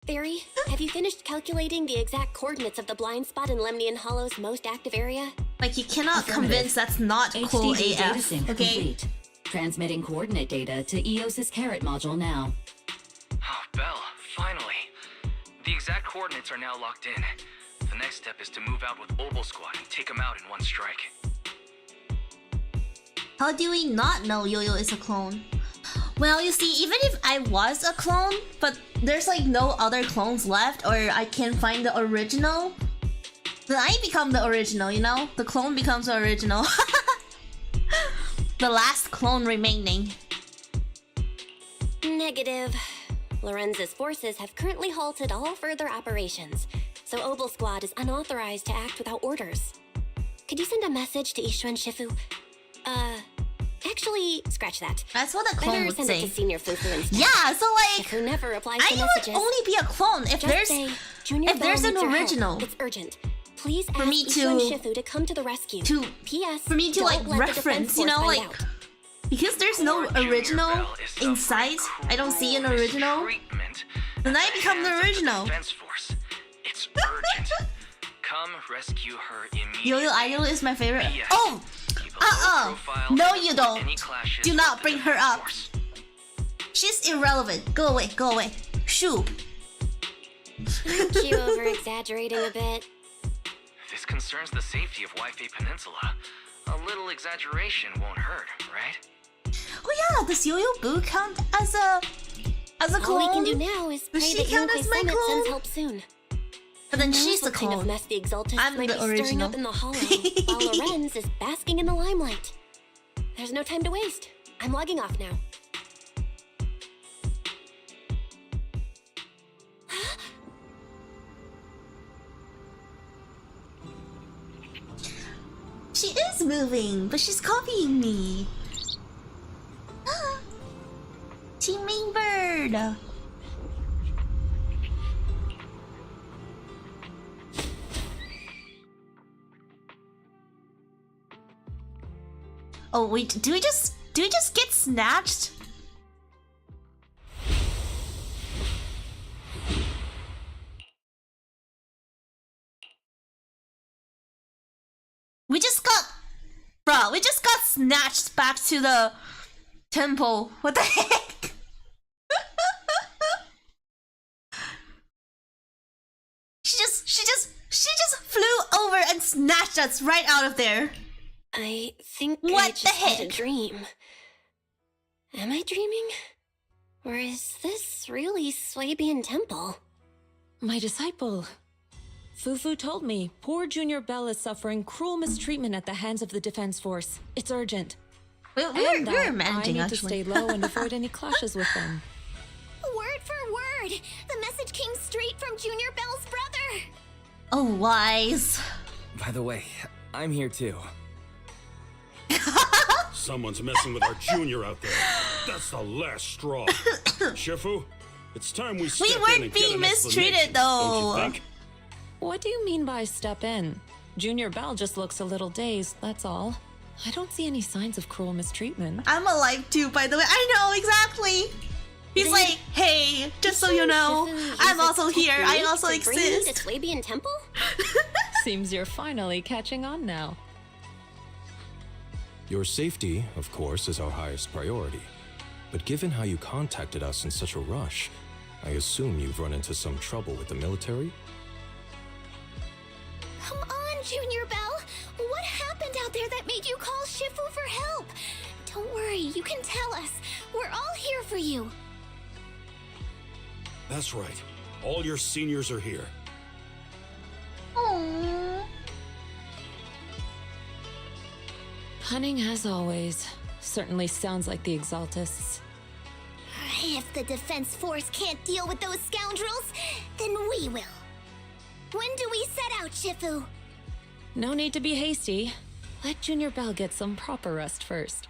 Speaker 3: Fairy, have you finished calculating the exact coordinates of the blind spot in Lemnian Hollow's most active area?
Speaker 1: Like, you cannot convince that's not cool
Speaker 7: HDD data
Speaker 1: AF,
Speaker 7: sync
Speaker 1: okay?
Speaker 7: complete. Transmitting coordinate data to EOS's Carrot module now.
Speaker 4: Oh, Belle, finally. The exact coordinates are now locked in. The next step is to move out with Obel Squad and take them out in one strike.
Speaker 1: How do we not know Yo-Yo is a clone? Well, you see, even if I was a clone, but there's like no other clones left, or I can't find the original, then I become the original, you know? The clone becomes the original. The last clone remaining.
Speaker 3: Negative. Lorenza's forces have currently halted all further operations, so Obel Squad is unauthorized to act without orders. Could you send a message to Ishuan Shifu? Actually, scratch that.
Speaker 1: That's what a clone
Speaker 3: Better
Speaker 1: would
Speaker 3: send
Speaker 1: say.
Speaker 3: it to Senior Fufu instead.
Speaker 1: Yeah, so like,
Speaker 3: Who never replies
Speaker 1: I
Speaker 3: to
Speaker 1: would
Speaker 3: messages.
Speaker 1: only be a clone if
Speaker 3: Just
Speaker 1: there's
Speaker 3: say, Junior
Speaker 1: if there's
Speaker 3: Bell
Speaker 1: an
Speaker 3: needs your help.
Speaker 1: original.
Speaker 3: It's urgent. Please
Speaker 1: For
Speaker 3: ask
Speaker 1: me
Speaker 3: Ishuan
Speaker 1: to-
Speaker 3: Shifu to come to the rescue. P.S.
Speaker 1: for me to
Speaker 3: don't
Speaker 1: like
Speaker 3: let the defense
Speaker 1: reference, you
Speaker 3: force
Speaker 1: know,
Speaker 3: find
Speaker 1: like
Speaker 3: out.
Speaker 1: because there's no original inside. I don't see an original. Then I become the original.
Speaker 4: Defense force. It's urgent. Come rescue her immediately.
Speaker 1: Yo-Yo Idol is my favorite. Oh! No, you don't. Do not bring her up. She's irrelevant. Go away, go away. Shoo.
Speaker 3: Aren't you over-exaggerating a bit?
Speaker 4: This concerns the safety of Wi-Fi Peninsula. A little exaggeration won't hurt, right?
Speaker 1: Oh yeah, does Yo-Yo Boo count as a clone?
Speaker 3: All we can do now is pray
Speaker 1: Does she
Speaker 3: that
Speaker 1: count
Speaker 3: Yunkai
Speaker 1: as my
Speaker 3: Summit
Speaker 1: clone?
Speaker 3: sends help soon.
Speaker 1: But then
Speaker 3: Who knows
Speaker 1: she's the
Speaker 3: what kind of
Speaker 1: clone.
Speaker 3: mess the Exaltus
Speaker 1: I'm
Speaker 3: might
Speaker 1: the
Speaker 3: be stirring
Speaker 1: original.
Speaker 3: up in the hollow, while Lorenz is basking in the limelight. There's no time to waste. I'm logging off now.
Speaker 1: She is moving, but she's copying me. Team Bird. Oh wait, do we just get snatched? We just got snatched back to the temple. What the heck? She just flew over and snatched us right out of there.
Speaker 3: I think
Speaker 1: What
Speaker 3: I
Speaker 1: the
Speaker 3: just had a
Speaker 1: heck?
Speaker 3: dream. Am I dreaming? Or is this really Swabian Temple?
Speaker 12: My disciple. Fufu told me poor Junior Bell is suffering cruel mistreatment at the hands of the Defense Force. It's urgent.
Speaker 1: We
Speaker 12: And
Speaker 1: were
Speaker 12: that
Speaker 1: managing,
Speaker 12: I need to
Speaker 1: actually.
Speaker 12: stay low and avoid any clashes with them.
Speaker 13: Word for word! The message came straight from Junior Bell's brother!
Speaker 1: Oh, wise.
Speaker 8: By the way, I'm here too.
Speaker 2: Someone's messing with our junior out there. That's the last straw. Shifu, it's time we step in
Speaker 1: weren't
Speaker 2: and
Speaker 1: being
Speaker 2: get an
Speaker 1: mistreated,
Speaker 2: explanation,
Speaker 1: though.
Speaker 2: don't you think?
Speaker 12: What do you mean by step in? Junior Bell just looks a little dazed, that's all. I don't see any signs of cruel mistreatment.
Speaker 1: I'm alive too, by the way. I know, exactly. He's
Speaker 3: Then-
Speaker 1: like, hey, just so you know,
Speaker 3: Shifu
Speaker 1: I'm
Speaker 3: uses
Speaker 1: also here. I
Speaker 3: technique
Speaker 1: also
Speaker 3: to bring me to
Speaker 1: exist.
Speaker 3: Swabian Temple?
Speaker 12: Seems you're finally catching on now.
Speaker 22: Your safety, of course, is our highest priority. But given how you contacted us in such a rush, I assume you've run into some trouble with the military?
Speaker 13: Come on, Junior Bell! What happened out there that made you call Shifu for help? Don't worry, you can tell us. We're all here for you.
Speaker 2: That's right. All your seniors are here.
Speaker 1: Aww.
Speaker 12: Cunning as always. Certainly sounds like the Exaltists.
Speaker 13: If the Defense Force can't deal with those scoundrels, then we will. When do we set out, Shifu?
Speaker 12: No need to be hasty. Let Junior Bell get some proper rest first.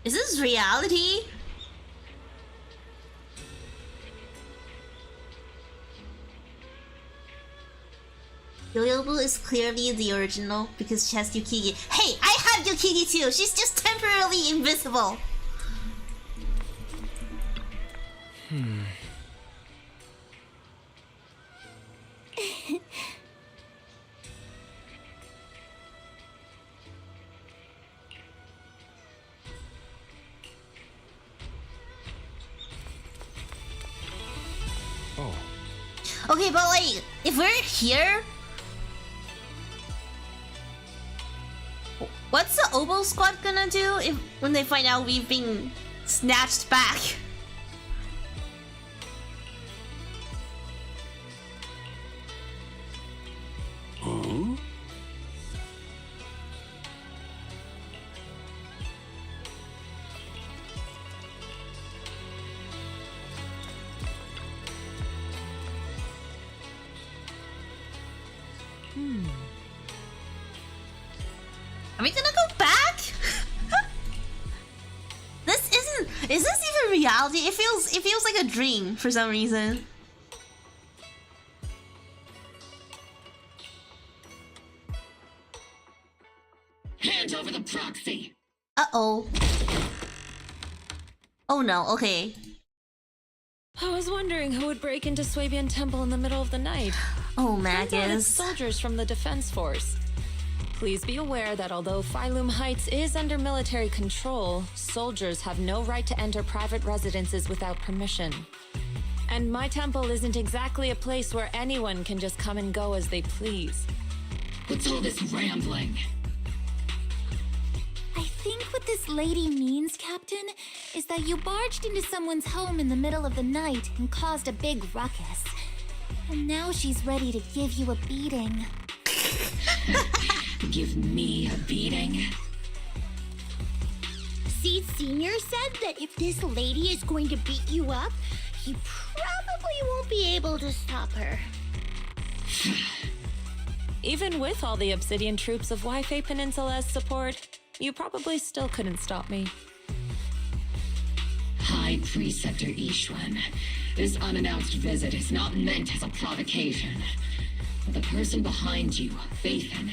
Speaker 1: Is this reality? Yoyobu is clearly the original because she has Yukigi. Hey, I have Yukigi too! She's just temporarily invisible!
Speaker 22: Oh.
Speaker 1: Okay, but like, if we're here... What's the Oboe Squad gonna do if when they find out we've been snatched back?
Speaker 2: Huh?
Speaker 1: Are we gonna go back? Is this even reality? It feels like a dream for some reason.
Speaker 10: Hand over the proxy!
Speaker 1: Uh-oh. Oh no, okay.
Speaker 12: I was wondering who would break into Swabian Temple in the middle of the night.
Speaker 1: Oh,
Speaker 12: Turns out it's
Speaker 1: Magus.
Speaker 12: soldiers from the Defense Force. Please be aware that although Phylum Heights is under military control, soldiers have no right to enter private residences without permission. And my temple isn't exactly a place where anyone can just come and go as they please.
Speaker 10: What's all this rambling?
Speaker 13: I think what the
Speaker 11: this lady means, Captain, is that you barged into someone's home in the middle of the night and caused a big ruckus. And now she's ready to give you a beating.
Speaker 10: Give me a beating?
Speaker 13: Seed Senior said that if this lady is going to beat you up, he probably won't be able to stop her.
Speaker 12: Even with all the Obsidian troops of Wi-Fi Peninsula's support, you probably still couldn't stop me.
Speaker 10: High Preceptor Ishwan, this unannounced visit is not meant as a provocation. But the person behind you, Phaethon,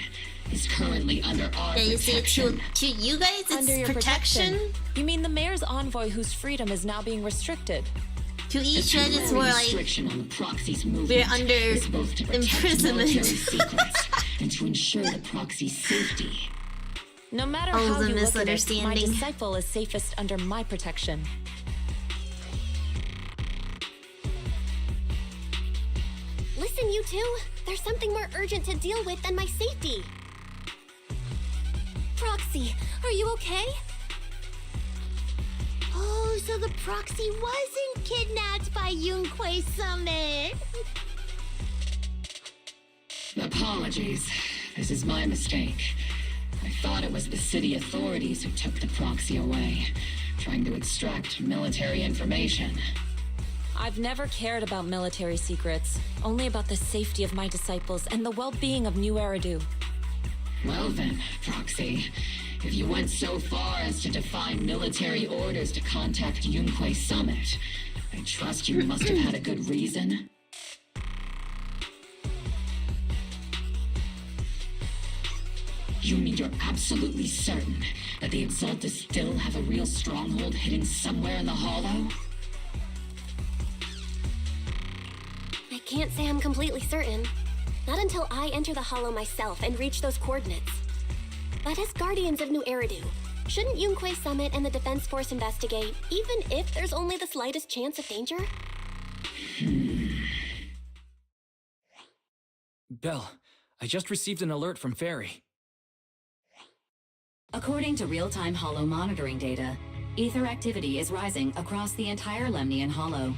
Speaker 10: is currently under our protection.
Speaker 1: To you guys, it's
Speaker 12: Under your
Speaker 1: protection?
Speaker 12: You mean the mayor's envoy whose freedom is now being restricted?
Speaker 1: To Ishwan, it's more like
Speaker 10: restriction on the proxy's movement
Speaker 1: we're under
Speaker 10: is both to protect
Speaker 1: imprisonment.
Speaker 10: military secrets and to ensure the proxy's safety.
Speaker 12: No matter
Speaker 1: Oh,
Speaker 12: how
Speaker 1: the
Speaker 12: you look at it, my
Speaker 1: misunderstanding.
Speaker 12: disciple is safest under my protection.
Speaker 3: Listen, you two. There's something more urgent to deal with than my safety.
Speaker 11: Proxy, are you okay?
Speaker 13: Oh, so the proxy wasn't kidnapped by Yunquay Summit.
Speaker 10: Apologies. This is my mistake. I thought it was the city authorities who took the proxy away, trying to extract military information.
Speaker 12: I've never cared about military secrets, only about the safety of my disciples and the well-being of New Eridu.
Speaker 10: Well then, Proxy, if you went so far as to defy military orders to contact Yunquay Summit, I trust you must have had a good reason. You mean you're absolutely certain that the Exaltus still have a real stronghold hidden somewhere in the Hollow?
Speaker 3: I can't say I'm completely certain. Not until I enter the Hollow myself and reach those coordinates. But as Guardians of New Eridu, shouldn't Yunquay Summit and the Defense Force investigate, even if there's only the slightest chance of danger?
Speaker 8: Belle, I just received an alert from Fairy.
Speaker 7: According to real-time Hollow monitoring data, ether activity is rising across the entire Lemnian Hollow.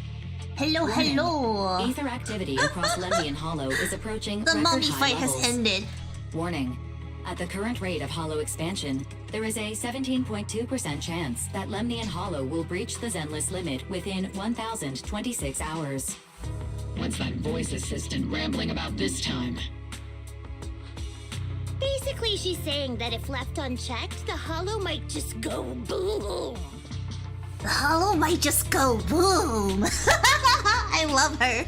Speaker 1: Hello, hello.
Speaker 7: Ether activity across Lemnian Hollow is approaching
Speaker 1: The mummy
Speaker 7: record-high
Speaker 1: fight has
Speaker 7: levels.
Speaker 1: ended.
Speaker 7: Warning. At the current rate of Hollow expansion, there is a 17.2% chance that Lemnian Hollow will breach the Zenless limit within 1,026 hours.
Speaker 10: What's that voice assistant rambling about this time?
Speaker 13: Basically, she's saying that if left unchecked, the Hollow might just go boom.
Speaker 1: The Hollow might just go boom. I love her.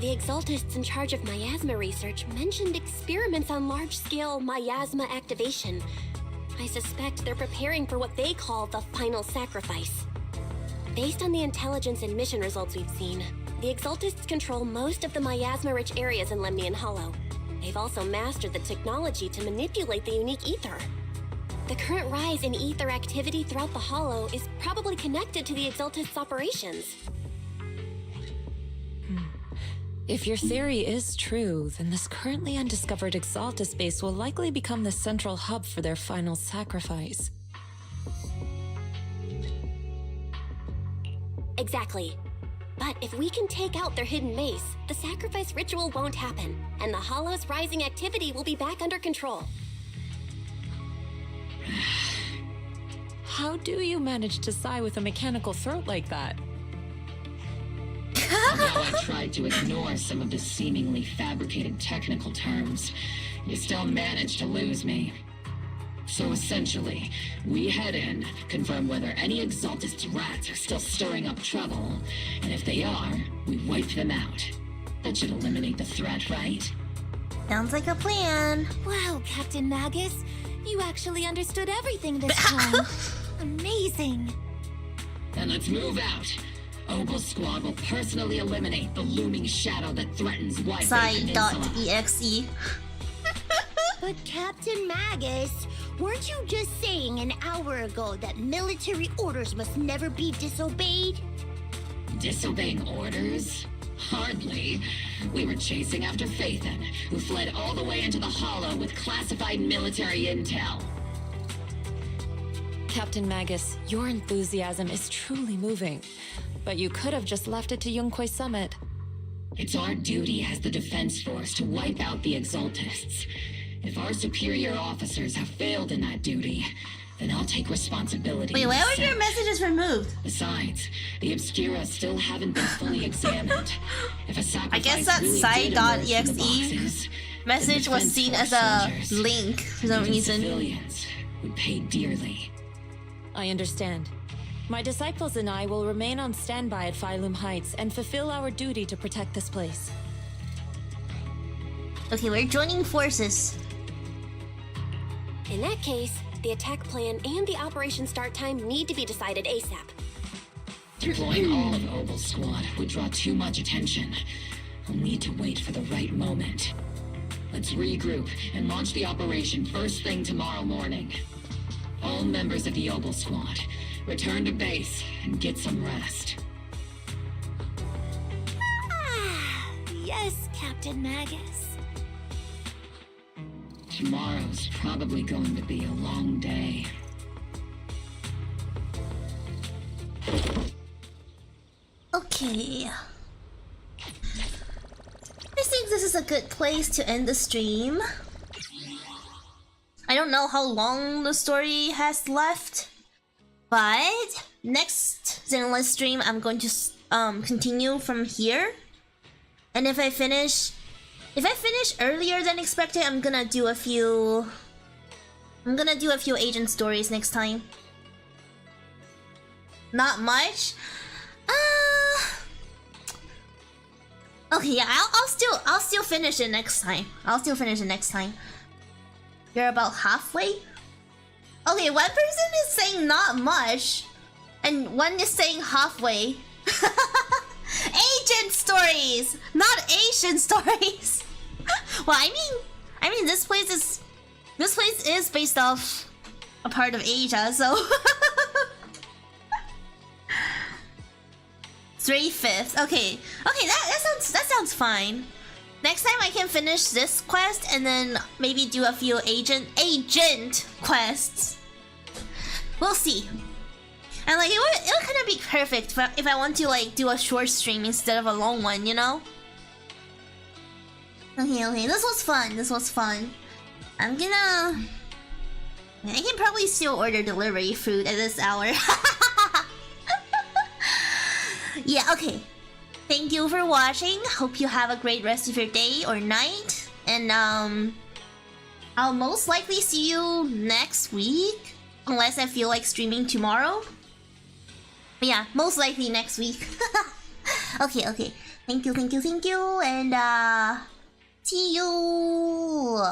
Speaker 3: The Exaltists in charge of miasma research mentioned experiments on large-scale miasma activation. I suspect they're preparing for what they call the final sacrifice. Based on the intelligence and mission results we've seen, the Exaltists control most of the miasma-rich areas in Lemnian Hollow. They've also mastered the technology to manipulate the unique ether. The current rise in ether activity throughout the Hollow is probably connected to the Exaltists' operations.
Speaker 12: If your theory is true, then this currently undiscovered Exaltus base will likely become the central hub for their final sacrifice.
Speaker 3: Exactly. But if we can take out their hidden base, the sacrifice ritual won't happen, and the Hollow's rising activity will be back under control.
Speaker 12: How do you manage to sigh with a mechanical throat like that?
Speaker 10: Although I tried to ignore some of the seemingly fabricated technical terms, you still managed to lose me. So essentially, we head in, confirm whether any Exaltist rats are still stirring up trouble, and if they are, we wipe them out. That should eliminate the threat, right?
Speaker 1: Sounds like a plan.
Speaker 11: Wow, Captain Magus, you actually understood everything this time. Amazing.
Speaker 10: Then let's move out. Opal Squad will personally eliminate the looming shadow that threatens Wi-Fi Peninsula.
Speaker 1: Side.exe.
Speaker 13: But Captain Magus, weren't you just saying an hour ago that military orders must never be disobeyed?
Speaker 10: Disobeying orders? Hardly. We were chasing after Phaethon, who fled all the way into the Hollow with classified military intel.
Speaker 12: Captain Magus, your enthusiasm is truly moving. But you could have just left it to Yunquay Summit.
Speaker 10: It's our duty as the defense force to wipe out the Exaltists. If our superior officers have failed in that duty, then I'll take responsibility.
Speaker 1: Wait, why were your messages removed?
Speaker 10: Besides, the Obscura still haven't been fully examined. If a sacrifice
Speaker 1: I guess that
Speaker 10: really
Speaker 1: site.exe message was seen as a link for some reason.
Speaker 10: Civilians would pay dearly.
Speaker 12: I understand. My disciples and I will remain on standby at Phylum Heights and fulfill our duty to protect this place.
Speaker 1: Okay, we're joining forces.
Speaker 3: In that case, the attack plan and the operation start time need to be decided ASAP.
Speaker 10: Deploying all of Obel's squad would draw too much attention. I'll need to wait for the right moment. Let's regroup and launch the operation first thing tomorrow morning. All members of the Obel squad, return to base and get some rest.
Speaker 13: Yes, Captain Magus.
Speaker 10: Tomorrow's probably going to be a long day.
Speaker 1: Okay. I think this is a good place to end the stream. I don't know how long the story has left, but next Zenless stream I'm going to continue from here. And if I finish earlier than expected, I'm gonna do a few agent stories next time. Not much. Okay, yeah, I'll still finish it next time. You're about halfway? Okay, one person is saying not much, and one is saying halfway. Agent stories, not Asian stories. Well, I mean, this place is based off a part of Asia, so 3/5. Okay, that sounds fine. Next time I can finish this quest and then maybe do a few agent quests. We'll see. And like it would kind of be perfect if I want to like do a short stream instead of a long one, you know? Okay, this was fun. I can probably still order delivery food at this hour. Yeah, okay. Thank you for watching. Hope you have a great rest of your day or night. And I'll most likely see you next week. Unless I feel like streaming tomorrow. But yeah, most likely next week. Okay. Thank you. And see you.